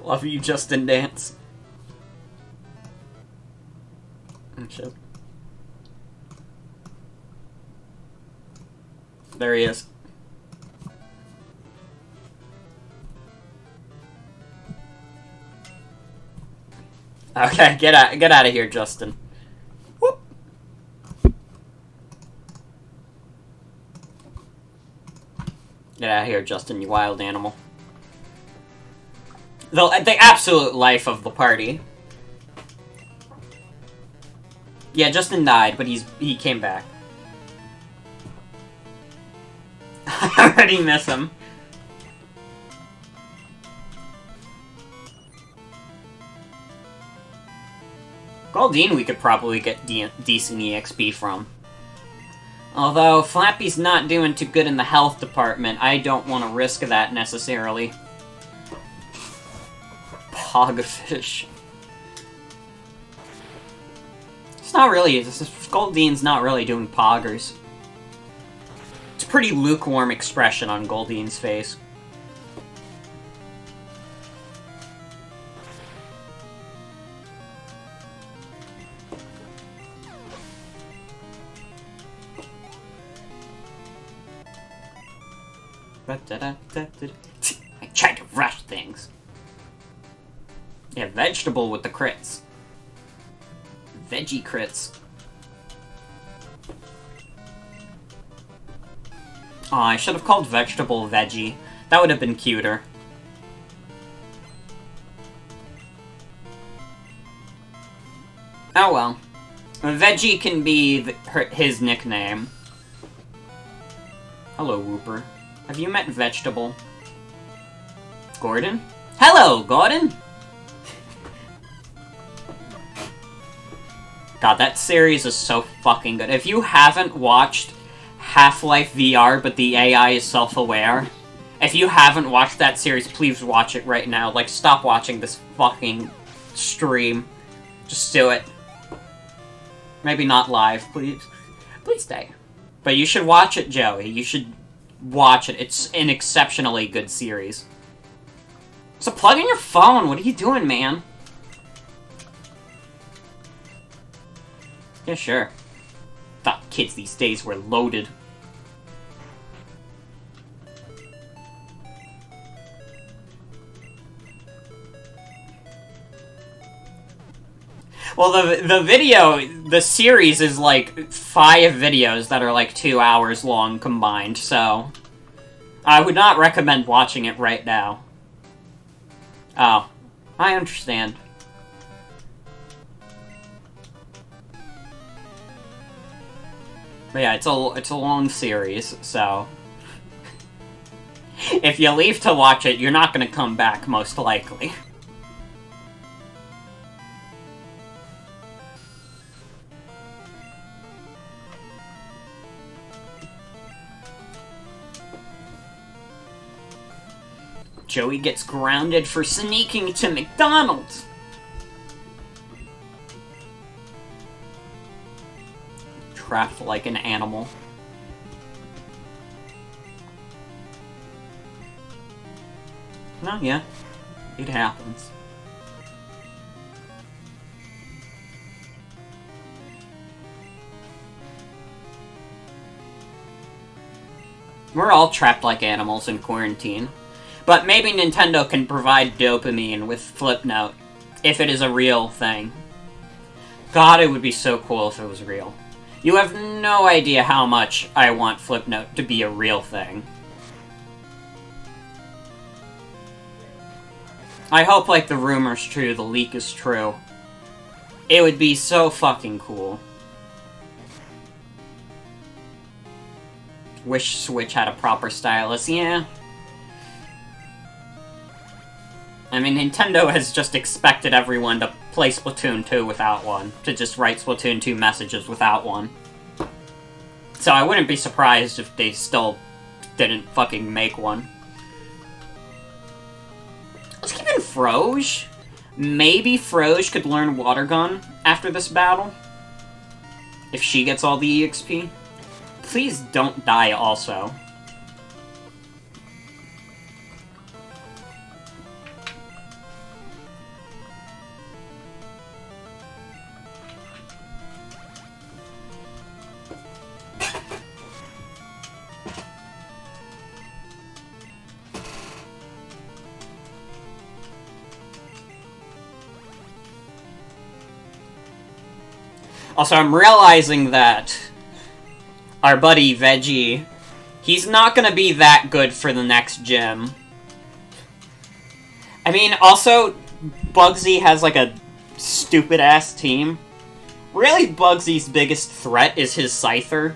Love you, Justin Dance. Oh, shit. There he is. Okay, get out of here, Justin. Whoop. Get out of here, Justin, you wild animal. The absolute life of the party. Yeah, Justin died, but he came back. I already miss him. Goldine we could probably get decent EXP from. Although, Flappy's not doing too good in the health department, I don't want to risk that necessarily. Pogfish. It's not really, Goldine's not really doing poggers. It's a pretty lukewarm expression on Goldine's face. I tried to rush things. Yeah, vegetable with the crits. Veggie crits. Aw, I should have called vegetable veggie. That would have been cuter. Oh well. Veggie can be his nickname. Hello, Whooper. Have you met Vegetable? Gordon? Hello, Gordon! God, that series is so fucking good. If you haven't watched Half-Life VR, but the AI is self-aware, if you haven't watched that series, please watch it right now. Like, stop watching this fucking stream. Just do it. Maybe not live, please. Please stay. But you should watch it, Joey. You should watch it. It's an exceptionally good series. So plug in your phone. What are you doing, man? Yeah, sure. Thought kids these days were loaded. Well, the series is like 5 videos that are like 2 hours long combined, so I would not recommend watching it right now. Oh, I understand. But yeah, it's a long series, so if you leave to watch it, you're not gonna come back, most likely. Joey gets grounded for sneaking to McDonald's. Trapped like an animal. Oh, yeah. It happens. We're all trapped like animals in quarantine. But maybe Nintendo can provide dopamine with Flipnote, if it is a real thing. God, it would be so cool if it was real. You have no idea how much I want Flipnote to be a real thing. I hope, like, the rumor's true, the leak is true. It would be so fucking cool. Wish Switch had a proper stylus, yeah. I mean, Nintendo has just expected everyone to play Splatoon 2 without one. To just write Splatoon 2 messages without one. So I wouldn't be surprised if they still didn't fucking make one. Let's keep in Froge. Maybe Froge could learn Water Gun after this battle. If she gets all the EXP. Please don't die also. Also, I'm realizing that our buddy Veggie, he's not gonna be that good for the next gym. I mean, also, Bugsy has like a stupid-ass team. Really, Bugsy's biggest threat is his Scyther.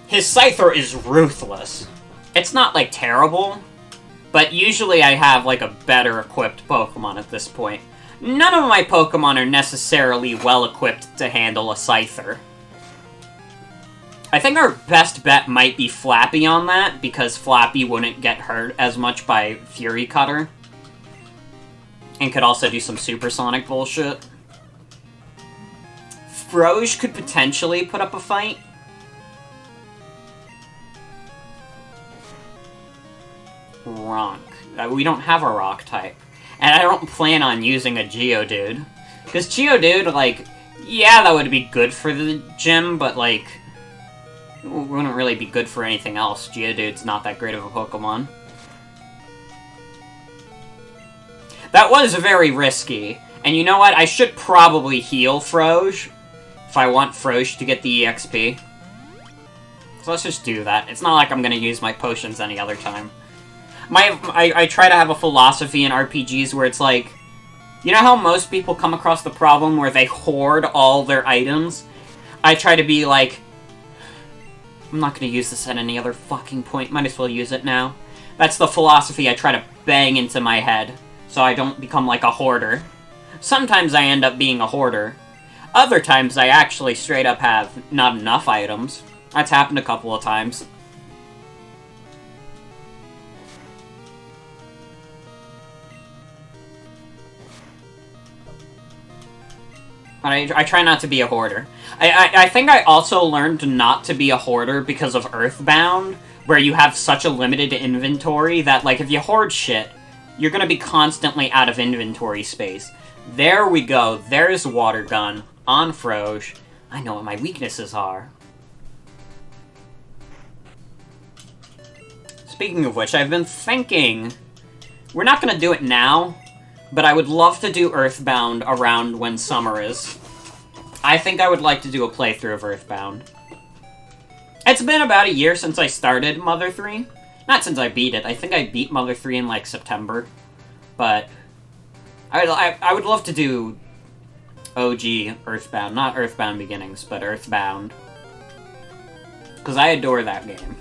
His Scyther is ruthless. It's not, like, terrible, but usually I have, like, a better-equipped Pokemon at this point. None of my Pokemon are necessarily well-equipped to handle a Scyther. I think our best bet might be Flappy on that, because Flappy wouldn't get hurt as much by Fury Cutter. And could also do some supersonic bullshit. Froge could potentially put up a fight. Ronk. We don't have a rock type. And I don't plan on using a Geodude. Because Geodude, like, yeah, that would be good for the gym, but, like, wouldn't really be good for anything else. Geodude's not that great of a Pokemon. That was very risky. And you know what? I should probably heal Froge if I want Froge to get the EXP. So let's just do that. It's not like I'm gonna use my potions any other time. I try to have a philosophy in RPGs where it's like, you know how most people come across the problem where they hoard all their items? I try to be like, I'm not gonna use this at any other fucking point, might as well use it now. That's the philosophy I try to bang into my head, so I don't become like a hoarder. Sometimes I end up being a hoarder. Other times I actually straight up have not enough items. That's happened a couple of times. I try not to be a hoarder. I think I also learned not to be a hoarder because of Earthbound, where you have such a limited inventory that, like, if you hoard shit, you're gonna be constantly out of inventory space. There we go. There's Water Gun on Froge. I know what my weaknesses are. Speaking of which, I've been thinking... We're not gonna do it now, but I would love to do Earthbound around when summer is. I think I would like to do a playthrough of Earthbound. It's been about a year since I started Mother 3. Not since I beat it. I think I beat Mother 3 in, like, September. But I would love to do OG Earthbound. Not Earthbound Beginnings, but Earthbound. Because I adore that game.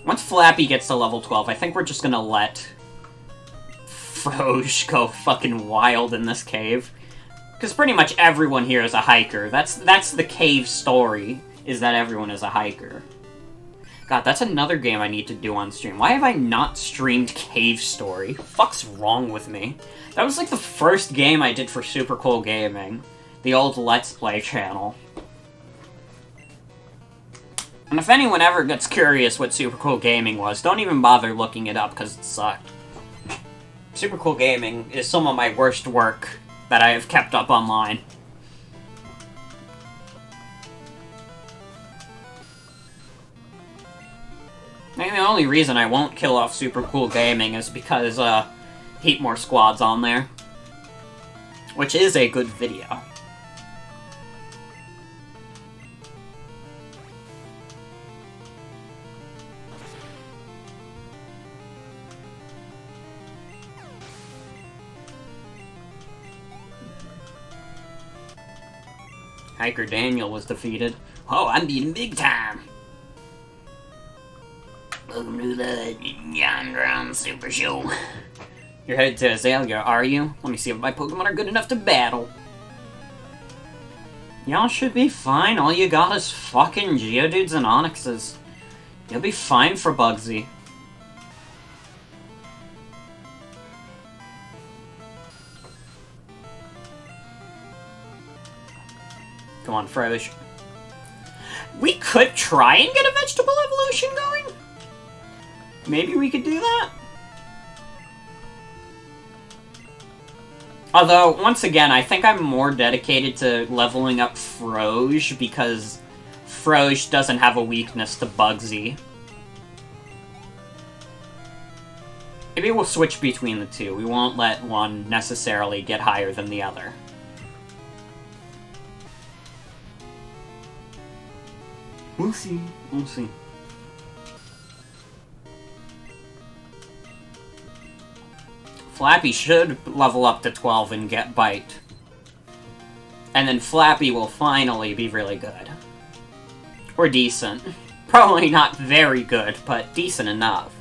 Once Flappy gets to level 12, I think we're just gonna let Froge go fucking wild in this cave. Because pretty much everyone here is a hiker. That's the cave story, is that everyone is a hiker. God, that's another game I need to do on stream. Why have I not streamed Cave Story? Fuck's wrong with me? That was like the first game I did for Super Cool Gaming. The old Let's Play channel. And if anyone ever gets curious what Super Cool Gaming was, don't even bother looking it up, because it sucked. Super Cool Gaming is some of my worst work that I have kept up online. Maybe the only reason I won't kill off Super Cool Gaming is because, Heat More Squad's on there. Which is a good video. Hiker Daniel was defeated. Oh, I'm beating big time! Welcome to the Yondron Super Show. You're headed to Azalea, are you? Let me see if my Pokemon are good enough to battle. Y'all should be fine. All you got is fucking Geodudes and Onixes. You'll be fine for Bugsy. Come on, Froge. We could try and get a vegetable evolution going? Maybe we could do that? Although, once again, I think I'm more dedicated to leveling up Froge because Froge doesn't have a weakness to Bugsy. Maybe we'll switch between the two. We won't let one necessarily get higher than the other. We'll see. We'll see. Flappy should level up to 12 and get Bite. And then Flappy will finally be really good. Or decent. Probably not very good, but decent enough.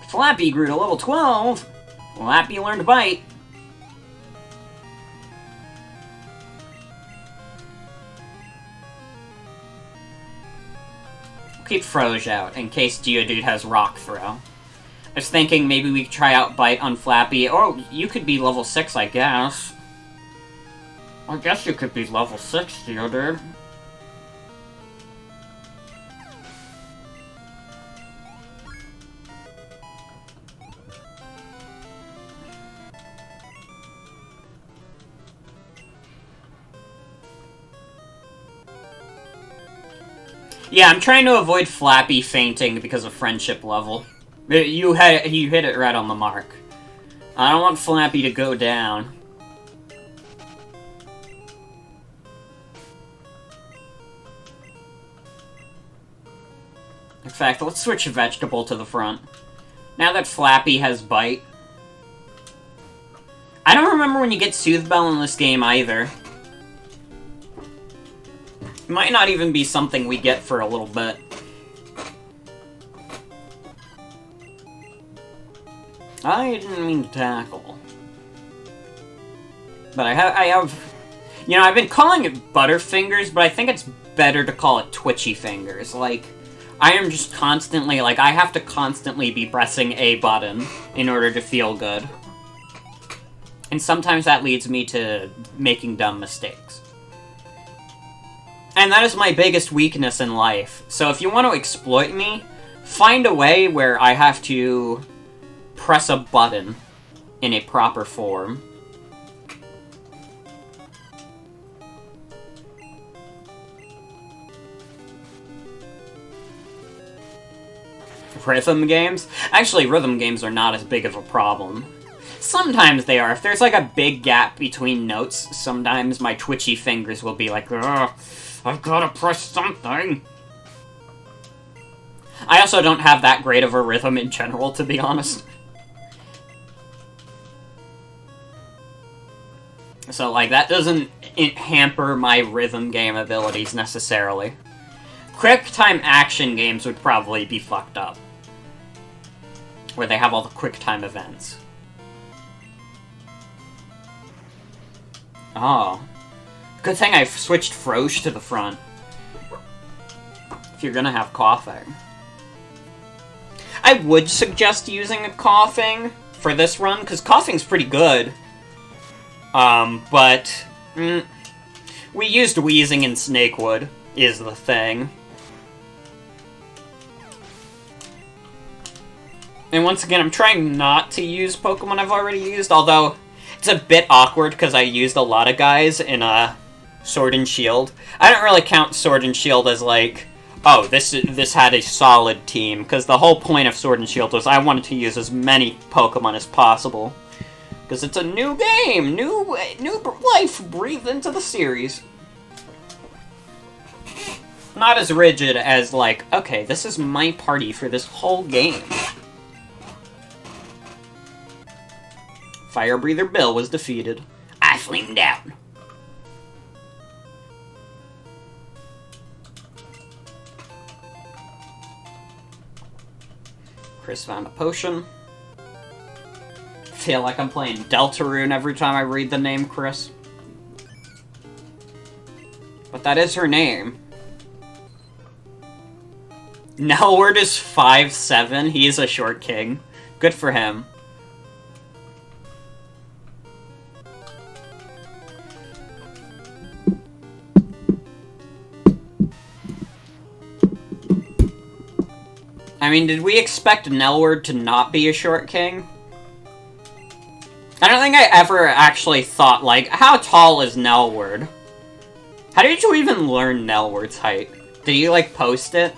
Flappy grew to level 12. Flappy learned Bite. Keep Froge out, in case Geodude has Rock Throw. I was thinking maybe we could try out Bite on Flappy. Oh, you could be level 6, I guess. I guess you could be level 6, Geodude. Yeah, I'm trying to avoid Flappy fainting because of friendship level. You hit it right on the mark. I don't want Flappy to go down. In fact, let's switch Vegetable to the front. Now that Flappy has Bite. I don't remember when you get Soothe Bell in this game either. It might not even be something we get for a little bit. I didn't mean to tackle. But I have... You know, I've been calling it Butterfingers, but I think it's better to call it Twitchy Fingers. Like, I am just constantly... Like, I have to constantly be pressing a button in order to feel good. And sometimes that leads me to making dumb mistakes. And that is my biggest weakness in life. So if you want to exploit me, find a way where I have to press a button in a proper form. Rhythm games? Actually, rhythm games are not as big of a problem. Sometimes they are. If there's like a big gap between notes, sometimes my twitchy fingers will be like, ugh, I've gotta press something. I also don't have that great of a rhythm in general, to be honest. So, like, that doesn't hamper my rhythm game abilities, necessarily. Quick-time action games would probably be fucked up. Where they have all the quick-time events. Oh. Good thing I've switched Froge to the front. If you're gonna have Coughing. I would suggest using a Coughing for this run, because Coughing's pretty good. But... we used Wheezing and Snakewood, is the thing. And once again, I'm trying not to use Pokemon I've already used, although it's a bit awkward because I used a lot of guys in Sword and Shield. I don't really count Sword and Shield as like, oh, this had a solid team, because the whole point of Sword and Shield was I wanted to use as many Pokemon as possible. Because it's a new game, new life breathed into the series. Not as rigid as like, okay, this is my party for this whole game. Fire Breather Bill was defeated. I flamed out. Chris found a potion. Feel like I'm playing Deltarune every time I read the name Chris. But that is her name. Nelward is 5'7". He is a short king. Good for him. I mean, did we expect Nelward to not be a short king? I don't think I ever actually thought, like, how tall is Nelward? How did you even learn Nelward's height? Did you, like, post it?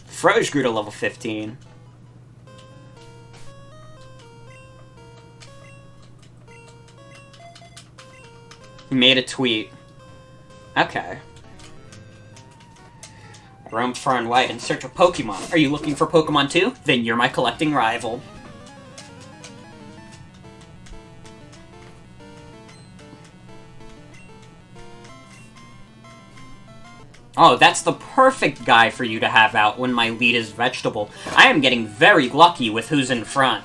Froge grew to level 15. He made a tweet. Okay. I roam far and wide in search of Pokemon. Are you looking for Pokemon too? Then you're my collecting rival. Oh, that's the perfect guy for you to have out when my lead is Vegetable. I am getting very lucky with who's in front.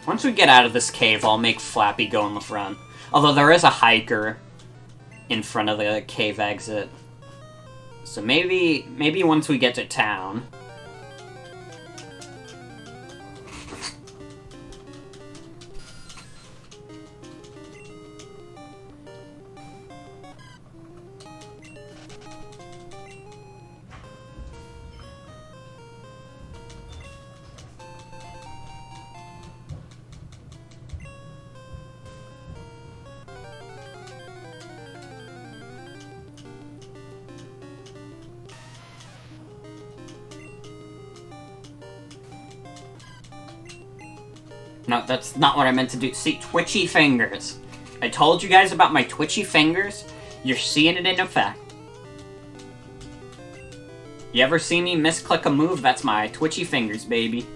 Once we get out of this cave, I'll make Flappy go in the front. Although there is a hiker in front of the cave exit. So maybe once we get to town... No, that's not what I meant to do. See, twitchy fingers. I told you guys about my twitchy fingers. You're seeing it in effect. You ever see me misclick a move? That's my twitchy fingers, baby.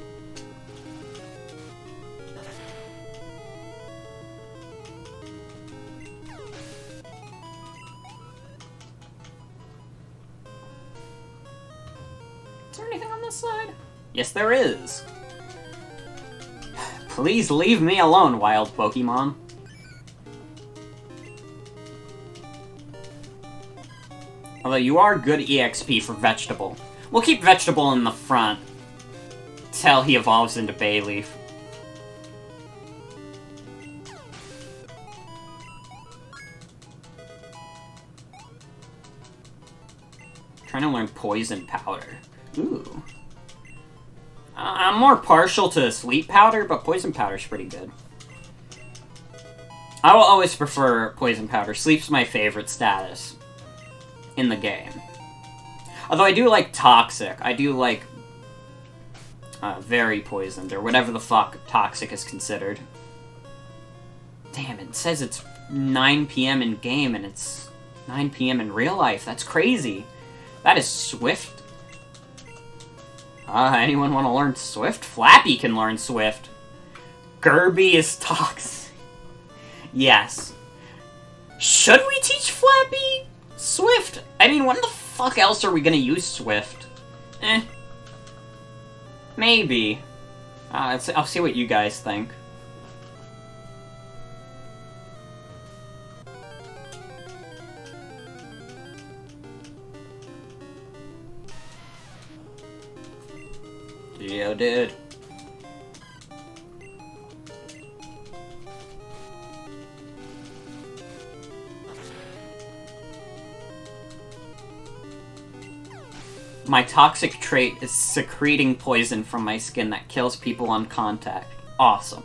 Is there anything on this side? Yes, there is. Please leave me alone, wild Pokemon. Although you are good EXP for Vegetable. We'll keep Vegetable in the front till he evolves into Bayleaf. Trying to learn Poison Powder. Ooh. I'm more partial to Sweet Powder, but Poison Powder's pretty good. I will always prefer Poison Powder. Sleep's my favorite status in the game. Although I do like Toxic. I do like Very Poisoned, or whatever the fuck Toxic is considered. Damn, it says it's 9 PM in game, and it's 9 PM in real life. That's crazy. That is Swift. Anyone want to learn Swift? Flappy can learn Swift. Kirby is toxic. Yes. Should we teach Flappy Swift? I mean, when the fuck else are we gonna use Swift? Maybe. I'll see what you guys think. Yeah, dude. My toxic trait is secreting poison from my skin that kills people on contact. Awesome.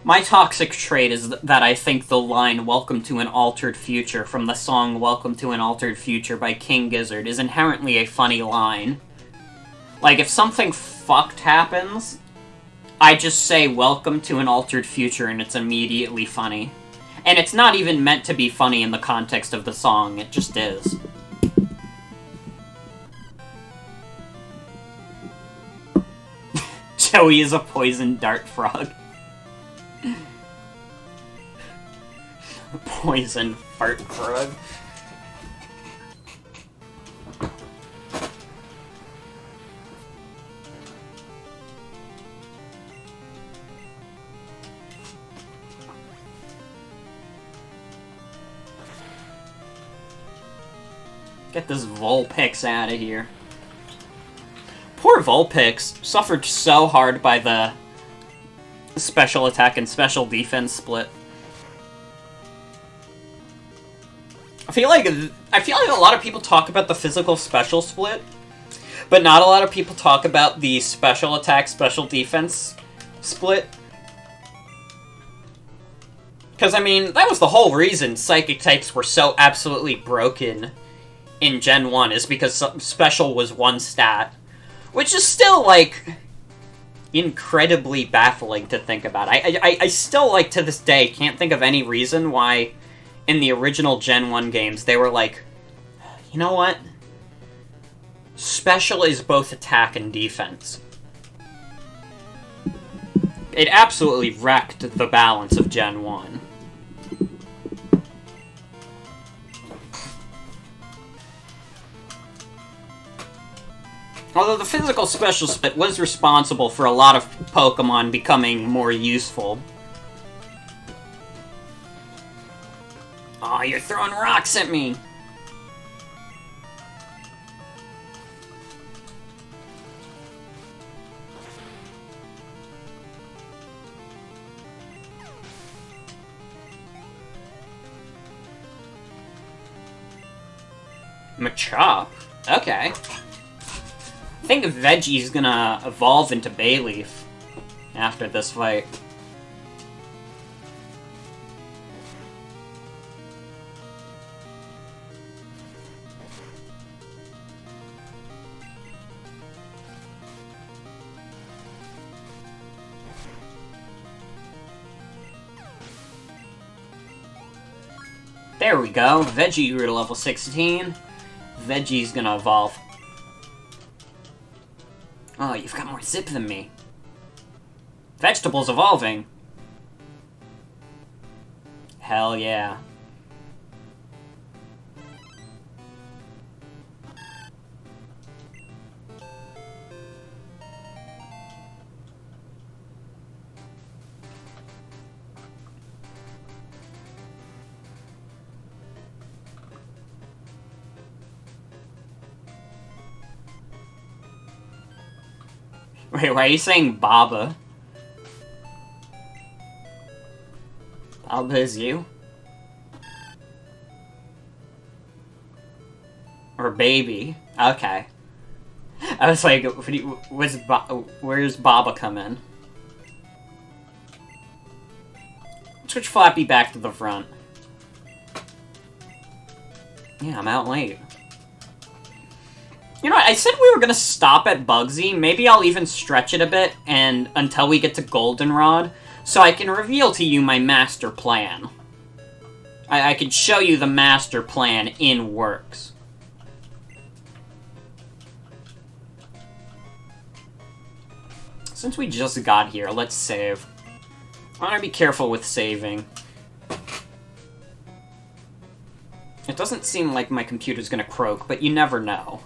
My toxic trait is that I think the line "Welcome to an Altered Future" from the song "Welcome to an Altered Future" by King Gizzard is inherently a funny line. Like, if something fucked happens, I just say "Welcome to an Altered Future" and it's immediately funny. And it's not even meant to be funny in the context of the song, it just is. Joey is a poison dart frog. Poison fart frog. Get this Vulpix out of here. Poor Vulpix suffered so hard by the special attack and special defense split. I feel like a lot of people talk about the physical special split, but not a lot of people talk about the special attack, special defense split. Because, I mean, that was the whole reason Psychic types were so absolutely broken in Gen 1, is because special was one stat. Which is still, like, incredibly baffling to think about. I still, like, to this day, can't think of any reason why in the original Gen 1 games they were like, you know what? Special is both attack and defense. It absolutely wrecked the balance of Gen 1. Although the physical special split was responsible for a lot of Pokemon becoming more useful. Aw, you're throwing rocks at me! Machop? Okay. I think Veggie's gonna evolve into Bayleaf after this fight. There we go. Veggie grew to level 16. Veggie's gonna evolve. Oh, you've got more zip than me. Vegetables evolving. Hell yeah. Wait, why are you saying Baba? Baba is you? Or baby? Okay. I was like, where's Baba come in? Switch Flappy back to the front. Yeah, I'm out late. You know what, I said we were gonna stop at Bugsy. Maybe I'll even stretch it a bit and until we get to Goldenrod, so I can reveal to you my master plan. I can show you the master plan in works. Since we just got here, let's save. I want to be careful with saving. It doesn't seem like my computer's gonna croak, but you never know.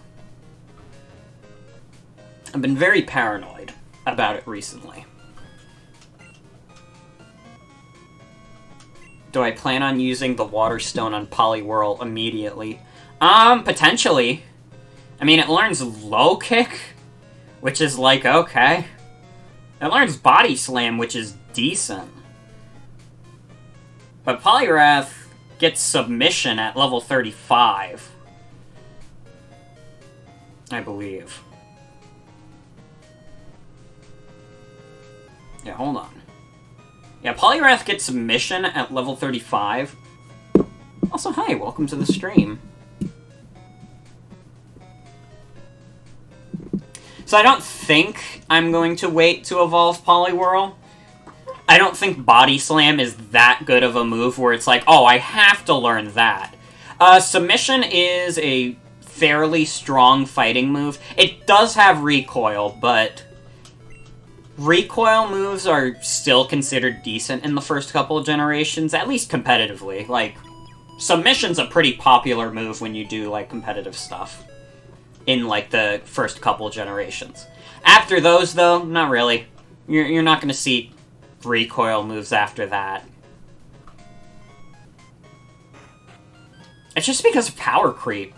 I've been very paranoid about it recently. Do I plan on using the Water Stone on Poliwhirl immediately? Potentially. I mean, it learns Low Kick, which is like, okay. It learns Body Slam, which is decent. But Poliwrath gets Submission at level 35. I believe. Yeah, hold on. Yeah, Poliwrath gets Submission at level 35. Also, hi, welcome to the stream. So I don't think I'm going to wait to evolve Poliwhirl. I don't think Body Slam is that good of a move where it's like, oh, I have to learn that. Submission is a fairly strong fighting move. It does have recoil, but recoil moves are still considered decent in the first couple of generations, at least competitively. Like, Submission's a pretty popular move when you do, like, competitive stuff in, like, the first couple of generations. After those, though, not really. You're not gonna see recoil moves after that. It's just because of power creep.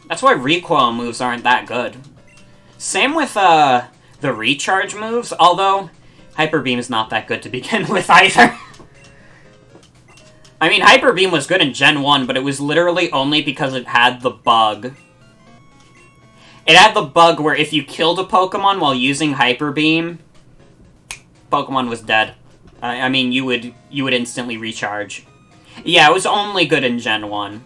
That's why recoil moves aren't that good. Same with, the recharge moves, although Hyper Beam is not that good to begin with either. I mean, Hyper Beam was good in Gen 1, but it was literally only because it had the bug. It had the bug where if you killed a Pokemon while using Hyper Beam, Pokemon was dead. I mean, you would instantly recharge. Yeah, it was only good in Gen 1.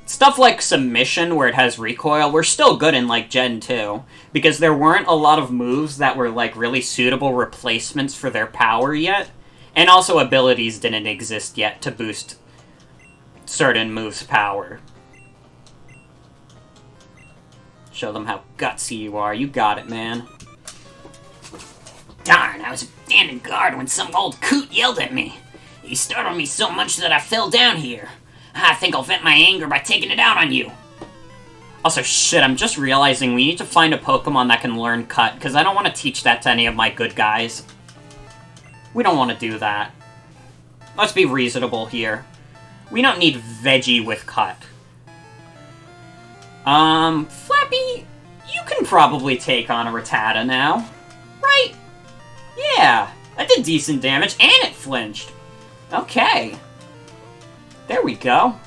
Stuff like Submission, where it has recoil, were still good in, like, Gen 2. Because there weren't a lot of moves that were, like, really suitable replacements for their power yet. And also abilities didn't exist yet to boost certain moves' power. Show them how gutsy you are. You got it, man. Darn, I was standing guard when some old coot yelled at me. He startled me so much that I fell down here. I think I'll vent my anger by taking it out on you. Also, shit, I'm just realizing we need to find a Pokemon that can learn Cut, because I don't want to teach that to any of my good guys. We don't want to do that. Let's be reasonable here. We don't need Veggie with Cut. Flappy, you can probably take on a Rattata now. Right? Yeah, that did decent damage, and it flinched. Okay. There we go.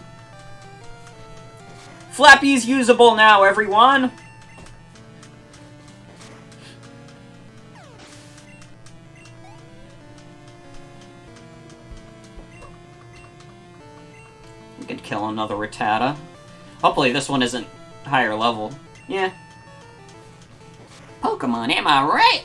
Flappy's usable now, everyone! We could kill another Rattata. Hopefully this one isn't higher level. Yeah. Pokemon, am I right?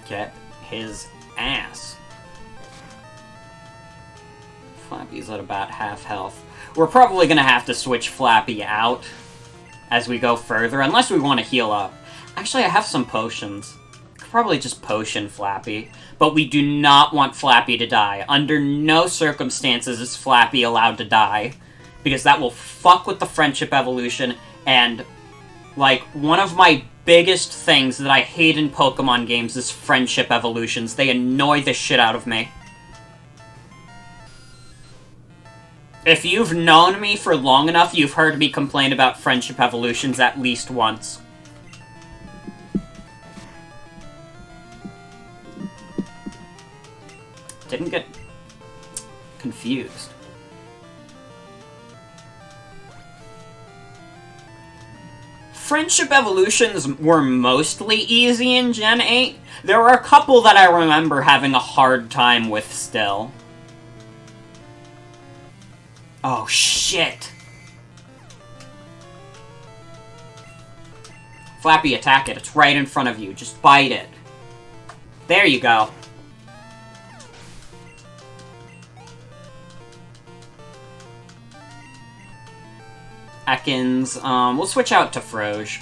Get his ass. Flappy's at about half health. We're probably gonna have to switch Flappy out as we go further, unless we want to heal up. Actually, I have some potions. Could probably just potion Flappy. But we do not want Flappy to die. Under no circumstances is Flappy allowed to die. Because that will fuck with the friendship evolution, and, like, one of my biggest things that I hate in Pokemon games is friendship evolutions. They annoy the shit out of me. If you've known me for long enough, you've heard me complain about friendship evolutions at least once. Didn't get confused. Friendship evolutions were mostly easy in Gen 8. There were a couple that I remember having a hard time with still. Oh, shit. Flappy, attack it. It's right in front of you. Just bite it. There you go. Ekans, we'll switch out to Froge.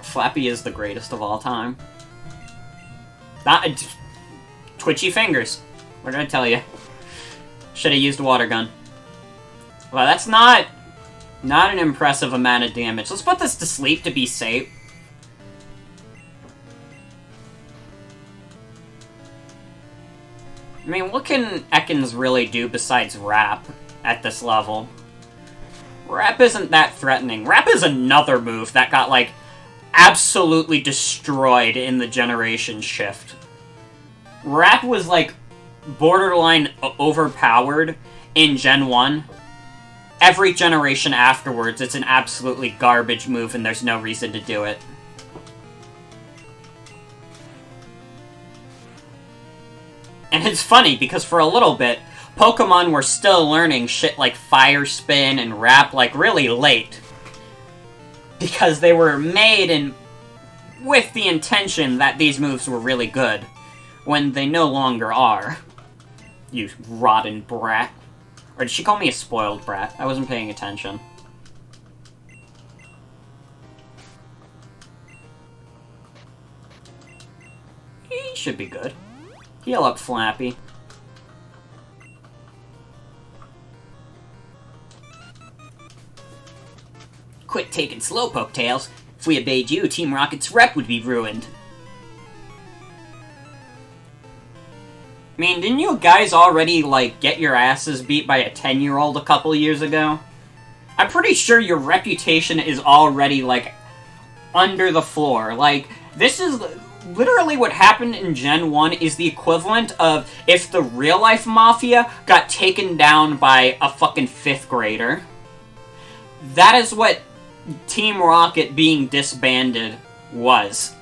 Flappy is the greatest of all time. Twitchy fingers. We're gonna tell you. Should have used a water gun. Well, that's not an impressive amount of damage. Let's put this to sleep to be safe. I mean, what can Ekans really do besides Wrap at this level? Wrap isn't that threatening. Wrap is another move that got, like, absolutely destroyed in the generation shift. Wrap was, like, borderline overpowered in Gen 1. Every generation afterwards, it's an absolutely garbage move and there's no reason to do it. And it's funny, because for a little bit, Pokemon were still learning shit like Fire Spin and Wrap, like, really late. Because they were made with the intention that these moves were really good, when they no longer are. You rotten brat. Or did she call me a spoiled brat? I wasn't paying attention. He should be good. Heal up, Flappy. Quit taking Slowpoke, Tails. If we obeyed you, Team Rocket's rep would be ruined. I mean, didn't you guys already, like, get your asses beat by a 10-year-old a couple years ago? I'm pretty sure your reputation is already, like, under the floor. Like, this is... Literally what happened in Gen 1 is the equivalent of if the real-life Mafia got taken down by a fucking 5th grader. That is what Team Rocket being disbanded was.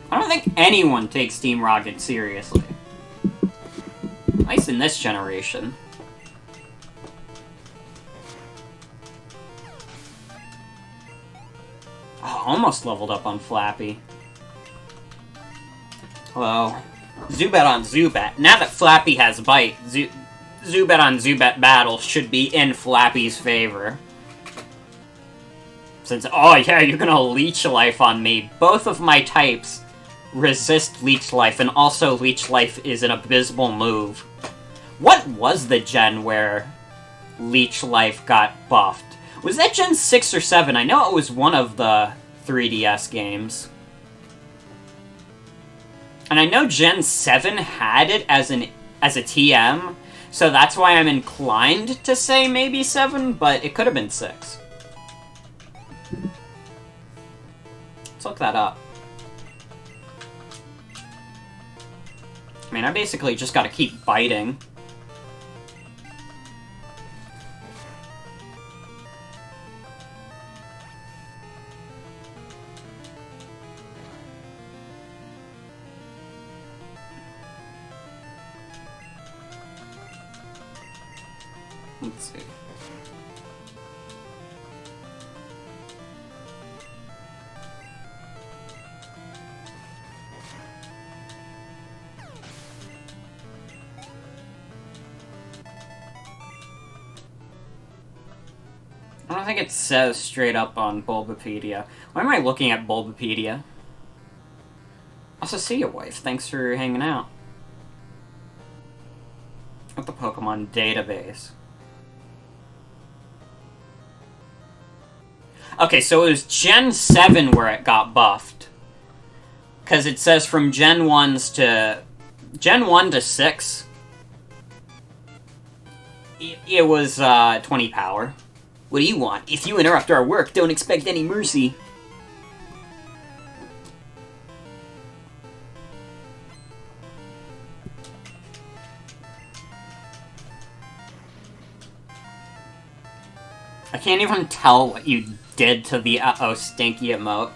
I don't think anyone takes Team Rocket seriously. At least in this generation. Oh, almost leveled up on Flappy. Hello. Zubat on Zubat. Now that Flappy has Bite, Zubat on Zubat battle should be in Flappy's favor. Since, oh yeah, you're gonna Leech Life on me. Both of my types resist Leech Life, and also Leech Life is an abysmal move. What was the gen where Leech Life got buffed? Was that Gen 6 or 7? I know it was one of the 3DS games. And I know Gen 7 had it as a TM, so that's why I'm inclined to say maybe 7, but it could have been 6. Let's look that up. I mean, I basically just gotta keep biting. Let's see. I don't think it says straight up on Bulbapedia. Why am I looking at Bulbapedia? Also, see you, wife. Thanks for hanging out. With the Pokemon database. Okay, so it was Gen 7 where it got buffed. Because it says from Gen 1s to... Gen 1 to 6... It was, 20 power. What do you want? If you interrupt our work, don't expect any mercy. I can't even tell what you did to the uh-oh stinky emote.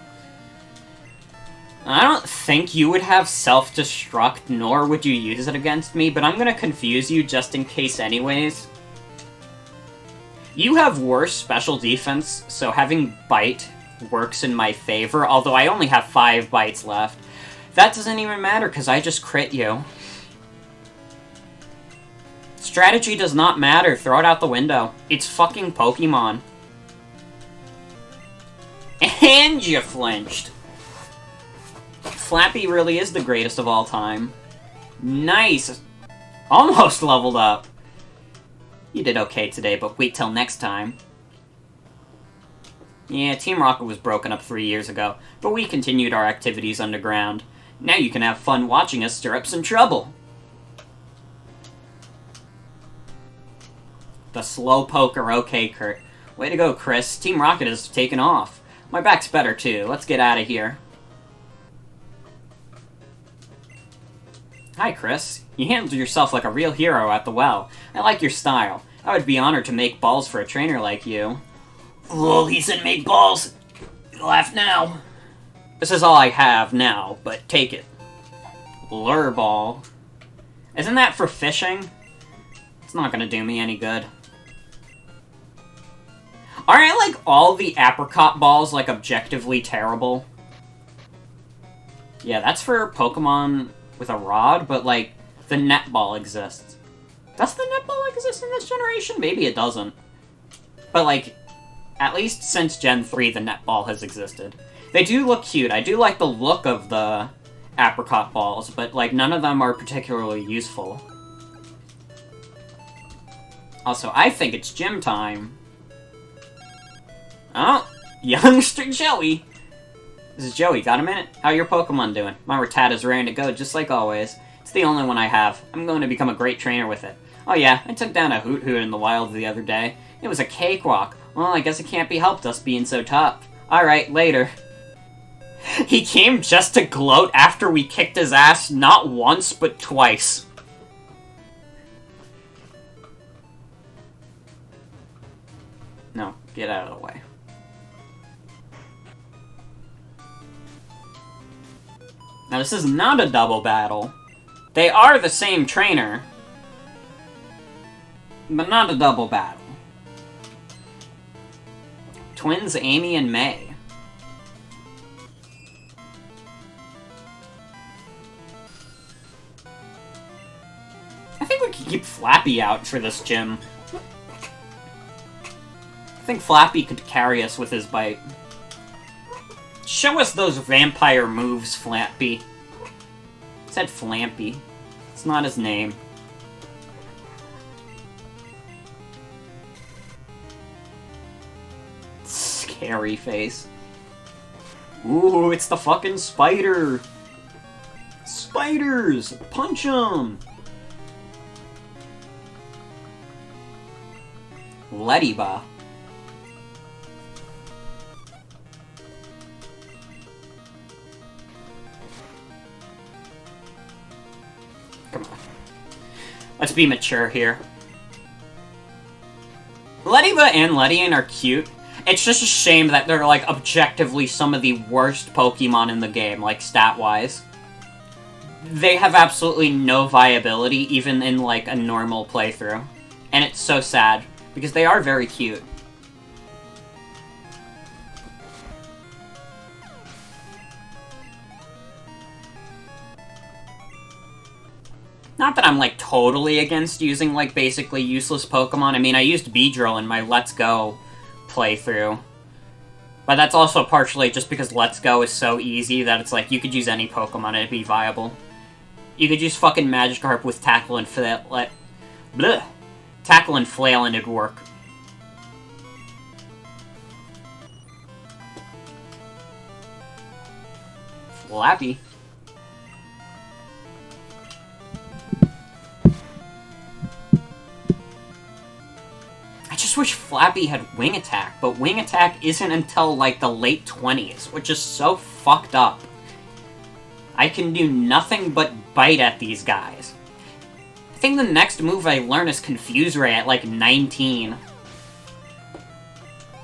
I don't think you would have self-destruct, nor would you use it against me, but I'm gonna confuse you just in case anyways. You have worse special defense, so having Bite works in my favor, although I only have 5 bites left. That doesn't even matter, because I just crit you. Strategy does not matter, throw it out the window. It's fucking Pokemon. And you flinched! Flappy really is the greatest of all time. Nice! Almost leveled up. You did okay today, but wait till next time. Yeah, Team Rocket was broken up 3 years ago, but we continued our activities underground. Now you can have fun watching us stir up some trouble. The slow poker, okay, Kurt. Way to go, Chris. Team Rocket has taken off. My back's better, too. Let's get out of here. Hi, Chris. You handled yourself like a real hero at the well. I like your style. I would be honored to make balls for a trainer like you. Lol, he said make balls. Laugh now. This is all I have now, but take it. Lure ball. Isn't that for fishing? It's not gonna do me any good. Aren't, like, all the apricot balls, like, objectively terrible? Yeah, that's for Pokemon with a rod, but, like, the netball exists. Does the netball exist in this generation? Maybe it doesn't. But, like, at least since Gen 3, the netball has existed. They do look cute. I do like the look of the apricot balls, but, like, none of them are particularly useful. Also, I think it's gym time. Oh, youngster Joey. This is Joey, got a minute? How your Pokemon doing? My Rattata's raring to go, just like always. It's the only one I have. I'm going to become a great trainer with it. Oh yeah, I took down a Hoot Hoot in the wild the other day. It was a cakewalk. Well, I guess it can't be helped, us being so tough. Alright, later. He came just to gloat after we kicked his ass not once, but twice. No, get out of the way. Now, this is not a double battle. They are the same trainer, but not a double battle. Twins Amy and May. I think we could keep Flappy out for this gym. I think Flappy could carry us with his bite. Show us those vampire moves, Flappy. It said Flampy. It's not his name. Scary face. Ooh, it's the fucking spider! Spiders! Punch them! Lediba. Come on. Let's be mature here. Lediba and Ledian are cute. It's just a shame that they're, like, objectively some of the worst Pokemon in the game, like, stat-wise. They have absolutely no viability, even in, like, a normal playthrough. And it's so sad, because they are very cute. Not that I'm, like, totally against using, like, basically useless Pokemon. I mean, I used Beedrill in my Let's Go playthrough. But that's also partially just because Let's Go is so easy that it's like, you could use any Pokemon and it'd be viable. You could use fucking Magikarp with Tackle and Tackle and Flail and it'd work. Flappy. I just wish Flappy had Wing Attack, but Wing Attack isn't until, like, the late 20s, which is so fucked up. I can do nothing but bite at these guys. I think the next move I learn is Confuse Ray at, like, 19.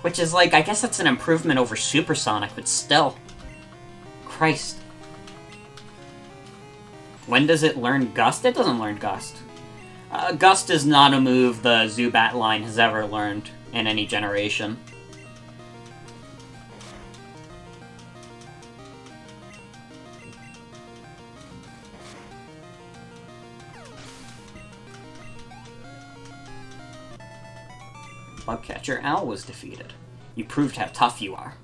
Which is, like, I guess that's an improvement over Supersonic, but still. Christ. When does it learn Gust? It doesn't learn Gust. Gust is not a move the Zubat line has ever learned in any generation. Bugcatcher Owl was defeated. You proved how tough you are.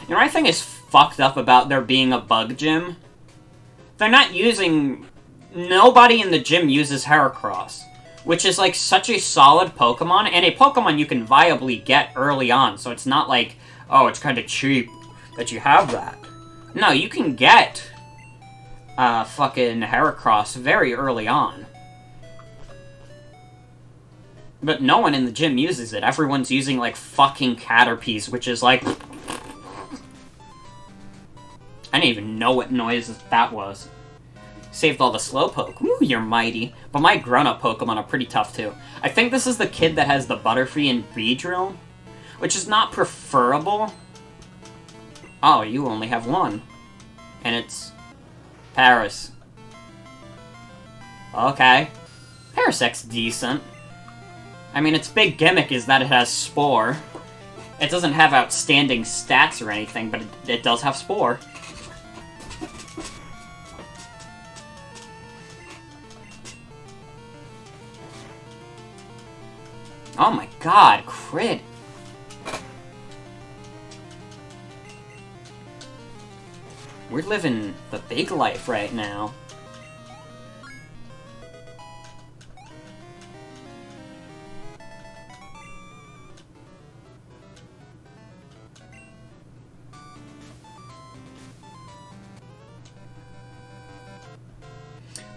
You know what I think is fucked up about there being a bug gym? They're not using... Nobody in the gym uses Heracross, which is, like, such a solid Pokemon, and a Pokemon you can viably get early on, so it's not like, oh, it's kind of cheap that you have that. No, you can get fucking Heracross very early on. But no one in the gym uses it. Everyone's using, like, fucking Caterpies, which is, like... I didn't even know what noise that was. Saved all the Slowpoke. Ooh, you're mighty. But my grown-up Pokemon are pretty tough, too. I think this is the kid that has the Butterfree and Beedrill, which is not preferable. Oh, you only have one. And it's... Paris. Okay. Parasect's decent. I mean, its big gimmick is that it has Spore. It doesn't have outstanding stats or anything, but it does have Spore. Oh my god, crit! We're living the big life right now.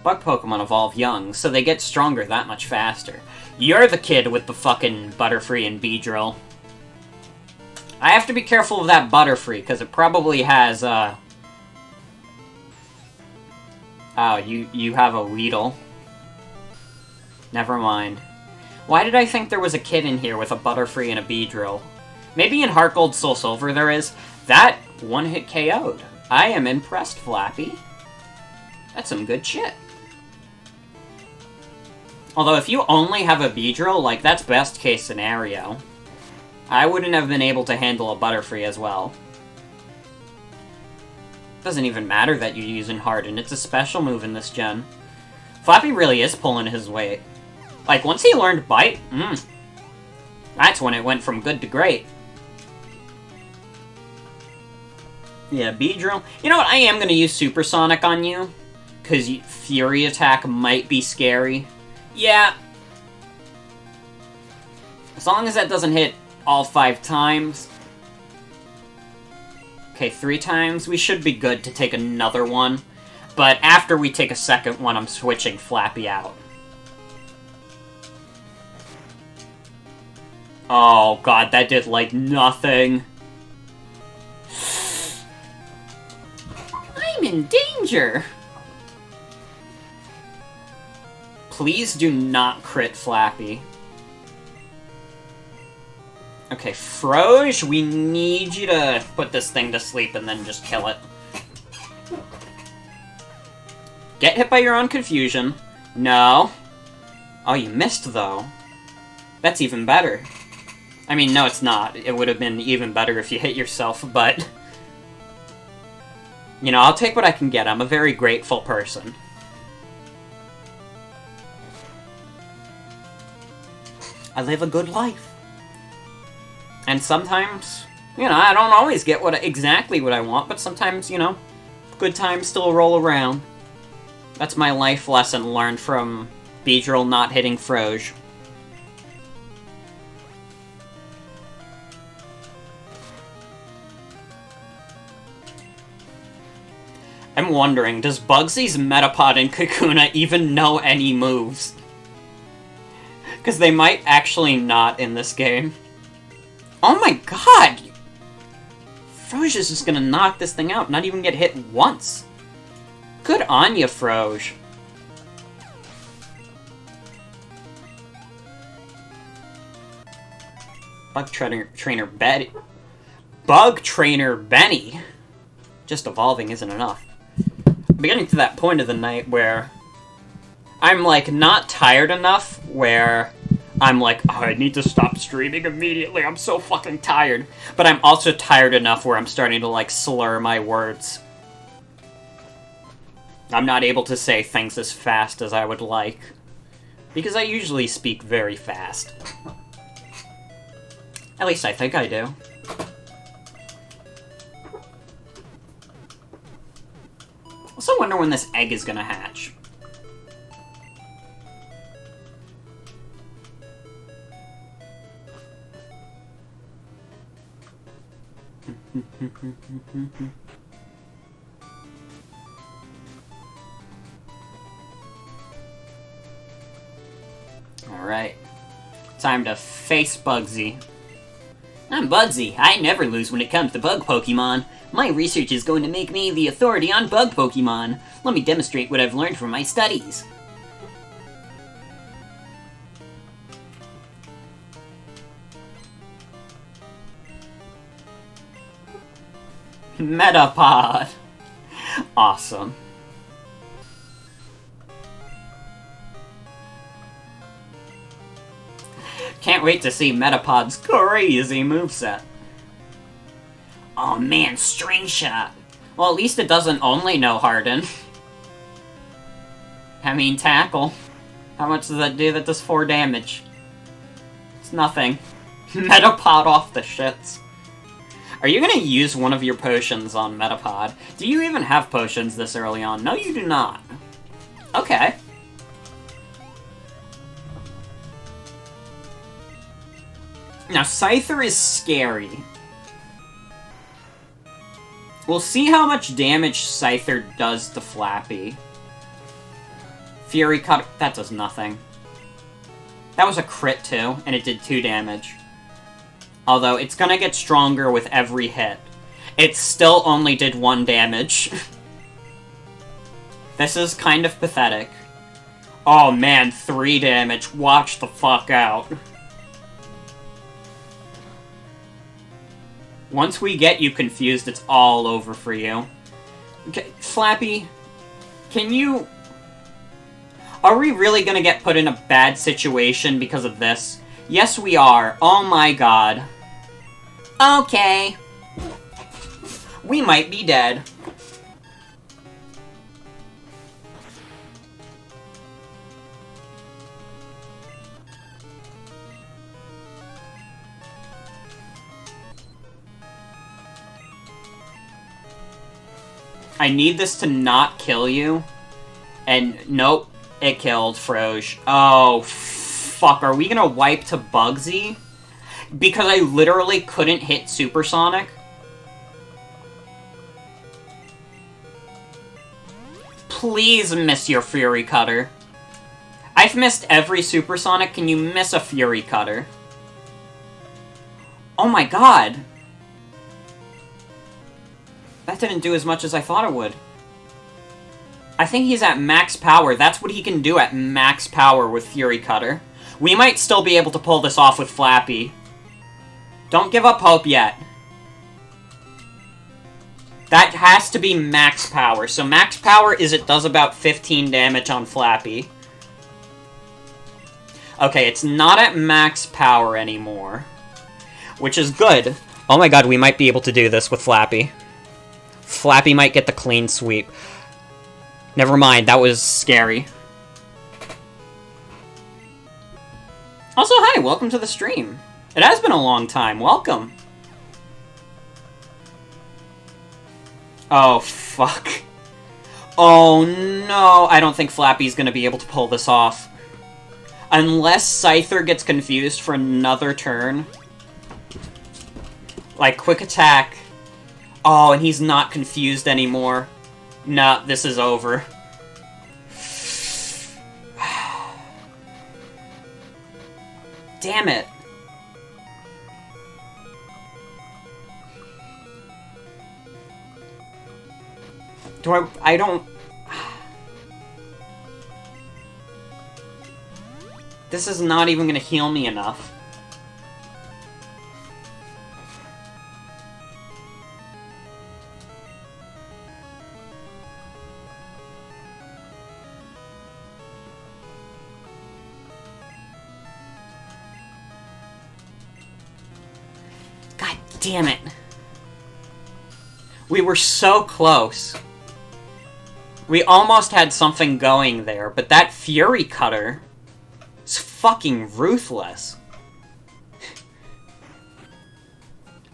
bug Pokemon evolve young, so they get stronger that much faster. You're the kid with the fucking Butterfree and Beedrill. I have to be careful of that Butterfree, because it probably has, Oh, you have a Weedle. Never mind. Why did I think there was a kid in here with a Butterfree and a Beedrill? Maybe in Heart Gold Soul Silver there is. That one-hit KO'd. I am impressed, Flappy. That's some good shit. Although, if you only have a Beedrill, like, that's best case scenario. I wouldn't have been able to handle a Butterfree as well. Doesn't even matter that you're using Harden, it's a special move in this gen. Flappy really is pulling his weight. Like, once he learned Bite, that's when it went from good to great. Yeah, Beedrill. You know what, I am going to use Supersonic on you. Because Fury Attack might be scary. Yeah. As long as that doesn't hit all 5 times. Okay, 3 times. We should be good to take another one. But after we take a second one, I'm switching Flappy out. Oh god, that did, like, nothing. I'm in danger! Please do not crit Flappy. Okay, Froge, we need you to put this thing to sleep and then just kill it. Get hit by your own confusion. No. Oh, you missed, though. That's even better. I mean, no, it's not. It would have been even better if you hit yourself, but... You know, I'll take what I can get. I'm a very grateful person. I live a good life. And sometimes, you know, I don't always get exactly what I want, but sometimes, you know, good times still roll around. That's my life lesson learned from Beedrill not hitting Froge. I'm wondering, does Bugsy's Metapod and Kakuna even know any moves? Because they might actually not in this game. Oh my god! Froge is just gonna knock this thing out, not even get hit once. Good on ya, Froge. Bug Trainer Betty. Bug Trainer Benny. Just evolving isn't enough. I'm getting to that point of the night where I'm, like, not tired enough where I'm like, oh, I need to stop streaming immediately, I'm so fucking tired. But I'm also tired enough where I'm starting to, like, slur my words. I'm not able to say things as fast as I would like. Because I usually speak very fast. At least I think I do. I also wonder when this egg is gonna hatch. Alright. Time to face Bugsy. I'm Bugsy. I never lose when it comes to bug Pokemon. My research is going to make me the authority on bug Pokemon. Let me demonstrate what I've learned from my studies. Metapod. Awesome. Can't wait to see Metapod's crazy moveset. Oh man, String Shot. Well, at least it doesn't only know Harden. I mean, Tackle. How much does that do? That does 4 damage. It's nothing. Metapod off the shits. Are you gonna use one of your potions on Metapod? Do you even have potions this early on? No, you do not. Okay. Now, Scyther is scary. We'll see how much damage Scyther does to Flappy. Fury Cutter, that does nothing. That was a crit too, and it did 2 damage. Although, it's gonna get stronger with every hit. It still only did 1 damage. This is kind of pathetic. Oh man, 3 damage. Watch the fuck out. Once we get you confused, it's all over for you. Okay, Flappy, can you... Are we really gonna get put in a bad situation because of this? Yes, we are. Oh my god. Okay. We might be dead. I need this to not kill you. And nope, it killed Froge. Oh, fuck. Are we gonna wipe to Bugsy? Because I literally couldn't hit Supersonic? Please miss your Fury Cutter. I've missed every Supersonic. Can you miss a Fury Cutter? Oh my god. That didn't do as much as I thought it would. I think he's at max power. That's what he can do at max power with Fury Cutter. We might still be able to pull this off with Flappy. Don't give up hope yet. That has to be max power. So max power is it does about 15 damage on Flappy. Okay, it's not at max power anymore. Which is good. Oh my god, we might be able to do this with Flappy. Flappy might get the clean sweep. Never mind, that was scary. Also, hi, welcome to the stream. It has been a long time, welcome. Oh, fuck. Oh, no, I don't think Flappy's gonna be able to pull this off. Unless Scyther gets confused for another turn. Like, quick attack. Oh, and he's not confused anymore. Nah, this is over. Damn it. I don't... This is not even gonna heal me enough. God damn it. We were so close. We almost had something going there, but that Fury Cutter is fucking ruthless.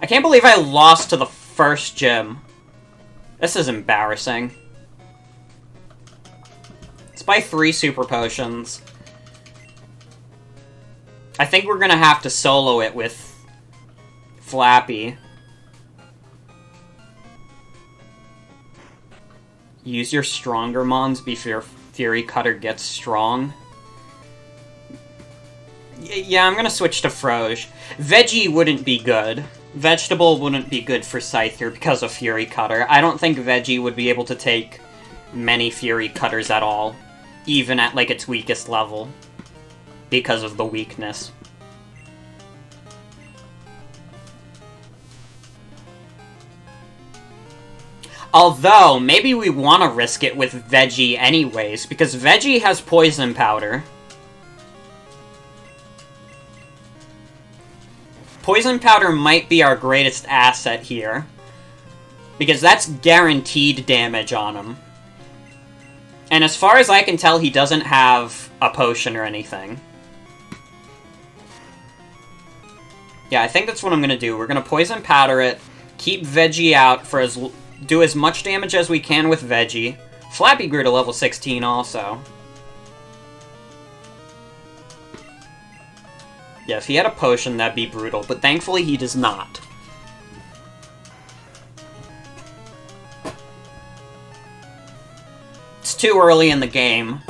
I can't believe I lost to the first gym. This is embarrassing. It's by 3 super potions. I think we're gonna have to solo it with Flappy. Use your stronger mons before Fury Cutter gets strong. Yeah, I'm gonna switch to Froge. Veggie wouldn't be good. Vegetable wouldn't be good for Scyther because of Fury Cutter. I don't think Veggie would be able to take many Fury Cutters at all. Even at, like, its weakest level. Because of the weakness. Although, maybe we want to risk it with Veggie anyways, because Veggie has Poison Powder. Poison Powder might be our greatest asset here. Because that's guaranteed damage on him. And as far as I can tell, he doesn't have a potion or anything. Yeah, I think that's what I'm gonna do. We're gonna Poison Powder it, keep Veggie out for do as much damage as we can with Veggie. Flappy grew to level 16 also. Yeah, if he had a potion, that'd be brutal, but thankfully he does not. It's too early in the game.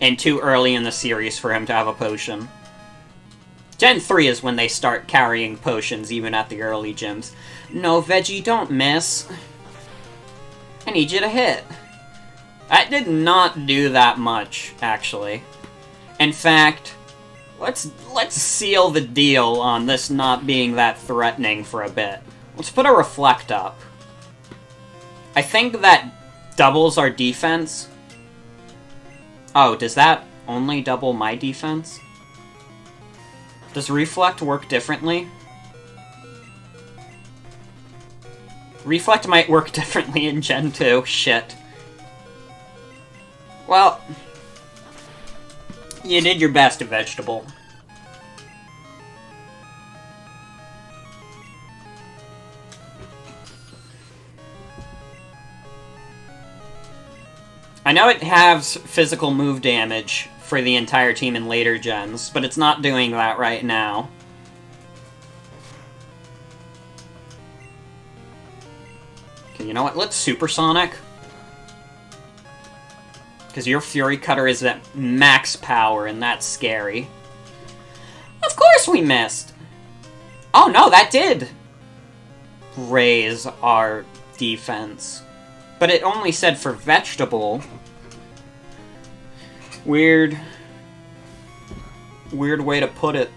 and too early in the series for him to have a potion. Gen 3 is when they start carrying potions, even at the early gyms. No, Veggie, don't miss. I need you to hit. That did not do that much, actually. In fact, let's seal the deal on this not being that threatening for a bit. Let's put a Reflect up. I think that doubles our defense. Oh, does that only double my defense? Does Reflect work differently? Reflect might work differently in Gen 2. Shit. Well, you did your best, Vegetable. I know it has physical move damage for the entire team in later gens, but it's not doing that right now. Okay, you know what? Let's Supersonic. Because your Fury Cutter is at max power, and that's scary. Of course we missed! Oh no, that did raise our defense. But it only said for Vegetable. Weird way to put it.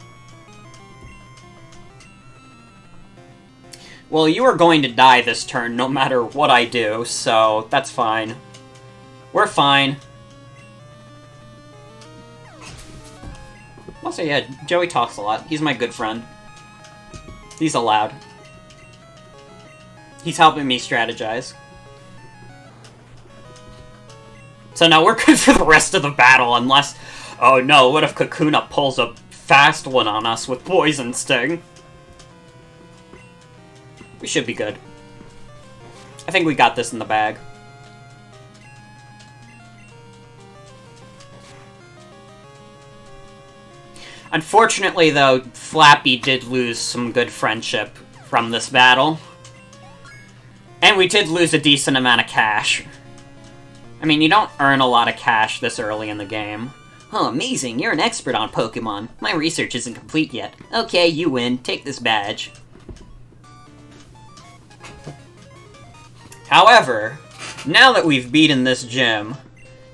Well, you are going to die this turn no matter what I do, so that's fine. We're fine. Also, yeah, Joey talks a lot. He's my good friend. He's allowed. He's helping me strategize. So now we're good for the rest of the battle, unless... Oh no, what if Kakuna pulls a fast one on us with Poison Sting? We should be good. I think we got this in the bag. Unfortunately, though, Flappy did lose some good friendship from this battle. And we did lose a decent amount of cash. I mean, you don't earn a lot of cash this early in the game. Oh, amazing, you're an expert on Pokemon. My research isn't complete yet. Okay, you win. Take this badge. However, now that we've beaten this gym,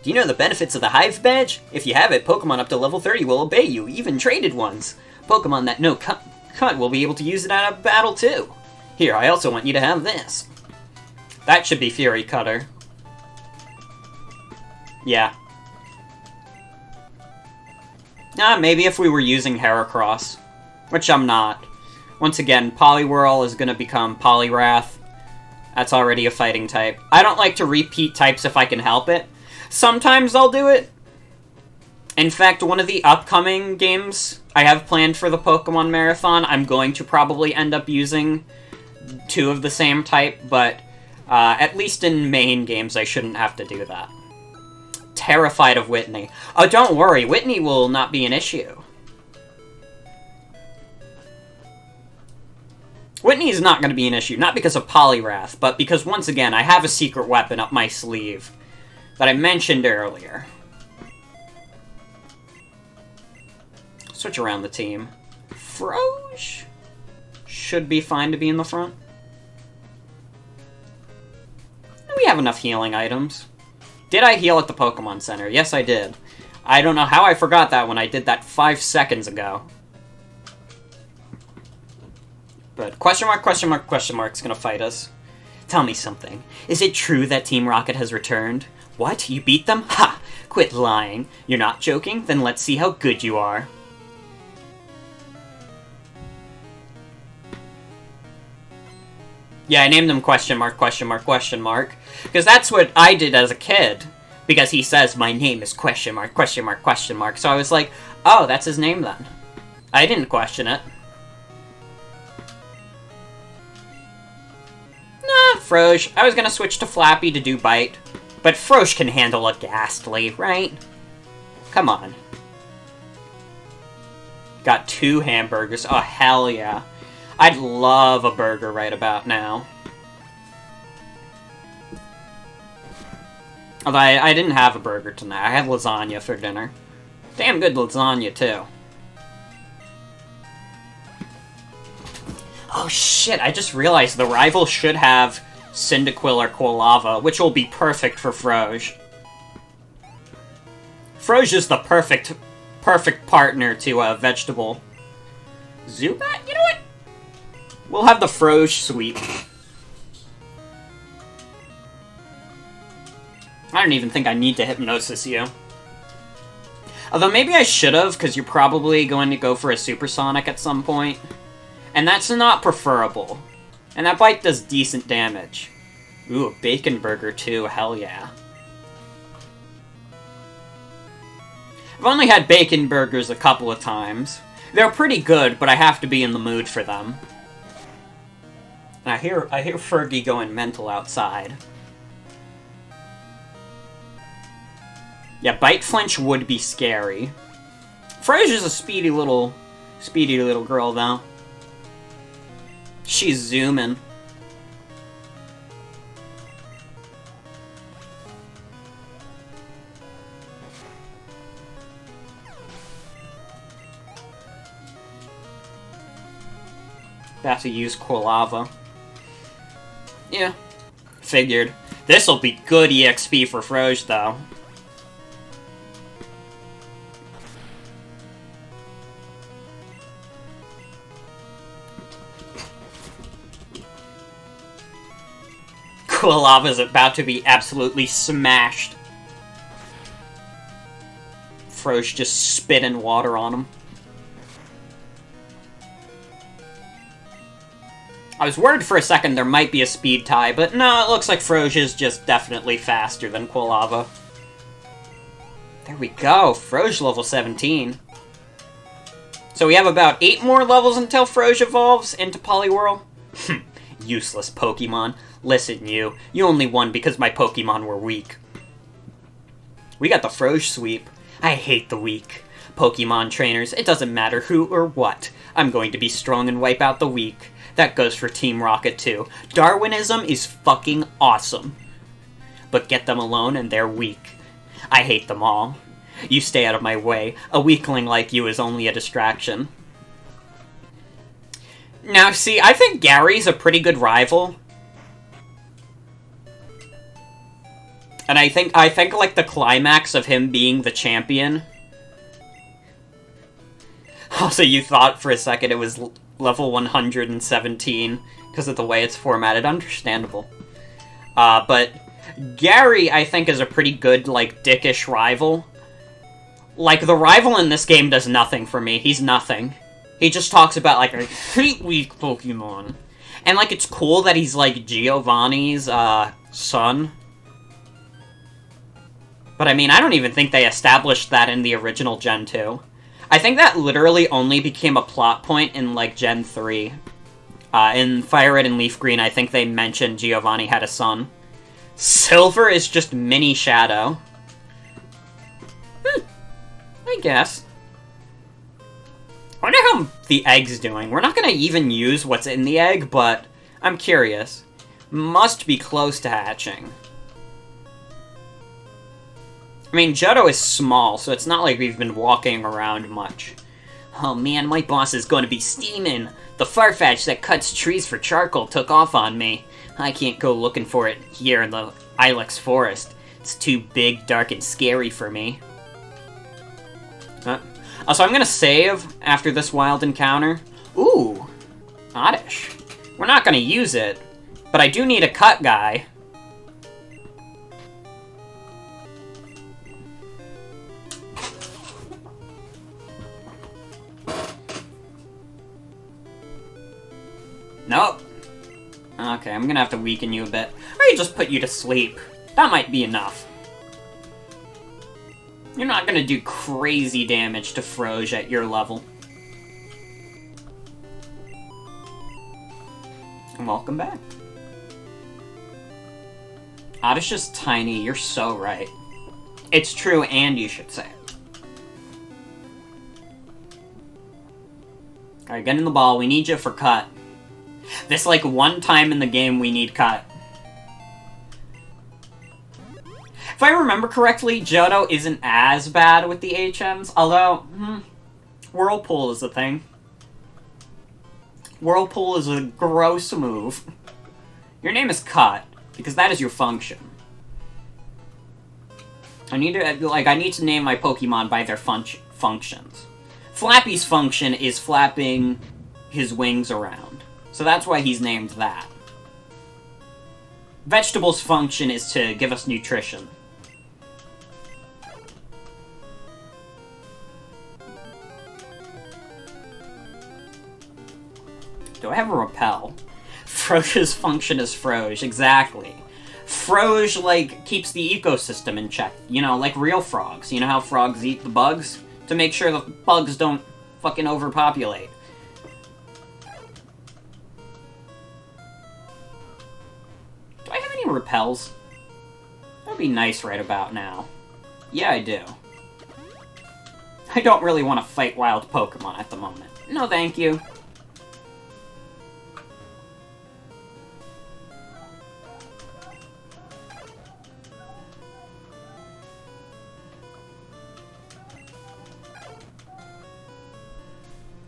do you know the benefits of the Hive badge? If you have it, Pokemon up to level 30 will obey you, even traded ones. Pokemon that know cut will be able to use it out of battle too. Here, I also want you to have this. That should be Fury Cutter. Yeah. Maybe if we were using Heracross. Which I'm not. Once again, Poliwhirl is going to become Poliwrath. That's already a fighting type. I don't like to repeat types if I can help it. Sometimes I'll do it. In fact, one of the upcoming games I have planned for the Pokemon Marathon, I'm going to probably end up using 2 of the same type, but at least in main games I shouldn't have to do that. Terrified of Whitney. Oh, don't worry, Whitney will not be an issue. Whitney is not going to be an issue, not because of Poliwrath, but because, once again, I have a secret weapon up my sleeve that I mentioned earlier. Switch around the team. Froge should be fine to be in the front. We have enough healing items. Did I heal at the Pokemon Center? Yes, I did. I don't know how I forgot that when I did that 5 seconds ago. But question mark is gonna fight us. Tell me something. Is it true that Team Rocket has returned? What? You beat them? Ha! Quit lying. You're not joking? Then let's see how good you are. Yeah, I named him question mark. Because that's what I did as a kid. Because he says, my name is question mark. So I was like, oh, that's his name then. I didn't question it. Nah, Froge. I was gonna switch to Flappy to do Bite. But Froge can handle a Ghastly, right? Come on. Got 2 hamburgers. Oh, hell yeah. I'd love a burger right about now. Although I didn't have a burger tonight. I had lasagna for dinner. Damn good lasagna, too. Oh shit, I just realized the rival should have Cyndaquil or Quilava, which will be perfect for Froge. Froge is the perfect partner to a vegetable. Zubat? You know what? We'll have the Froge sweep. I don't even think I need to Hypnosis you. Although maybe I should have, because you're probably going to go for a Supersonic at some point. And that's not preferable. And that bite does decent damage. Ooh, a Bacon Burger too, hell yeah. I've only had Bacon Burgers a couple of times. They're pretty good, but I have to be in the mood for them. And I hear Fergie going mental outside. Yeah, Bite Flinch would be scary. Frozia's a speedy little girl, though. She's zooming. Have to use Quilava. Yeah, figured. This'll be good EXP for Froge, though. Quilava's about to be absolutely smashed. Froge just spitting water on him. I was worried for a second there might be a speed tie, but no, it looks like Froge is just definitely faster than Quilava. There we go, Froge level 17. So we have about 8 more levels until Froge evolves into Poliwhirl. Useless Pokemon. Listen, you only won because my Pokemon were weak. We got the Froge sweep. I hate the weak. Pokemon trainers, it doesn't matter who or what. I'm going to be strong and wipe out the weak. That goes for Team Rocket too. Darwinism is fucking awesome. But get them alone and they're weak. I hate them all. You stay out of my way. A weakling like you is only a distraction. Now, see, I think Gary's a pretty good rival. And I think like the climax of him being the champion. Also, you thought for a second it was level 117 because of the way it's formatted. Understandable. But Gary, I think, is a pretty good, like, dickish rival. Like, the rival in this game does nothing for me. He's nothing. He just talks about, like, I hate weak Pokemon. And, like, it's cool that he's, like, Giovanni's, son. But, I mean, I don't even think they established that in the original Gen 2. I think that literally only became a plot point in, like, Gen 3. In Fire Red and Leaf Green, I think they mentioned Giovanni had a son. Silver is just mini Shadow. I guess. I wonder how the egg's doing. We're not going to even use what's in the egg, but I'm curious. Must be close to hatching. I mean, Johto is small, so it's not like we've been walking around much. Oh man, my boss is going to be steaming. The Farfetch that cuts trees for charcoal took off on me. I can't go looking for it here in the Ilex Forest. It's too big, dark, and scary for me. So I'm gonna save after this wild encounter. Ooh, Oddish. We're not gonna use it, but I do need a cut guy. Nope. Okay, I'm gonna have to weaken you a bit. Or just put you to sleep. That might be enough. You're not gonna do crazy damage to Froge at your level. And welcome back. Oddish is tiny, you're so right. It's true, and you should say it. Alright, get in the ball. We need you for cut. This, like, one time in the game we need cut. If I remember correctly, Johto isn't as bad with the HMs, although, Whirlpool is a thing. Whirlpool is a gross move. Your name is Cut, because that is your function. I need to name my Pokemon by their functions. Flappy's function is flapping his wings around, so that's why he's named that. Vegetable's function is to give us nutrition. Do I have a repel? Froge's function is Froge, exactly. Froge, like, keeps the ecosystem in check. You know, like real frogs. You know how frogs eat the bugs? To make sure the bugs don't fucking overpopulate. Do I have any repels? That'd be nice right about now. Yeah, I do. I don't really want to fight wild Pokemon at the moment. No, thank you.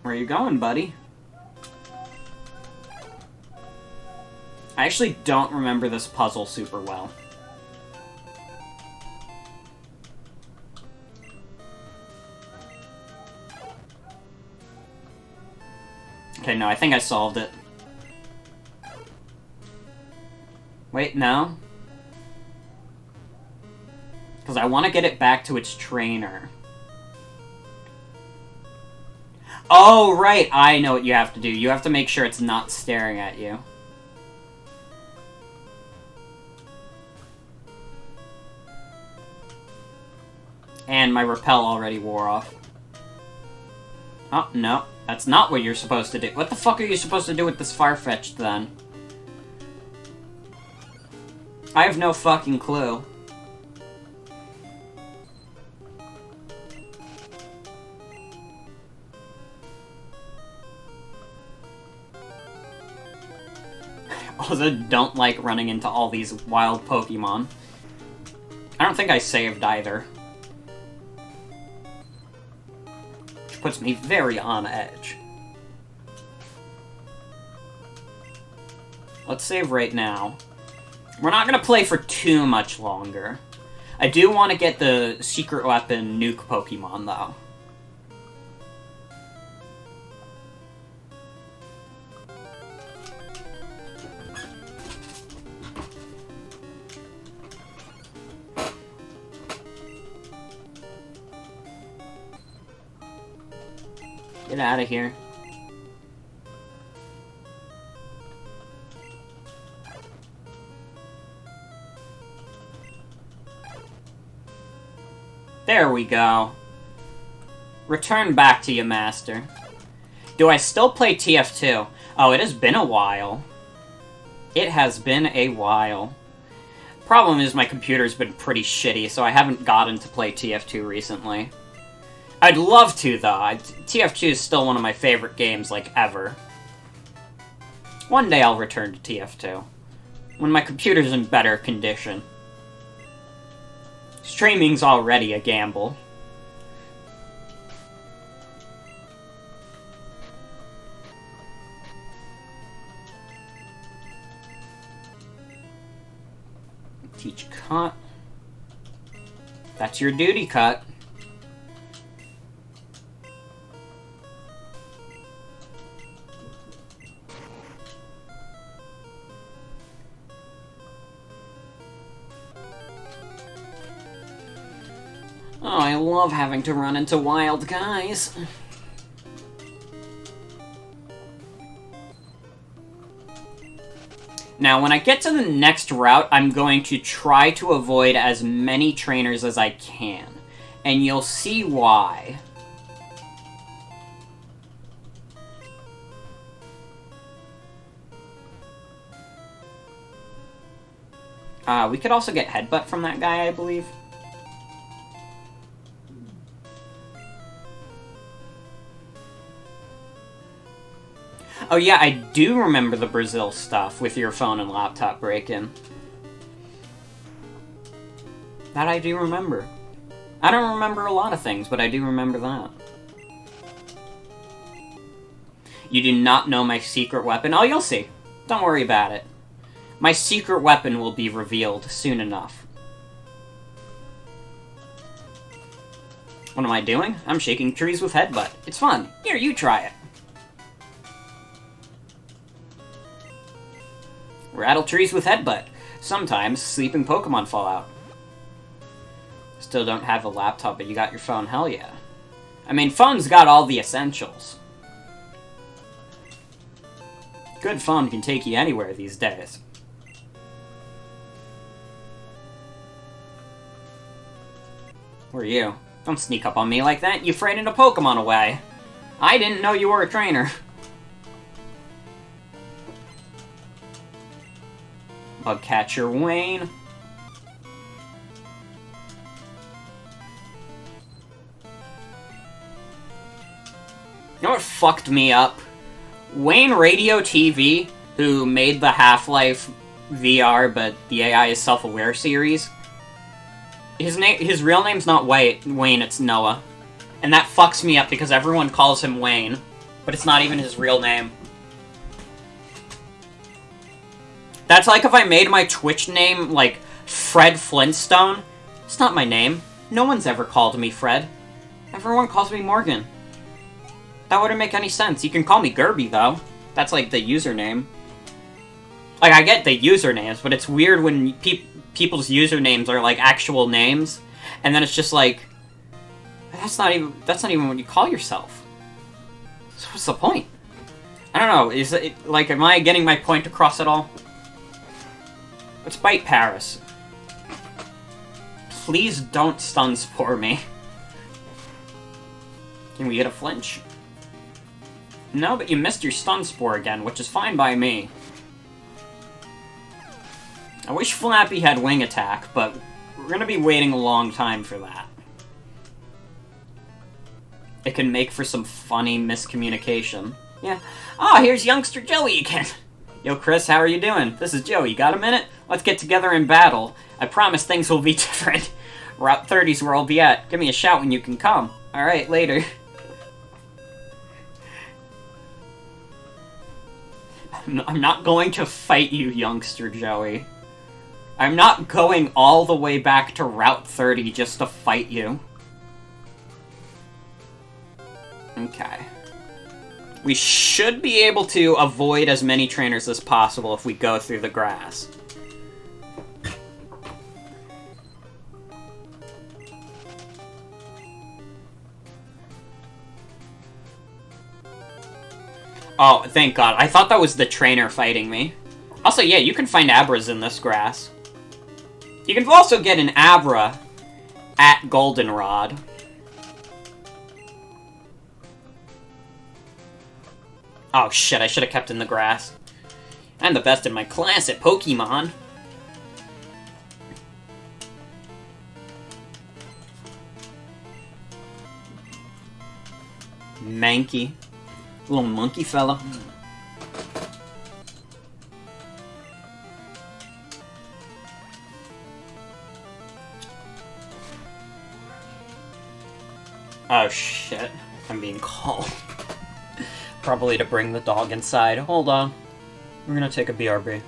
Where you going, buddy? I actually don't remember this puzzle super well. Okay, no, I think I solved it. Wait, no? Because I want to get it back to its trainer. Oh, right! I know what you have to do. You have to make sure it's not staring at you. And my repel already wore off. Oh, no. That's not what you're supposed to do. What the fuck are you supposed to do with this Farfetch'd, then? I have no fucking clue. Also, don't like running into all these wild Pokemon. I don't think I saved either. Which puts me very on edge. Let's save right now. We're not gonna play for too much longer. I do want to get the secret weapon nuke Pokemon, though. Get out of here. There we go. Return back to you, Master. Do I still play TF2? Oh, it has been a while. It has been a while. Problem is my computer's been pretty shitty, so I haven't gotten to play TF2 recently. I'd love to, though. TF2 is still one of my favorite games, like, ever. One day I'll return to TF2. When my computer's in better condition. Streaming's already a gamble. Teach Cut. That's your duty, Cut. Oh, I love having to run into wild guys. Now, when I get to the next route, I'm going to try to avoid as many trainers as I can. And you'll see why. We could also get Headbutt from that guy, I believe. Oh yeah, I do remember the Brazil stuff with your phone and laptop break-in. That I do remember. I don't remember a lot of things, but I do remember that. You do not know my secret weapon? Oh, you'll see. Don't worry about it. My secret weapon will be revealed soon enough. What am I doing? I'm shaking trees with Headbutt. It's fun. Here, you try it. Rattle trees with Headbutt. Sometimes sleeping Pokemon fall out. Still don't have a laptop, but you got your phone. Hell yeah. I mean, phone's got all the essentials. Good phone can take you anywhere these days. Who are you? Don't sneak up on me like that. You frightened a Pokemon away. I didn't know you were a trainer. Bugcatcher Wayne. You know what fucked me up? Wayne Radio TV, who made the Half-Life VR, but the AI is self-aware series. His real name's not Wayne, it's Noah. And that fucks me up because everyone calls him Wayne, but it's not even his real name. That's like if I made my Twitch name, like, Fred Flintstone. It's not my name. No one's ever called me Fred. Everyone calls me Morgan. That wouldn't make any sense. You can call me Gerby, though. That's, like, the username. Like, I get the usernames, but it's weird when people's usernames are, like, actual names. And then it's just like... That's not even what you call yourself. So what's the point? I don't know. Is it, like, am I getting my point across at all? Let's bite Paris. Please don't stun spore me. Can we get a flinch? No, but you missed your stun spore again, which is fine by me. I wish Flappy had wing attack, but we're gonna be waiting a long time for that. It can make for some funny miscommunication. Yeah. Oh, here's youngster Joey again. Yo, Chris, how are you doing? This is Joey. Got a minute? Let's get together and battle. I promise things will be different. Route 30's where I'll be at. Give me a shout when you can come. Alright, later. I'm not going to fight you, youngster Joey. I'm not going all the way back to Route 30 just to fight you. Okay. We should be able to avoid as many trainers as possible if we go through the grass. Oh, thank God. I thought that was the trainer fighting me. Also, yeah, you can find Abras in this grass. You can also get an Abra at Goldenrod. Oh shit, I should have kept in the grass. I'm the best in my class at Pokemon. Mankey. Little monkey fella. Oh shit, I'm being called. Probably to bring the dog inside. Hold on. We're gonna take a BRB.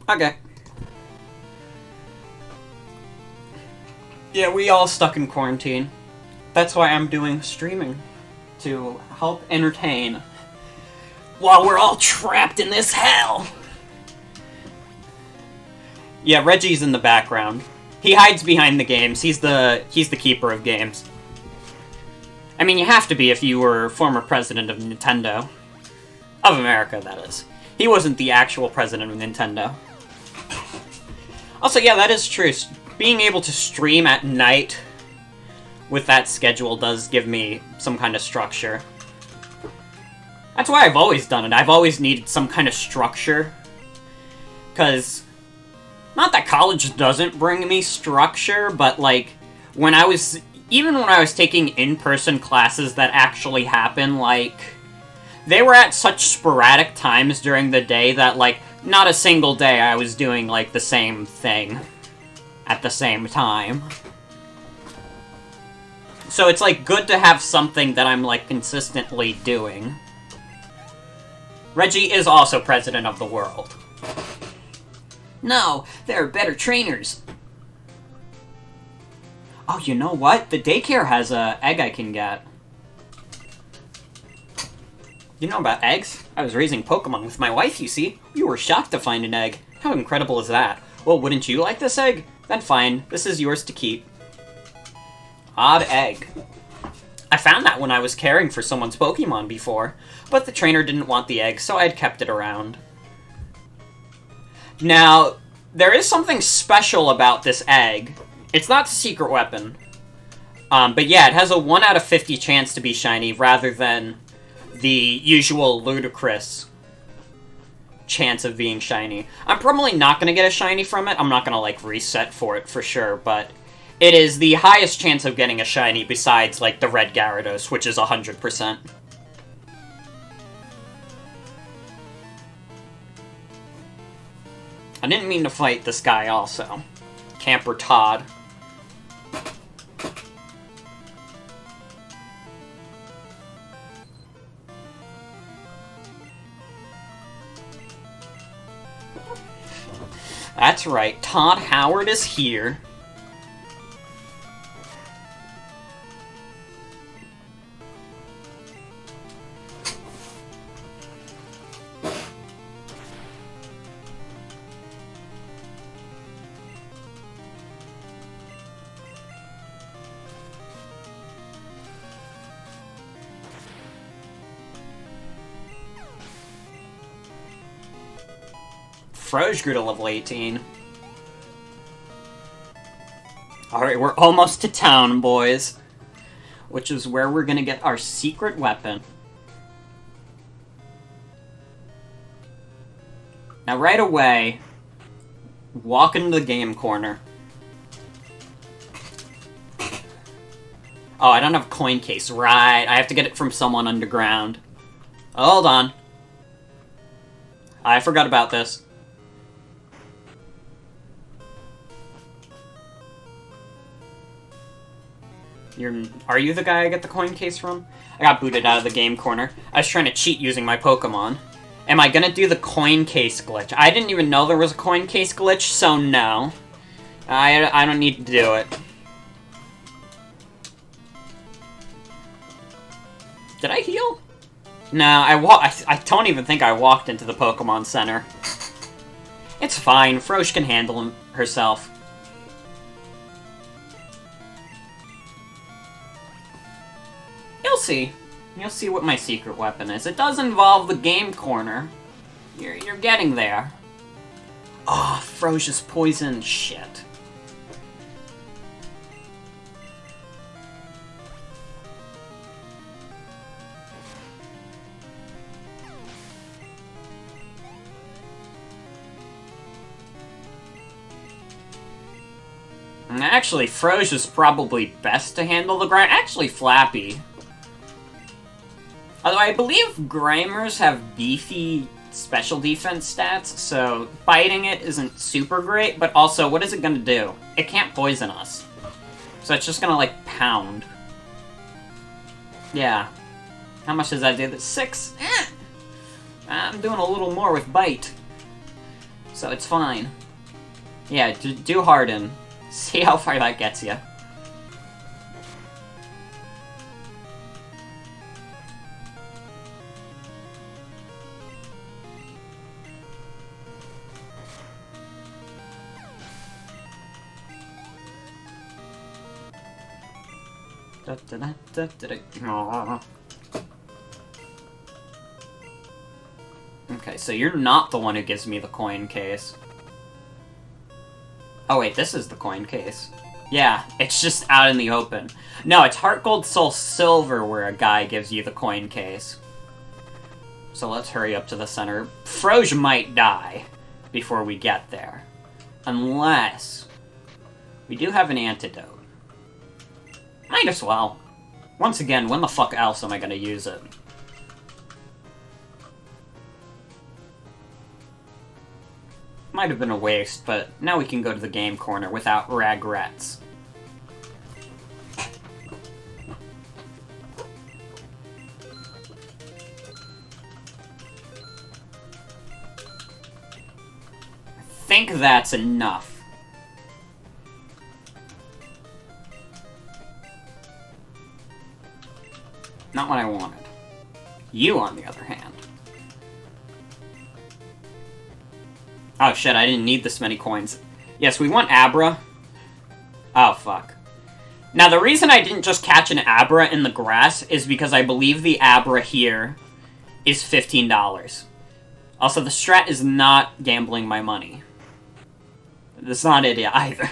Okay. Yeah, we all stuck in quarantine. That's why I'm doing streaming. To help entertain. While we're all trapped in this hell. Yeah, Reggie's in the background. He hides behind the games. He's the keeper of games. I mean, you have to be if you were former president of Nintendo. Of America, that is. He wasn't the actual president of Nintendo. Also, yeah, that is true. Being able to stream at night with that schedule does give me some kind of structure. That's why I've always done it. I've always needed some kind of structure. Because, not that college doesn't bring me structure, but, like, even when I was taking in-person classes that actually happen, like, they were at such sporadic times during the day that, like, not a single day I was doing, like, the same thing at the same time. So it's, like, good to have something that I'm, like, consistently doing. Reggie is also president of the world. No, there are better trainers. Oh, you know what? The daycare has a egg I can get. You know about eggs? I was raising Pokemon with my wife, you see. We were shocked to find an egg. How incredible is that? Well, wouldn't you like this egg? Then fine, this is yours to keep. Odd egg. I found that when I was caring for someone's Pokemon before, but the trainer didn't want the egg, so I'd kept it around. Now, there is something special about this egg. It's not a secret weapon. But yeah, it has a 1 out of 50 chance to be shiny, rather than the usual ludicrous chance of being shiny. I'm probably not going to get a shiny from it. I'm not going to, like, reset for it for sure, but it is the highest chance of getting a shiny besides, like, the red Gyarados, which is 100%. I didn't mean to fight this guy also. Camper Todd. That's right, Todd Howard is here. Froge grew to level 18. Alright, we're almost to town, boys. Which is where we're gonna get our secret weapon. Now, right away, walk into the game corner. Oh, I don't have a coin case. Right, I have to get it from someone underground. Hold on. I forgot about this. Are you the guy I get the coin case from? I got booted out of the game corner. I was trying to cheat using my Pokemon. Am I gonna do the coin case glitch? I didn't even know there was a coin case glitch, so no. I don't need to do it. Did I heal? No, I don't even think I walked into the Pokemon Center. It's fine, Frosh can handle herself. You'll see. You'll see what my secret weapon is. It does involve the game corner. You're getting there. Oh, Frosh's poison. Shit. Actually, Frosh is probably best to handle the grind. Actually, Flappy. Although I believe Grimers have beefy special defense stats, so biting it isn't super great, but also, what is it gonna do? It can't poison us. So it's just gonna, like, pound. Yeah. How much does that do? That's 6? I'm doing a little more with bite. So it's fine. Yeah, do Harden. See how far that gets you. Okay, so you're not the one who gives me the coin case. Oh wait, this is the coin case. Yeah, it's just out in the open. No, it's Heart Gold Soul Silver where a guy gives you the coin case. So let's hurry up to the center. Froge might die before we get there. Unless we do have an antidote. Might as well. Once again, when the fuck else am I gonna use it? Might have been a waste, but now we can go to the game corner without regrets. I think that's enough. Not what I wanted. You, on the other hand. Oh shit, I didn't need this many coins. Yes, we want Abra. Oh, fuck. Now, the reason I didn't just catch an Abra in the grass is because I believe the Abra here is $15. Also, the strat is not gambling my money. That's not it either.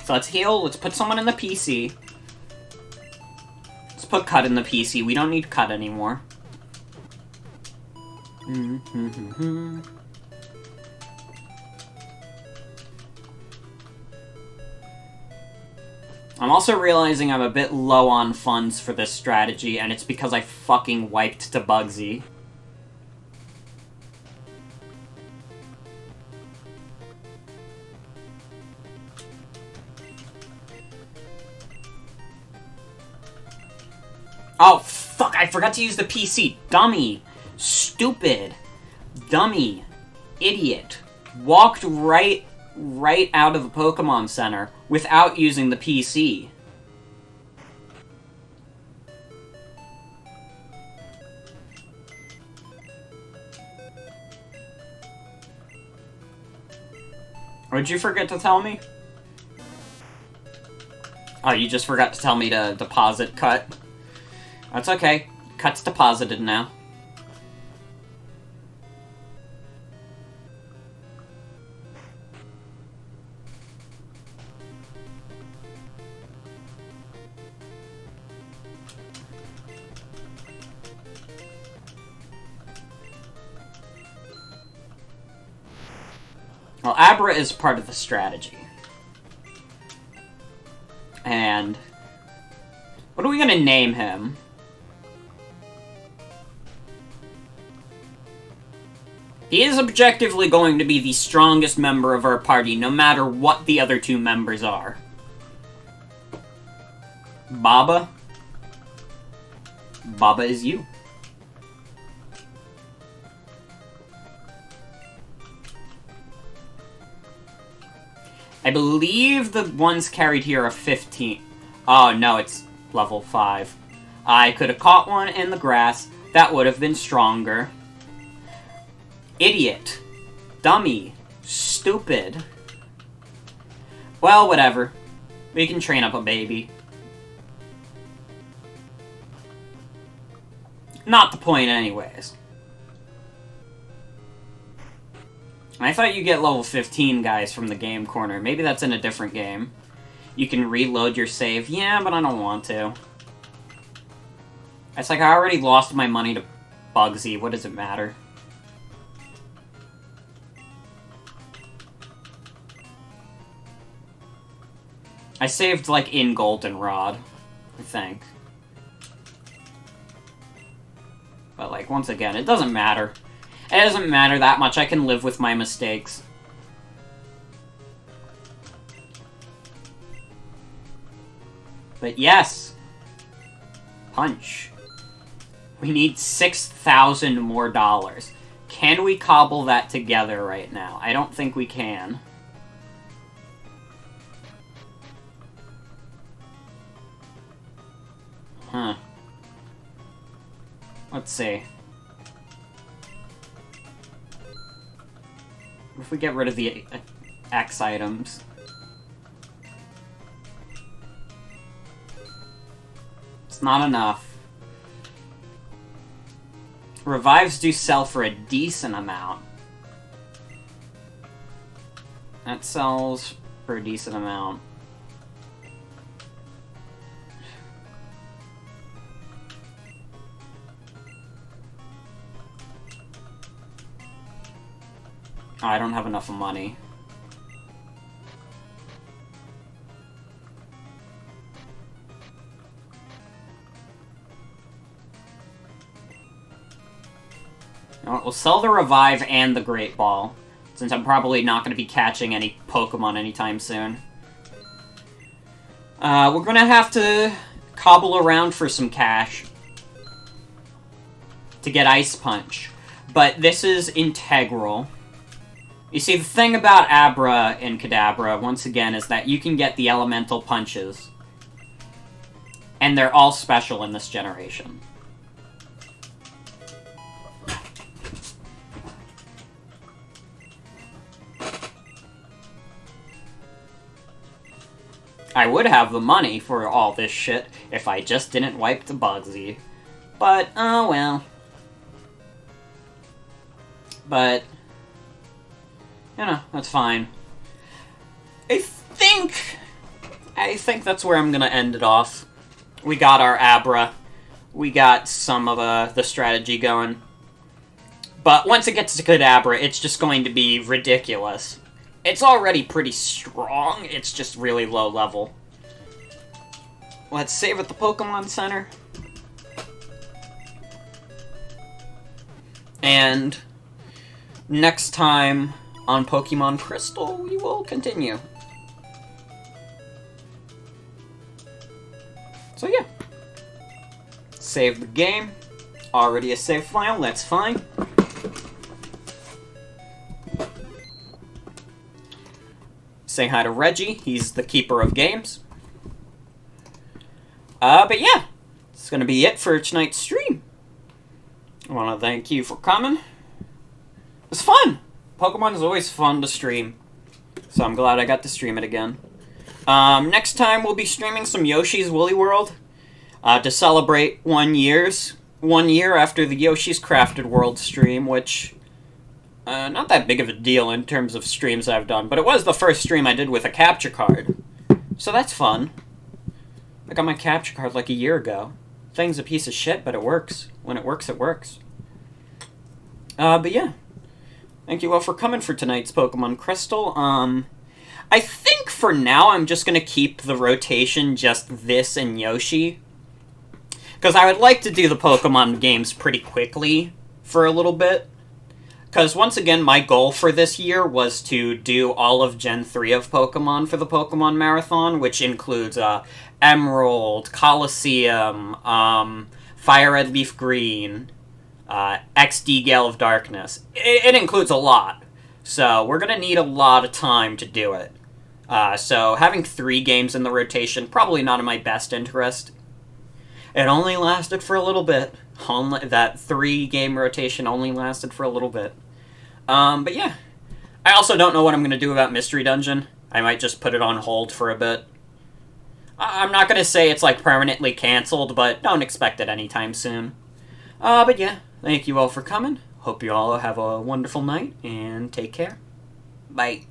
So let's heal, let's put someone in the PC. Let's put Cut in the PC, we don't need Cut anymore. I'm also realizing I'm a bit low on funds for this strategy, and it's because I fucking wiped to Bugsy. Oh, fuck, I forgot to use the PC. Dummy. Stupid. Dummy. Idiot. Walked right out of the Pokemon Center without using the PC. What'd you forget to tell me? Oh, you just forgot to tell me to deposit Cut. That's okay. Cut's deposited now. Well, Abra is part of the strategy. And what are we gonna name him? He is objectively going to be the strongest member of our party, no matter what the other two members are. Baba? Baba is you. I believe the ones carried here are 15. Oh, no, it's level 5. I could have caught one in the grass. That would have been stronger. Idiot. Dummy. Stupid. Well, whatever. We can train up a baby. Not the point anyways. I thought you get level 15 guys from the game corner. Maybe that's in a different game. You can reload your save. Yeah, but I don't want to. It's like I already lost my money to Bugsy. What does it matter? I saved, like, in Goldenrod, I think. But, like, once again, it doesn't matter. It doesn't matter that much. I can live with my mistakes. But yes! Punch. We need 6,000 more dollars. Can we cobble that together right now? I don't think we can. Huh. Let's see. If we get rid of the X items. It's not enough. Revives do sell for a decent amount. That sells for a decent amount. I don't have enough money. You know what, we'll sell the Revive and the Great Ball, since I'm probably not going to be catching any Pokemon anytime soon. We're going to have to cobble around for some cash to get Ice Punch, but this is integral. You see, the thing about Abra and Kadabra, once again, is that you can get the elemental punches. And they're all special in this generation. I would have the money for all this shit if I just didn't wipe the Bugsy. But, oh well. But... you know, that's fine. I think that's where I'm gonna end it off. We got our Abra. We got some of the strategy going. But once it gets to Kadabra, it's just going to be ridiculous. It's already pretty strong, it's just really low level. Let's save at the Pokemon Center. And next time on Pokemon Crystal, we will continue. So yeah. Save the game. Already a save file, that's fine. Say hi to Reggie, he's the keeper of games. But yeah, it's gonna be it for tonight's stream. I wanna thank you for coming. It's fun! Pokemon is always fun to stream, so I'm glad I got to stream it again. Next time we'll be streaming some Yoshi's Woolly World to celebrate 1 year after the Yoshi's Crafted World stream, which not that big of a deal in terms of streams I've done, but it was the first stream I did with a capture card, so that's fun. I got my capture card like a year ago. Thing's a piece of shit, but it works. When it works, it works. But yeah. Thank you all for coming for tonight's Pokemon Crystal. I think for now I'm just going to keep the rotation just this and Yoshi. Because I would like to do the Pokemon games pretty quickly for a little bit. Because once again, my goal for this year was to do all of Gen 3 of Pokemon for the Pokemon Marathon, which includes Emerald, Colosseum, Fire Red Leaf Green, XD Gale of Darkness. It includes a lot. So we're going to need a lot of time to do it. So having 3 games in the rotation, probably not in my best interest. It only lasted for a little bit. That 3-game rotation only lasted for a little bit. But yeah. I also don't know what I'm going to do about Mystery Dungeon. I might just put it on hold for a bit. I'm not going to say it's like permanently canceled, but don't expect it anytime soon. But yeah, thank you all for coming. Hope you all have a wonderful night, and take care. Bye.